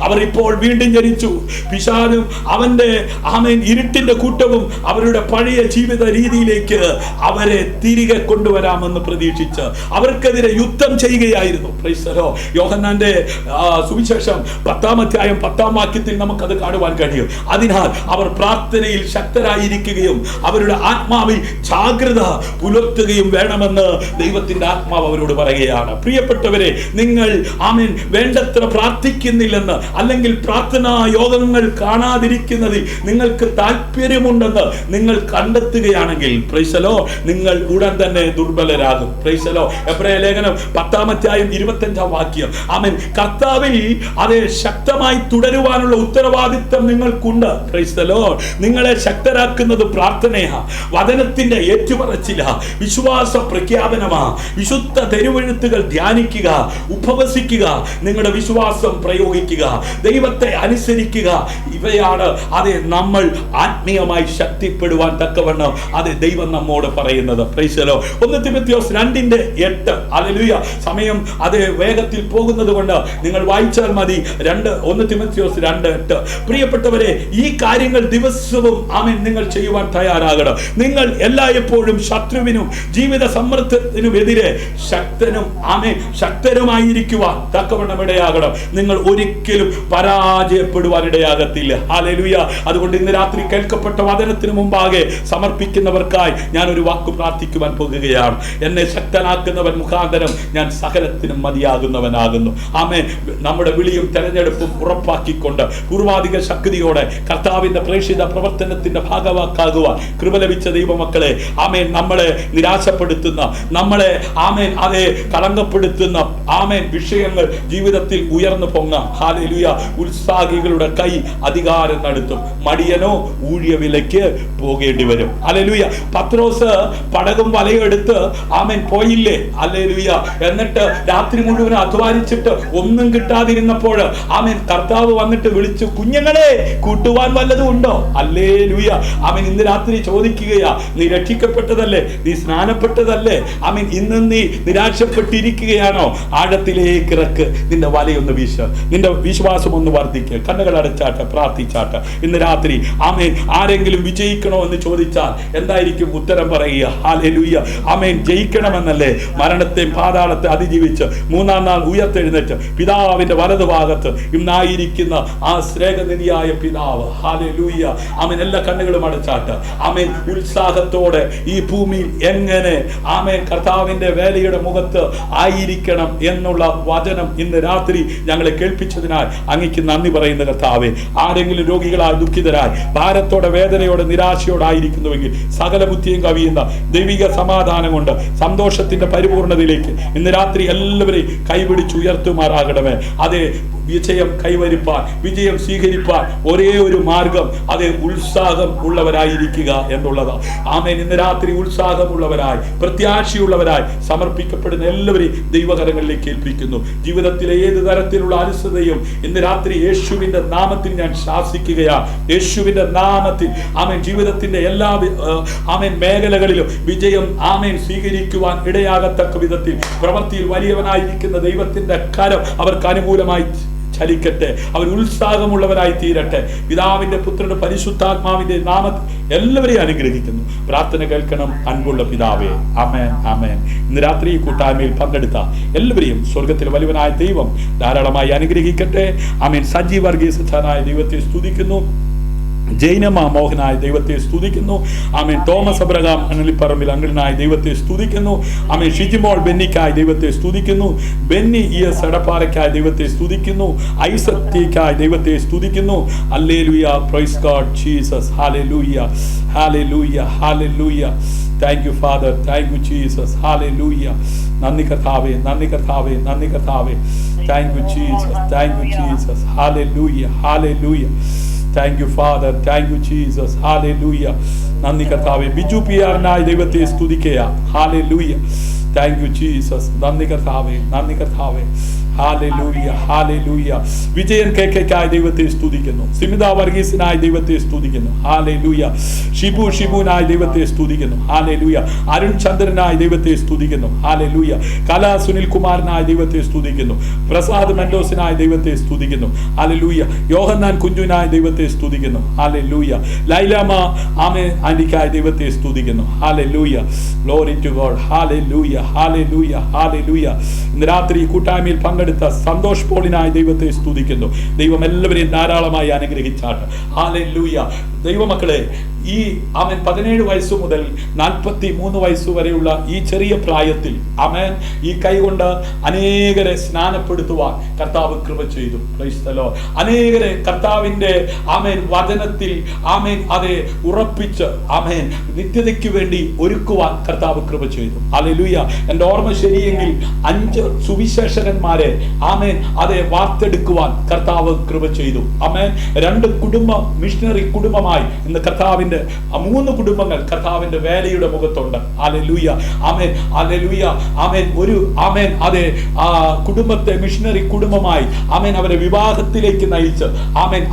അവർ ഇപ്പോൾ വീണ്ടും ജനിച്ചു. പിശാചും അവന്റെ ആമേൻ ഇരുട്ടിന്റെ കൂട്ടവും അവരുടെ പഴയ ജീവിത രീതിയിലേക്ക് അവരെ തിരികെ കൊണ്ടുവരാമെന്ന് പ്രതീക്ഷിച്ച് അവർക്കെതിരെ യുദ്ധം ചെയ്യുകയായിരുന്നു. Price the Lord. യോഹന്നാന്റെ സുവിശേഷം 10-ാം അധ്യായം 10-ാം വാക്യത്തിൽ നമുക്കത് കാണുവാൻ കഴിയും. അതിനാൽ അവർ പ്രാർത്ഥനയിൽ ശക്തരായിരിക്കുകയും അവരുടെ ആത്മാവിൽ ജാഗ്രത പുലർത്തുകയും വേണമെന്ന് ദൈവത്തിന്റെ ആത്മാവ് അവരോട് പറയുകയാണ്. പ്രിയപ്പെട്ടവരെ, നിങ്ങൾ ആമേൻ വേണ്ടത്ര പ്രാർത്ഥിക്കുന്നില്ലെന്ന്, അല്ലെങ്കിൽ പ്രാർത്ഥനാ യോഗങ്ങൾ കാണാതിരിക്കുന്നതിൽ നിങ്ങൾക്ക് താല്പര്യമുണ്ടെന്ന് നിങ്ങൾ കണ്ടെത്തുകയാണെങ്കിൽ, പ്രൈസ് ദി ലോർഡ്, നിങ്ങൾ ഉടൻ തന്നെ ദുർബലരാകും. Price the Lord. എബ്രായ ലേഖനം 10-ാം അധ്യായം 25-ാം വാക്യം. ആമേൻ. കർത്താവിൽ അതേ ശക്തമായി തുടരുവാനുള്ള ഉത്തരവാദിത്വം നിങ്ങൾക്കുണ്ട്. Price the Lord. നിങ്ങളെ ശക്തരാക്കുന്നത് പ്രാർത്ഥനയാ, വചനത്തിന്റെ ഏറ്റുപറച്ചിലാ, വിശ്വാസ പ്രഖ്യാപനമാ, വിശുദ്ധ തെരുവെഴുത്തുകൾ ധ്യാനിക്കുക, ഉപവസിക്കുക, നിങ്ങളുടെ വിശ്വാസം പ്രയോഗിക്കുക, ദൈവത്തെ അനുസരിക്കുക. ഇവയാണ് അതെ നമ്മൾ ആത്മീയമായി ശക്തിപ്പെടുവാൻ തക്കവണ്ണം അതെ ദൈവം നമ്മോട് പറയുന്നത്. Price the Lord. 1 തിമോഥെയോസ് 2:8. ഹല്ലേലൂയ. സമയം അത് വേഗത്തിൽ പോകുന്നത് കൊണ്ട് നിങ്ങൾ വായിച്ചാൽ മതി. 1 തിമോഥെയോസ് 2:8. പ്രിയപ്പെട്ടവരെ, ഈ കാര്യങ്ങൾ ദിവസവും ആമേൻ നിങ്ങൾ ചെയ്യുവാൻ തയ്യാറാകണം. നിങ്ങൾ എല്ലായ്പ്പോഴും ശത്രുവിനും ജീവിത സമ്മർദ്ദത്തിനും എതിരെ ശക്തനും ആമേൻ ശക്തരുമായിരിക്കുവാൻ തക്കവണ്ണം ഇടയാകണം. നിങ്ങൾ ഒരിക്കലും പരാജയപ്പെടുവാൻ ഇടയാകത്തില്ല. ഹല്ലേലൂയ. അതുകൊണ്ട് ഇന്ന് രാത്രി കേൾക്കപ്പെട്ട വചനത്തിന് മുമ്പാകെ സമർപ്പിക്കുന്നവർക്കായി ഞാൻ ഒരു വാക്ക് പ്രാർത്ഥിക്കുവാൻ പോകുകയാണ്. എന്നെ ശക്തനാക്കുന്നവൻ മുഖാന്തരം ഞാൻ സകലത്തിനും മതിയാകുന്നവനാകുന്നു. ആമേൻ. നമ്മുടെ വിളിയും തെരഞ്ഞെടുപ്പും ഉറപ്പാക്കിക്കൊണ്ട് പൂർവാധിക ശക്തിയോടെ കർത്താവിന്റെ പ്രേക്ഷിത പ്രവർത്തനത്തിന്റെ ഭാഗവാക്കാകുവാൻ കൃപ ലഭിച്ച ദൈവമക്കളെ, ആമേൻ, നമ്മളെ നിരാശപ്പെടുത്തുന്ന, നമ്മളെ ആമേൻ അതേ കളങ്കപ്പെടുത്തുന്ന ആമേൻ വിഷയങ്ങൾ ജീവിതത്തിൽ ഉയർന്നു പൊങ്ങാം. ഹല്ലേലൂയ. ഉത്സാഹികളുടെ കൈ അധികാരം നടത്തും, മടിയനോ ഊഴിയ വിലയ്ക്ക് പോകേണ്ടി വരും. ഹല്ലേലൂയ. പത്രോസ് പടകും വലയും എടുത്ത് ആമേൻ പോയില്ലേ? ഹല്ലേലൂയ. എന്നിട്ട് രാത്രി മുഴുവൻ അധ്വാനിച്ചിട്ട് ഒന്നും കിട്ടാതിരുന്നപ്പോൾ ആമേൻ കർത്താവ് വന്നിട്ട് വിളിച്ചു, കുഞ്ഞുങ്ങളെ കൂട്ടുവാൻ വല്ലതും ഉണ്ടോ? ഹല്ലേലൂയ. ആമേൻ. ഇന്ന് രാത്രി ചോദിക്കുകയാ, നീ രക്ഷിക്കപ്പെട്ടതല്ലേ? നീ സ്നാനപ്പെട്ടതല്ലേ? ആമേൻ. ഇന്ന് നീ നിരാശപ്പെട്ടിരിക്കുകയാണോ? ആഴത്തിലേക്ക് ഇറക്ക്, നിന്റെ വലയൊന്ന് വീശ, നിന്റെ വിശ്വാസം ഒന്ന് വർദ്ധിക്കുക. കണ്ണുകൾ അടച്ചാട്ട് പ്രാർത്ഥിച്ചാട്ട് ഇന്ന് രാത്രി ആമേൻ. ആരെങ്കിലും വിജയിക്കണോ എന്ന് ചോദിച്ചാൽ എന്തായിരിക്കും ഉത്തരം പറയുക? ഹല്ലേലൂയ. ആമേൻ. ജയിക്കണമെന്നല്ലേ? മരണത്തെയും പാതാളത്തെ അതിജീവിച്ച് 3-ാം നാൾ ഉയർത്തെഴുന്നേറ്റ് പിതാവിന്റെ വലതുഭാഗത്ത് ഇന്നായിരിക്കുന്ന ആ സ്നേഹനിധിയായ പിതാവ്. ഹല്ലേലൂയ. ആമേൻ. എല്ലാ കണ്ണുകളും അടച്ചാട്ട് ആമേൻ. ഉത്സാഹത്തോടെ ഈ ഭൂമിയിൽ എങ്ങനെ ആമേൻ കർത്താവിന്റെ വേലയുടെ മുഖത്ത് ആയിരിക്കണം എന്നുള്ള വചനം ഇന്ന് രാത്രി ഞങ്ങളെ കേൾപ്പിച്ചതിനാൽ അങ്ങേക്ക് നന്ദി പറയുന്ന കർത്താവേ. ആരെങ്കിലും രോഗികളായി ദുഃഖിതരായി ഭാരത്തോടെ വേദനയോടെ നിരാശയോടായിരിക്കുന്നുവെങ്കിൽ സകല ബുദ്ധിയും കവിയുന്ന ദൈവിക സമാധാനം കൊണ്ട് സന്തോഷത്തിന്റെ പരിപൂർണതയിലേക്ക് ഇന്ന് രാത്രി എല്ലാവരെയും കൈപിടിച്ചുയർത്തുമാറാകണമേ. അതേ വിജയം കൈവരിപ്പാൻ, വിജയം സ്വീകരിപ്പാൻ ഒരേ ഒരു മാർഗം അതേ ഉത്സാഹം ഉള്ളവരായിരിക്കുക എന്നുള്ളതാണ്. ആമേൻ. ഇന്ന് രാത്രി ഉത്സാഹമുള്ളവരായി പ്രത്യാശയുള്ളവരായി സമർപ്പിക്കപ്പെടുന്ന എല്ലാവരെയും ദൈവകരങ്ങളിലേക്ക് ഏൽപ്പിക്കുന്നു. ജീവിതത്തിലെ ഏത് തരത്തിലുള്ള അലസതയും ഇന്ന് രാത്രി യേശുവിന്റെ നാമത്തിൽ ഞാൻ ശാസിക്കുകയാണ്. യേശുവിന്റെ നാമത്തിൽ ആമേൻ ജീവിതത്തിന്റെ എല്ലാ ആമേൻ മേഖലകളിലും വിജയം ആമേൻ സ്വീകരിക്കുവാൻ ഇടയാകത്തക്ക വിധത്തിൽ പ്രവൃത്തിയിൽ വലിയവനായിരിക്കുന്ന ദൈവത്തിന്റെ കരം അവർക്ക് അനുകൂലമായി ചലിക്കട്ടെ. അവർ ഉത്സാഹമുള്ളവരായി തീരട്ടെ. പിതാവിന്റെ പുത്രന്റെ പരിശുദ്ധാത്മാവിന്റെ നാമത്തിൽ എല്ലാവരെയും അനുഗ്രഹിക്കുന്നു. പ്രാർത്ഥന കേൾക്കണം അൻപുള്ള പിതാവേ. ആമേൻ, ആമേൻ. ഇന്ന് രാത്രി ഈ കൂട്ടായ്മയിൽ പങ്കെടുത്ത എല്ലാവരെയും സ്വർഗത്തിൽ വലിയവനായ ദൈവം ധാരാളമായി അനുഗ്രഹിക്കട്ടെ. ആമേൻ. സജീവ് വർഗീസ് ദൈവത്തെ സ്തുതിക്കുന്നു. ജൈനമ മോഹനായ ദൈവത്തെ സ്തുതിക്കുന്നു. ആമേൻ. തോമസ് അബ്രഹാം അനലിപ്പറമ്പിൽ അങ്കിളിനായ ദൈവത്തെ സ്തുതിക്കുന്നു. ആമേൻ. ഷിജിമോൾ ബെന്നിക്കായി ദൈവത്തെ സ്തുതിക്കുന്നു. ബെന്നി ES എടപ്പാറയ്ക്കായി ദൈവത്തെ സ്തുതിക്കുന്നു. ഐസക് ടിക്കായി ദൈവത്തെ സ്തുതിക്കുന്നു. Hallelujah. Praise God Jesus. Hallelujah, hallelujah, hallelujah. Thank you father, thank you Jesus. Hallelujah. നന്ദി കർത്താവേ, നന്ദി കർത്താവേ, നന്ദി കർത്താവേ. Thank you Jesus, thank you Jesus. Hallelujah, hallelujah. Thank you father, thank you Jesus. Hallelujah. നന്ദി കർത്താവേ. ബിജു പിയാറിനായി ദൈവത്തെ സ്തുതിക്കുക. ഹല്ലേലൂയ. Thank you Jesus. നന്ദി കർത്താവേ, നന്ദി കർത്താവേ. Hallelujah, hallelujah. വിജയൻ KKക്കായി ദൈവത്തെ സ്തുതിക്കുന്നു. സിമിത വർഗീസിനായി ദൈവത്തെ സ്തുതിക്കുന്നു. ഹല്ലേലൂയ. ഷിബുനായി ദൈവത്തെ സ്തുതിക്കുന്നു. ഹല്ലേലൂയ. അരുൺ ചന്ദ്രനായി ദൈവത്തെ സ്തുതിക്കുന്നു. ഹല്ലേലൂയ. കലാ സുനിൽ കുമാറിനായി ദൈവത്തെ സ്തുതിക്കുന്നു. പ്രസാദ് മെൻഡോസിനായി ദൈവത്തെ സ്തുതിക്കുന്നു. ഹല്ലേലൂയ. യോഹന്നാൻ കുഞ്ചുവിനായി ദൈവത്തെ സ്തുതിക്കുന്നു. ഹല്ലേലൂയ. ലൈലാമ ആമേൻ ആൻഡിക്കായി ദൈവത്തെ സ്തുതിക്കുന്നു. Hallelujah. Glory to God. Hallelujah, hallelujah, hallelujah. ഇന്ന് രാത്രി കൂട്ടായ്മയിൽ പങ്കെടുത്ത സന്തോഷ് പോളിനായി ദൈവത്തെ സ്തുതിക്കുന്നു. ദൈവം എല്ലാവരെയും ധാരാളമായി അനുഗ്രഹിച്ചാട്ട്. ഹല്ലേലൂയ. ദൈവമക്കളെ, ഈ ആമേൻ 17 വയസ്സു മുതൽ 43 വയസ്സു വരെയുള്ള ഈ ചെറിയ പ്രായത്തിൽ ആമേൻ ഈ കൈകൊണ്ട് അനേകരെ സ്നാനപ്പെടുത്തുവാൻ കർത്താവ് കൃപ ചെയ്തു. Price the Lord. അനേകരെ കർത്താവിന്റെ ആമേൻ വചനത്തിൽ ആമേൻ അതെ ഉറപ്പിച്ച് ആമേൻ നിത്യതയ്ക്ക് വേണ്ടി ഒരുക്കുവാൻ കർത്താവ് കൃപ ചെയ്തു. ഹല്ലേലൂയ. എൻ്റെ ഓർമ്മ ശരിയെങ്കിൽ 5 സുവിശേഷകന്മാരെ ആമേൻ അതെ വാർത്തെടുക്കുവാൻ കർത്താവ് കൃപ ചെയ്തു. ആമേൻ. 2 കുടുംബം മിഷണറി കുടുംബമായി ഇന്ന് കർത്താവിന്റെ 3 കുടുംബങ്ങൾ കർത്താവിന്റെ വേലയുടെ മുഖത്തുണ്ട്. ഹല്ലേലൂയ. ആമേൻ, ഹല്ലേലൂയ. ആമേൻ. ഒരു ആമേൻ അതെ ആ കുടുംബത്തെ മിഷണറി കുടുംബമായി ആമേൻ അവരെ വിവാഹത്തിലേക്ക് നയിച്ച് ആമേൻ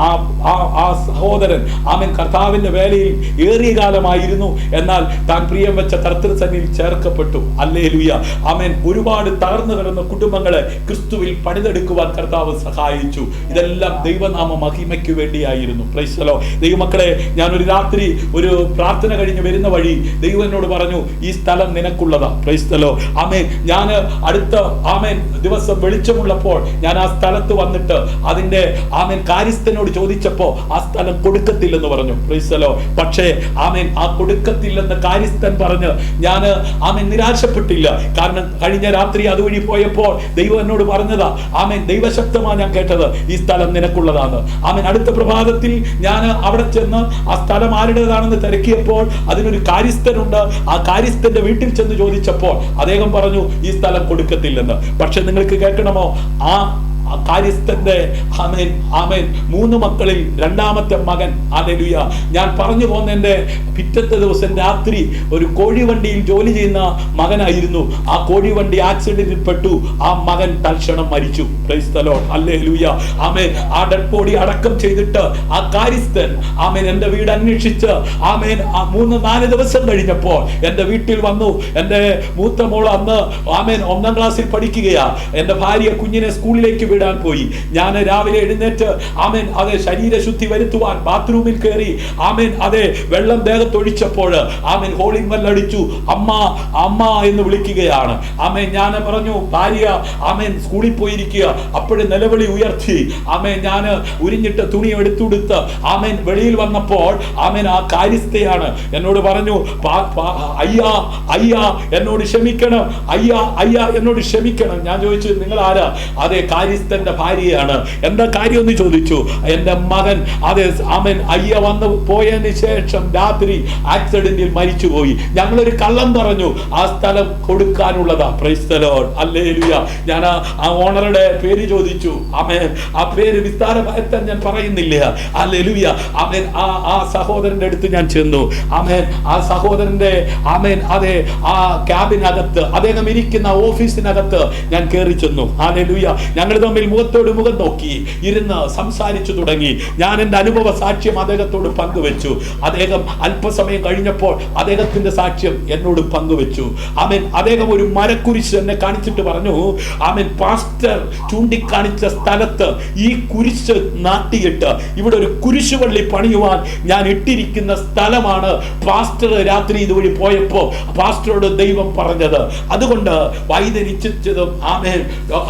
ആ സഹോദരൻ ആമേൻ കർത്താവിന്റെ വേലയിൽ ഏറിയ കാലമായിരുന്നു. എന്നാൽ താൻ പ്രിയം വെച്ച കർത്തൃസന്നിധിയിൽ ചേർക്കപ്പെട്ടു. ഹല്ലേലൂയ. ആമേൻ. ഒരുപാട് തകർന്നു കിടന്ന കുടുംബങ്ങളെ ക്രിസ്തുവിൽ പണിതെടുക്കുവാൻ കർത്താവ് സഹായിച്ചു. ഇതെല്ലാം ദൈവനാമ മഹിമയ്ക്ക് വേണ്ടിയായിരുന്നു. Price the Lord. ദൈവമക്കളെ, ഞാനൊരു രാത്രി ഒരു പ്രാർത്ഥന കഴിഞ്ഞ് വരുന്ന വഴി ദൈവം എന്നോട് പറഞ്ഞു, ഈ സ്ഥലം നിനക്കുള്ളതാ. Praise the Lord. ആമേൻ. ഞാൻ അടുത്ത ആമേൻ ദിവസം വെളിച്ചമുള്ളപ്പോൾ ഞാൻ ആ സ്ഥലത്ത് വന്നിട്ട് അതിന്റെ ആമേൻ കാര്യസ്ഥനോട് ചോദിച്ചപ്പോ ആ സ്ഥലം കൊടുക്കത്തില്ലെന്ന് പറഞ്ഞു. Price the Lord. പക്ഷേ ആമേൻ ആ കൊടുക്കത്തില്ലെന്ന് കാര്യസ്ഥൻ പറഞ്ഞ് ഞാൻ ആമേൻ നിരാശപ്പെട്ടില്ല. കാരണം കഴിഞ്ഞ രാത്രി അതുവഴി പോയപ്പോൾ ദൈവം എന്നോട് പറഞ്ഞതാ, ആമേൻ ദൈവശബ്ദമാണ് ഞാൻ കേട്ടത്, ഈ സ്ഥലം നിനക്കുള്ളതാണ്. ആമേൻ. അടുത്ത പ്രഭാതത്തിൽ ഞാൻ അവിടെ ചെന്ന് ആ സ്ഥലം ആരുടേതാണെന്ന് തിരക്കിയപ്പോൾ അതിനൊരു കാര്യസ്ഥനുണ്ട്. ആ കാര്യസ്ഥന്റെ വീട്ടിൽ ചെന്ന് ചോദിച്ചപ്പോൾ അദ്ദേഹം പറഞ്ഞു, ഈ സ്ഥലം കൊടുക്കത്തില്ലെന്ന്. പക്ഷെ നിങ്ങൾക്ക് കേൾക്കണമോ, ആ കാര്യസ്ഥന്റെ ആമേൻ ആമേൻ 3 മക്കളിൽ 2ാമത്തെ മകൻ ഹല്ലേലൂയ ഞാൻ പറഞ്ഞു പോന്നതിന്റെ പിറ്റത്തെ ദിവസം രാത്രി ഒരു കോഴിവണ്ടിയിൽ ജോലി ചെയ്യുന്ന മകനായിരുന്നു. ആ കോഴിവണ്ടി ആക്സിഡന്റിൽ പെട്ടു. ആ മകൻ തൽക്ഷണം മരിച്ചു. Price the Lord. ഹല്ലേലൂയ. ആമേൻ. ആ ഡെഡ് ബോഡി അടക്കം ചെയ്തിട്ട് ആ കാര്യസ്ഥൻ ആമേൻ എൻ്റെ വീട് അന്വേഷിച്ച് ആമേൻ 3-4 ദിവസം കഴിഞ്ഞപ്പോൾ എൻ്റെ വീട്ടിൽ വന്നു. എൻ്റെ മൂത്ത മോൾ അന്ന് ആമേൻ 1ാം ക്ലാസ്സിൽ പഠിക്കുകയാ. എൻ്റെ ഭാര്യ കുഞ്ഞിനെ സ്കൂളിലേക്ക് വിടാൻ പോയി. ഞാൻ രാവിലെ എഴുന്നേറ്റ് ആമേൻ അതെ ശരീരശുദ്ധി വരുത്തുവാൻ ബാത്റൂമിൽ കയറി ആമേൻ അതെ വെള്ളം ദേഹത്തൊഴിച്ചപ്പോൾ ആമേൻ ഹോളിംഗ് ബെല്ലടിച്ചു. അമ്മ അമ്മ എന്ന് വിളിക്കുകയാണ്. ആമേൻ. ഞാൻ പറഞ്ഞു, ഭാര്യ ആമേൻ സ്കൂളിൽ പോയിരിക്കുക. അപ്പോഴും നിലവിളി ഉയർത്തി ആമേൻ ഞാൻ ഉരിഞ്ഞിട്ട് തുണി എടുത്തുടുത്ത് ആമേൻ വെളിയിൽ വന്നപ്പോൾ ആമേൻ ആ കാര്യസ്ഥയാണ് എന്നോട് പറഞ്ഞു, അയ്യാ അയ്യാ എന്നോട് ക്ഷമിക്കണം, അയ്യാ അയ്യാ എന്നോട് ക്ഷമിക്കണം. ഞാൻ ചോദിച്ചു, നിങ്ങൾ ആരാ? അതെ കാര്യസ്ഥന്റെ ഭാര്യയാണ്. എന്താ കാര്യം എന്ന് ചോദിച്ചു. എൻ്റെ മകൻ അതെ ആമേൻ അയ്യ വന്ന് പോയതിന് ശേഷം രാത്രി ആക്സിഡന്റിൽ മരിച്ചുപോയി. ഞങ്ങളൊരു കള്ളം പറഞ്ഞു, ആ സ്ഥലം കൊടുക്കാനുള്ളതാ. Praise the Lord. ഹല്ലേലൂയ. ഞാൻ ആ ഓണറുടെ പേര് ചോദിച്ചു. ആമേൻ. ആ പേര് വിസ്താരമായിട്ട് ഞാൻ പറയുന്നില്ല. ഹല്ലേലൂയ. ആമേൻ. ആ സഹോദരന്റെ അടുത്ത് ഞാൻ ചെന്നു. ആമേൻ. ആ സഹോദരന്റെ ആമേൻ അതെ ആ ക്യാബിനകത്ത് അദ്ദേഹം ഇരിക്കുന്ന ഓഫീസിനകത്ത് ഞാൻ കയറി ചെന്നു. ഹല്ലേലൂയ. ഞങ്ങൾ തമ്മിൽ മുഖത്തോട് മുഖം നോക്കി ഇരുന്ന് സംസാരിച്ചു തുടങ്ങി. ഞാൻ എൻ്റെ അനുഭവ സാക്ഷ്യം അദ്ദേഹത്തോട് പങ്കുവെച്ചു. അദ്ദേഹം അല്പസമയം കഴിഞ്ഞപ്പോൾ അദ്ദേഹത്തിന്റെ സാക്ഷ്യം എന്നോട് പങ്കുവെച്ചു. ആമേൻ. അദ്ദേഹം ഒരു മരക്കുരിശ് എന്നെ കാണിച്ചിട്ട് പറഞ്ഞു, ആമേൻ പാസ്റ്റർ ചൂണ്ടിക്കാണിച്ച സ്ഥലത്ത് ഈ കുരിശ് നാട്ടിയിട്ട് ഇവിടെ ഒരു കുരിശുപള്ളി പണിയുവാൻ ഞാൻ ഇട്ടിരിക്കുന്ന സ്ഥലമാണ് പാസ്റ്റർ രാത്രി ഇതുവഴി പോയപ്പോ പാസ്റ്ററോട് ദൈവം പറഞ്ഞത്. അതുകൊണ്ട് വൈദ്യനിശ്ചിച്ചതും ആമേൻ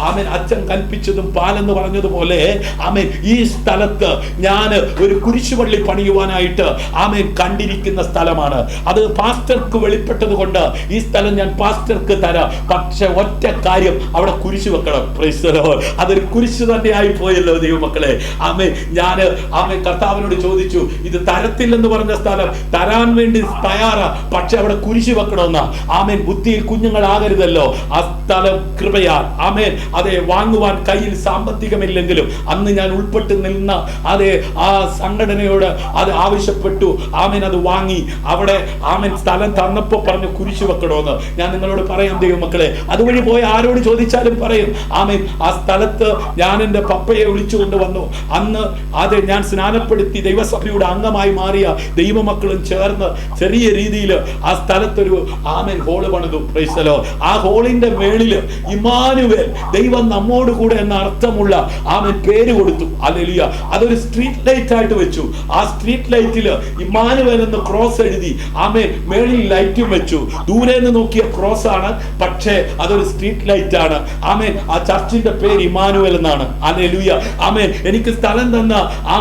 ആമേൻ അച്ഛൻ കൽപ്പിച്ചതും കുടിച്ചതും പാലെന്ന് പറഞ്ഞതുപോലെ ആമേൻ ഈ സ്ഥലത്ത് ഞാൻ ഒരു കുരിശുപള്ളി പണിയുവാനായിട്ട് ആമേൻ കണ്ടിരിക്കുന്ന സ്ഥലമാണ്. അത് പാസ്റ്റർക്ക് വെളിപ്പെട്ടത് കൊണ്ട് ഈ സ്ഥലം ഞാൻ പാസ്റ്റർക്ക് തരാം. പക്ഷെ ഒറ്റ കാര്യം, അവിടെ കുരിശ് വെക്കണം. Price the Lord. അതൊരു കുരിശ് തന്നെയായി പോയല്ലോ ദൈവമക്കളെ. ആമേൻ ഞാൻ ആമേൻ കർത്താവിനോട് ചോദിച്ചു, ഇത് തരത്തില്ലെന്ന് പറഞ്ഞ സ്ഥലം തരാൻ വേണ്ടി തയ്യാറാ, പക്ഷെ അവിടെ കുരിശ് വെക്കണമെന്നാ. ആമേൻ ബുദ്ധിയിൽ കുഞ്ഞുങ്ങളാകരുതല്ലോ. ആ സ്ഥലം കൃപയാൽ ആമേൻ അതെ വാങ്ങുവാൻ കയ്യിൽ സാമ്പത്തികമില്ലെങ്കിലും അന്ന് ഞാൻ ഉൾപ്പെട്ട് നിന്ന അതെ ആ സംഘടനയോട് അത് ആവശ്യപ്പെട്ടു. ആമേൻ അത് വാങ്ങി. അവിടെ ആമേൻ സ്ഥലം തന്നപ്പോ പറഞ്ഞു കുരിശ് വെക്കണമെന്ന്. ഞാൻ നിങ്ങളോട് പറയാം ദൈവമക്കളെ, അതുവഴി പോയി ആരോട് ചോദിച്ചാലും പറയും. ആമേൻ ആ സ്ഥലത്ത് ഞാൻ എൻ്റെ പപ്പയെ വിളിച്ചുകൊണ്ട് വന്നു. അന്ന് അതെ ഞാൻ സ്നാനപ്പെടുത്തി ദൈവസഭയുടെ അംഗമായി മാറിയ ദൈവമക്കളും ചേർന്ന് ചെറിയ രീതിയിൽ ആ സ്ഥലത്തൊരു ആമേൻ ഹോള് പണിതു. Price the Lord. ആ ഹോളിന്റെ മേളില് ഇമ്മാനുവേൽ ദൈവം നമ്മോട് കൂടെ എന്ന അർത്ഥമുള്ള ആമേൻ പേര് കൊടുത്തു. ഹല്ലേലൂയ. അതൊരു സ്ട്രീറ്റ് ലൈറ്റ് ആയിട്ട് വെച്ചു. ആ സ്ട്രീറ്റ് ലൈറ്റില് ഇമ്മാനുവേൽ എന്ന് ക്രോസ് എഴുതി. ആമേൻ മേളിൽ ലൈറ്റും വെച്ചു. ദൂരെ നിന്ന് നോക്കിയ ക്രോസ് ആണ്, പക്ഷേ അതൊരു സ്ട്രീറ്റ് ലൈറ്റ് ആണ്. ആമേൻ ആ ചർച്ചിന്റെ പേര് ഇമ്മാനുവേൽ എന്നാണ്. ഹല്ലേലൂയ. ആമേൻ എനിക്ക് സ്ഥലം തന്ന ആ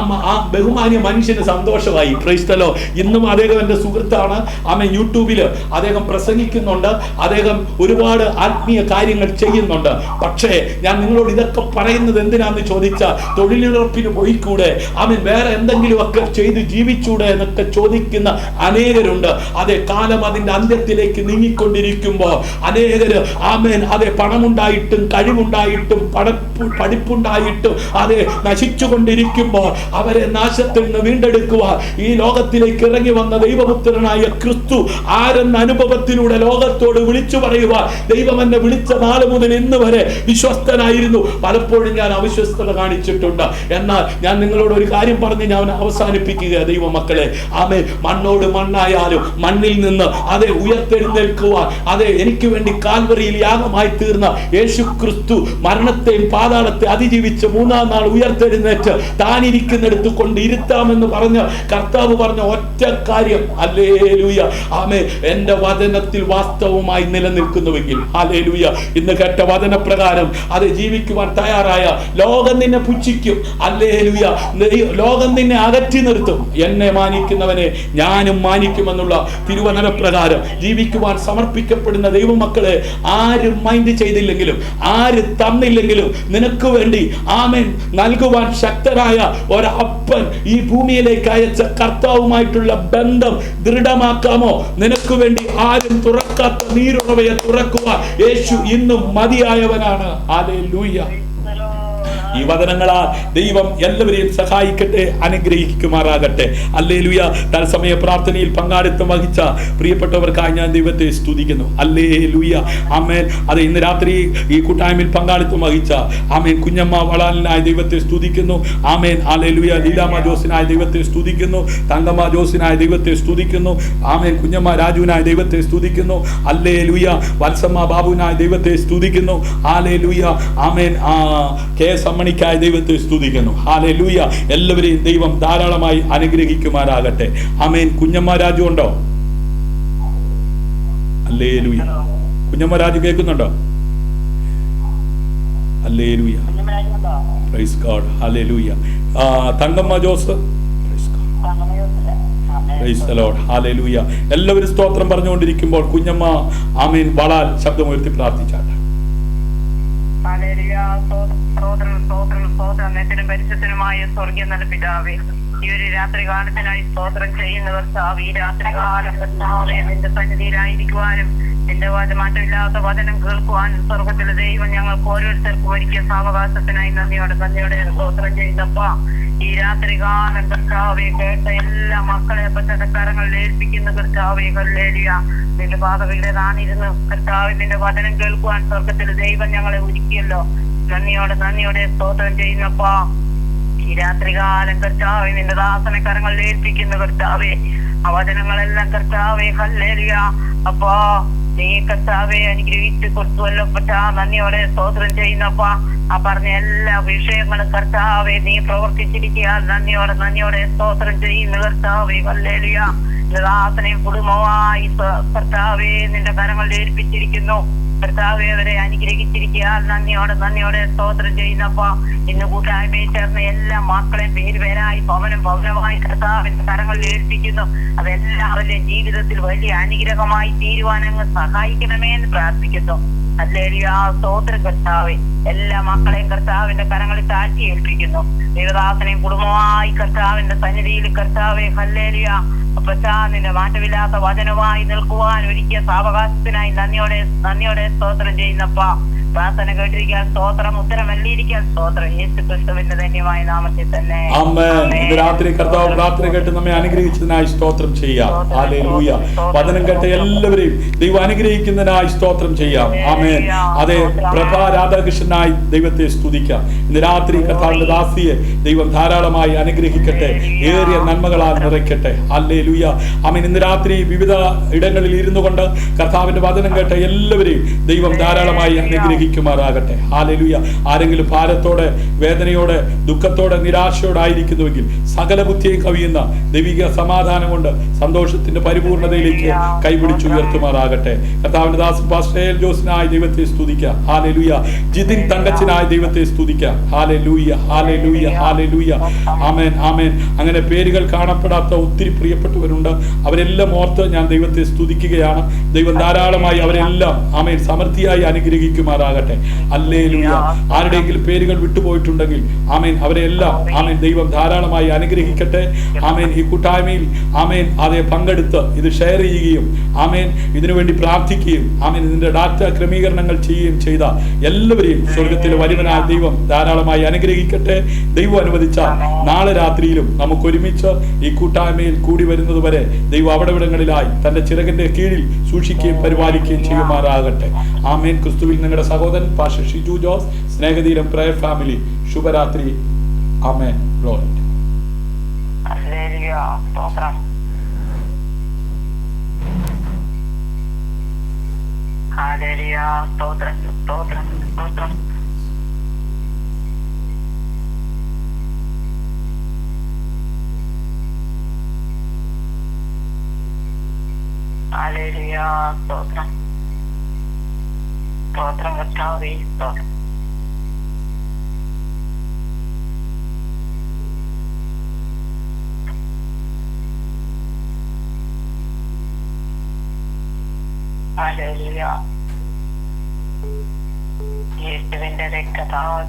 ബഹുമാന്യ മനുഷ്യന് സന്തോഷമായി. Price the Lord. ഇന്നും അദ്ദേഹം എൻ്റെ സുഹൃത്താണ്. ആമേൻ യൂട്യൂബില് അദ്ദേഹം പ്രസംഗിക്കുന്നുണ്ട്. അദ്ദേഹം ഒരുപാട് ആത്മീയ കാര്യങ്ങൾ ചെയ്യുന്നുണ്ട്. പക്ഷേ ഞാൻ നിങ്ങളോട് ഇതൊക്കെ പറയുന്നത് എന്തിനാന്ന് ചോദിച്ചാൽ, തൊഴിലുറപ്പിന് പോയിക്കൂടെ, ആമേൻ വേറെ എന്തെങ്കിലുമൊക്കെ ചെയ്ത് ജീവിച്ചൂടെ എന്നൊക്കെ ചോദിക്കുന്ന അനേകരുണ്ട്. അതേ കാലം അതിന്റെ അന്ത്യത്തിലേക്ക് നീങ്ങിക്കൊണ്ടിരിക്കുമ്പോൾ അനേകര് ആമേൻ അതെ പണമുണ്ടായിട്ടും കഴിവുണ്ടായിട്ടും പഠിപ്പുണ്ടായിട്ടും അതെ നശിച്ചുകൊണ്ടിരിക്കുമ്പോൾ അവരെ നാശത്തിൽ നിന്ന് വീണ്ടെടുക്കുവാൻ ഈ ലോകത്തിലേക്ക് ഇറങ്ങി വന്ന ദൈവപുത്രനായ ക്രിസ്തു ആരെന്ന അനുഭവത്തിലൂടെ ലോകത്തോട് വിളിച്ചു പറയുവാൻ ദൈവം എന്നെ വിളിച്ച നാള് മുതൽ ഇന്ന് വരെ വിശ്വസ്തനായിരുന്നു. പലപ്പോഴും ഞാൻ അവിശ്വസ്തത കാണിച്ചിട്ടുണ്ട്. എന്നാൽ ഞാൻ നിങ്ങളോട് ഒരു കാര്യം പറഞ്ഞ് ഞാൻ അവസാനിപ്പിക്കുക ദൈവമക്കളെ. ആമേൻ മണ്ണോട് മണ്ണായാലും മണ്ണിൽ നിന്ന് അതെ ഉയർത്തെഴുന്നേൽക്കുവാൻ അതെ എനിക്ക് വേണ്ടി കാൽവറിയിൽ യാഗമായി തീർന്ന യേശു ക്രിസ്തു മരണത്തെയും പാതാളത്തെ അതിജീവിച്ച് മൂന്നാം നാൾ ഉയർത്തെഴുന്നേറ്റ് താനിരിക്കുന്നിടത്ത് കൊണ്ട് ഇരുത്താമെന്ന് പറഞ്ഞ് കർത്താവ് പറഞ്ഞ ഒറ്റ കാര്യം, ഹല്ലേലൂയ, ആമേൻ, എന്റെ വചനത്തിൽ വാസ്തവമായി നിലനിൽക്കുന്നുവെങ്കിൽ, ഹല്ലേലൂയ, ഇന്ന് കേട്ട വചനപ്രകാരം അത് ജീവിക്കുവാൻ തയ്യാറായ ലോകം നിന്നെ പുച്ഛിക്കും. ഹല്ലേലൂയ. ലോകം നിന്നെ അകറ്റി നിർത്തും. എന്നെ മാനിക്കുന്നവനെ ഞാനും മാനിക്കുമെന്നുള്ള തിരുവചനപ്രകാരം ജീവിക്കുവാൻ സമർപ്പിക്കപ്പെടുന്ന ദൈവമക്കളെ ആരും മൈൻഡ് ചെയ്തില്ലെങ്കിലും ആര് തന്നില്ലെങ്കിലും നിനക്ക് വേണ്ടി ആമേൻ നൽകുവാൻ ശക്തരായ ഒരപ്പൻ ഈ ഭൂമിയിലേക്ക് അയച്ച കർത്താവുമായിട്ടുള്ള ബന്ധം ദൃഢമാക്കാമോ? നിനക്ക് വേണ്ടി ആരും തുറക്കാത്ത നീരുറവയെ തുറക്കുവാൻ യേശു ഇന്നും മതിയായവനാണ്. ഹല്ലേലൂയ. ഈ വചനങ്ങളാൽ ദൈവം എല്ലാവരെയും സഹായിക്കട്ടെ, അനുഗ്രഹിക്കുമാറാകട്ടെ. ഹല്ലേലൂയ. തത്സമയ പ്രാർത്ഥനയിൽ പങ്കാളിത്തം വഹിച്ച പ്രിയപ്പെട്ടവർക്കായി ഞാൻ ദൈവത്തെ സ്തുതിക്കുന്നു. ഹല്ലേലൂയ. ആമേൻ. അത് ഇന്ന് രാത്രി ഈ കൂട്ടായ്മയിൽ പങ്കാളിത്തം വഹിച്ച ആമേൻ കുഞ്ഞമ്മ വളാലിനായി ദൈവത്തെ സ്തുതിക്കുന്നു. ആമേൻ. ഹല്ലേലൂയ. ലീലാമ്മ ജോസിനായി ദൈവത്തെ സ്തുതിക്കുന്നു. തങ്കമ്മ ജോസിനായി ദൈവത്തെ സ്തുതിക്കുന്നു. ആമേൻ. കുഞ്ഞമ്മ രാജുവിനായി ദൈവത്തെ സ്തുതിക്കുന്നു. ഹല്ലേലൂയ. വത്സമ്മ ബാബുവിനായി ദൈവത്തെ സ്തുതിക്കുന്നു. ഹല്ലേലൂയ. ആമേൻ. കെ ായി ദൈവത്തെ സ്തുതിക്കുന്നു. ഹല്ലേലൂയ. എല്ലാവരെയും ദൈവം ധാരാളമായി അനുഗ്രഹിക്കുമാറാകട്ടെ. ആമേൻ. കുഞ്ഞമ്മ രാജു ഉണ്ടോ? ഹല്ലേലൂയ. കുഞ്ഞമ്മ രാജു കേൾക്കുന്നുണ്ടോ? Hallelujah. Praise God. Hallelujah. Thankamma Jose, price the Lord. Hallelujah. എല്ലാവരും സ്തോത്രം പറഞ്ഞുകൊണ്ടിരിക്കുമ്പോൾ കുഞ്ഞമ്മ ആമേൻ വളാൽ ശബ്ദമുയർത്തി പ്രാർത്ഥിച്ചാട്ടെ. പരിശുദ്ധനുമായ സ്വർഗീയ നല്ല പിതാവേ, ഈ ഒരു രാത്രി കാലത്തിനായി സ്തോത്രം ചെയ്യുന്നവർ ഈ രാത്രി കാലം നിന്റെ സന്നിധിയിലായിരിക്കുവാനും നിന്റെ മാറ്റമില്ലാത്ത വചനം കേൾക്കുവാനും സ്വർഗത്തിലെ ദൈവം ഞങ്ങൾക്ക് ഓരോരുത്തർക്കും ഒരുക്കിയ സാവകാശത്തിനായി നന്ദിയോടെ സ്തോത്രം ചെയ്യുന്നപ്പാ. ഈ രാത്രി കാലം കർത്താവെ കേട്ട എല്ലാ മക്കളെ അപ്പച്ചന്റെ കരങ്ങളിൽ ഏൽപ്പിക്കുന്ന കർത്താവെ, ഹല്ലേലൂയ, നിന്റെ പാതകളിലേതാണിരുന്ന് കർത്താവ് നിന്റെ വചനം കേൾക്കുവാൻ സ്വർഗത്തിലെ ദൈവം ഞങ്ങളെ ഒരുക്കിയല്ലോ. നന്ദിയോടെ സ്തോത്രം ചെയ്യുന്നപ്പാ. ഈ രാത്രികാലം കർത്താവെ നിന്റെ ദാസനെ കരങ്ങളിൽ ഏൽപ്പിക്കുന്ന കർത്താവെ, ആ വചനങ്ങളെല്ലാം കർത്താവെ, ഹല്ലേലൂയ, അപ്പാ നീ കർത്താവെ അനുഗ്രഹിച്ച് കൊടുത്തുവല്ലോ പറ്റാ. നന്ദിയോടെ സ്തോത്രം ചെയ്യുന്നപ്പാ. ആ പറഞ്ഞ എല്ലാ വിഷയങ്ങളും കർത്താവെ നീ പ്രവർത്തിച്ചിരിക്കുക. നന്ദിയോടെ സ്തോത്രം ചെയ്യുന്ന കർത്താവെ, ഹല്ലേലൂയ, നിന്റെ ദാസനെയും കുടുംബമായി കർത്താവെ നിന്റെ കരങ്ങളിൽ ഏൽപ്പിച്ചിരിക്കുന്നു. കർത്താവെ അവരെ അനുഗ്രഹിച്ചിരിക്കുക. നന്ദിയോടെ സ്തോത്രം ചെയ്യുന്നപ്പോ ഇന്ന് കൂട്ടായ്മയിൽ ചേർന്ന എല്ലാ മക്കളെയും പേരുപേരായി ഭവനമായി കർത്താവിന്റെ കരങ്ങളിൽ ഏൽപ്പിക്കുന്നു. അതെല്ലാം അവരുടെ ജീവിതത്തിൽ വലിയ അനുഗ്രഹമായി തീരുവാൻ അങ്ങ് സഹായിക്കണമേ എന്ന് പ്രാർത്ഥിക്കുന്നു. ഹല്ലേലൂയ, സ്തോത്രം കർത്താവേ. എല്ലാ മക്കളെയും കർത്താവിന്റെ കരങ്ങളിൽ താഴ്ത്തി ഏൽപ്പിക്കുന്നു. ദേവദാസനെയും കുടുംബമായി കർത്താവിന്റെ സന്നിധിയിൽ കർത്താവെ ഹല്ലേലൂയ നിന്റെ മാറ്റമില്ലാത്ത വചനമായി നിൽക്കുവാൻ ഒരുക്കിയ സാവകാശത്തിനായി നന്ദിയോടെ സ്തോത്രം ചെയ്യുന്നപ്പാ. പ്രാർത്ഥന കേട്ടിരിക്കാൻ സ്തോത്രം, ഉത്തരം അല്ലിയിരിക്കാൻ സ്തോത്രം. യേശു ക്രിസ്തുവിന്റെ ധന്യമായ നാമത്തിൽ തന്നെ ആമേൻ. ഇന്ന് രാത്രി കർത്താവ് പ്രാർത്ഥന കേട്ട് നമ്മെ അനുഗ്രഹിച്ചതിനായി സ്തോത്രം ചെയ്യാം. ഹല്ലേലൂയ. വചനം കേട്ട എല്ലാവരെയും ദൈവം അനുഗ്രഹിക്കുന്നതിനായി സ്തോത്രം ചെയ്യാം. ആമേൻ. അതെ, പ്രഭാ രാധാകൃഷ്ണനായി ദൈവത്തെ സ്തുതിക്കാം. ഇന്ന് രാത്രി കർത്താവിന്റെ ദാസിയെ ദൈവം ധാരാളമായി അനുഗ്രഹിക്കട്ടെ, ഏറിയ നന്മകളാൽ നിറയ്ക്കട്ടെ. ഹല്ലേലൂയ. ആമേൻ. ഇന്ന് രാത്രി വിവിധ ഇടങ്ങളിൽ ഇരുന്നു കൊണ്ട് കർത്താവിന്റെ വചനം കേട്ട എല്ലാവരെയും ദൈവം ധാരാളമായി അനുഗ്രഹിക്കുമാറാകട്ടെ. ഹല്ലേലൂയ. ആരെങ്കിലും ഭാരത്തോടെ, വേദനയോടെ, ദുഃഖത്തോടെ, നിരാശയോടായിരിക്കുന്നുവെങ്കിൽ സകല ബുദ്ധിയെ കവിയുന്ന ദൈവിക സമാധാനം കൊണ്ട് സന്തോഷത്തിന്റെ പരിപൂർണതയിലേക്ക് കൈപിടിച്ചുയർത്തുമാറാകട്ടെ. കർത്താവിന്റെ ദാസൻ പാസ്റ്റർ എൽ ജോസിനായി ദൈവത്തെ സ്തുതിക്കാം. ഹല്ലേലൂയ. ജിതിൻ തങ്കച്ചനായി ദൈവത്തെ സ്തുതിക്കാം. ഹല്ലേലൂയ, ഹല്ലേലൂയ, ഹല്ലേലൂയ. ആമേൻ, ആമേൻ. അങ്ങനെ പേരുകൾ കാണപ്പെടാത്ത ഒത്തിരി പ്രിയപ്പെട്ടവരുണ്ട്. അവരെല്ലാം ഓർത്ത് ഞാൻ ദൈവത്തെ സ്തുതിക്കുകയാണ്. ദൈവം ധാരാളമായി അവരെല്ലാം ആമേൻ സമൃദ്ധിയായി അനുഗ്രഹിക്കുമാറാകട്ടെ. ഹല്ലേലൂയ. ആരുടെയെങ്കിലും പേരുകൾ വിട്ടുപോയിട്ടുണ്ടെങ്കിൽ ആമേൻ അവരെല്ലാം ആമേൻ ദൈവം ധാരാളമായി അനുഗ്രഹിക്കട്ടെ. ആമേൻ. ഈ കൂട്ടായ്മയിൽ ആമേൻ അതേ പങ്കെടുത്ത് ഇത് ഷെയർ ചെയ്യുകയും ആമേൻ ഇതിനുവേണ്ടി പ്രാർത്ഥിക്കുകയും ആമേൻ ഇതിന്റെ ഡാറ്റ ക്രമീകരണങ്ങൾ ചെയ്യുകയും ചെയ്ത എല്ലാവരെയും സ്വർഗത്തിലെ വലിയവനായ ദൈവം ധാരാളമായി അനുഗ്രഹിക്കട്ടെ. ദൈവം അനുവദിച്ചാൽ നാളെ രാത്രിയിലും നമുക്ക് ഒരുമിച്ച് ഈ കൂട്ടായ്മയിൽ കൂടി വരുന്നത് വരെ ദൈവം അവിടവിടങ്ങളിലായി തന്റെ ചിറകിന്റെ കീഴിൽ സൂക്ഷിക്കുകയും പരിപാലിക്കുകയും ചെയ്യുമാറാകട്ടെ. ആമേൻ. ക്രിസ്തുവിൽ നിങ്ങളുടെ സഹോദരൻ പാസ്റ്റർ ഷിജു ജോസ്, സ്നേഹതീരം പ്രയർ ഫാമിലി. ശുഭരാത്രി. ആമേൻ. ഗ്ലോറി. ഹല്ലേലൂയ, സ്തോത്രം. ഹല്ലേലൂയ, സ്തോത്രം, സ്തോത്രം, സ്തോത്രം. ഹല്ലേലൂയ, സ്തോത്രം, സ്തോത്രം കർത്താവേ, സ്തോത്രം. ഹല്ലേലൂയ. യേശുവിന്റെ രക്തത്താൽ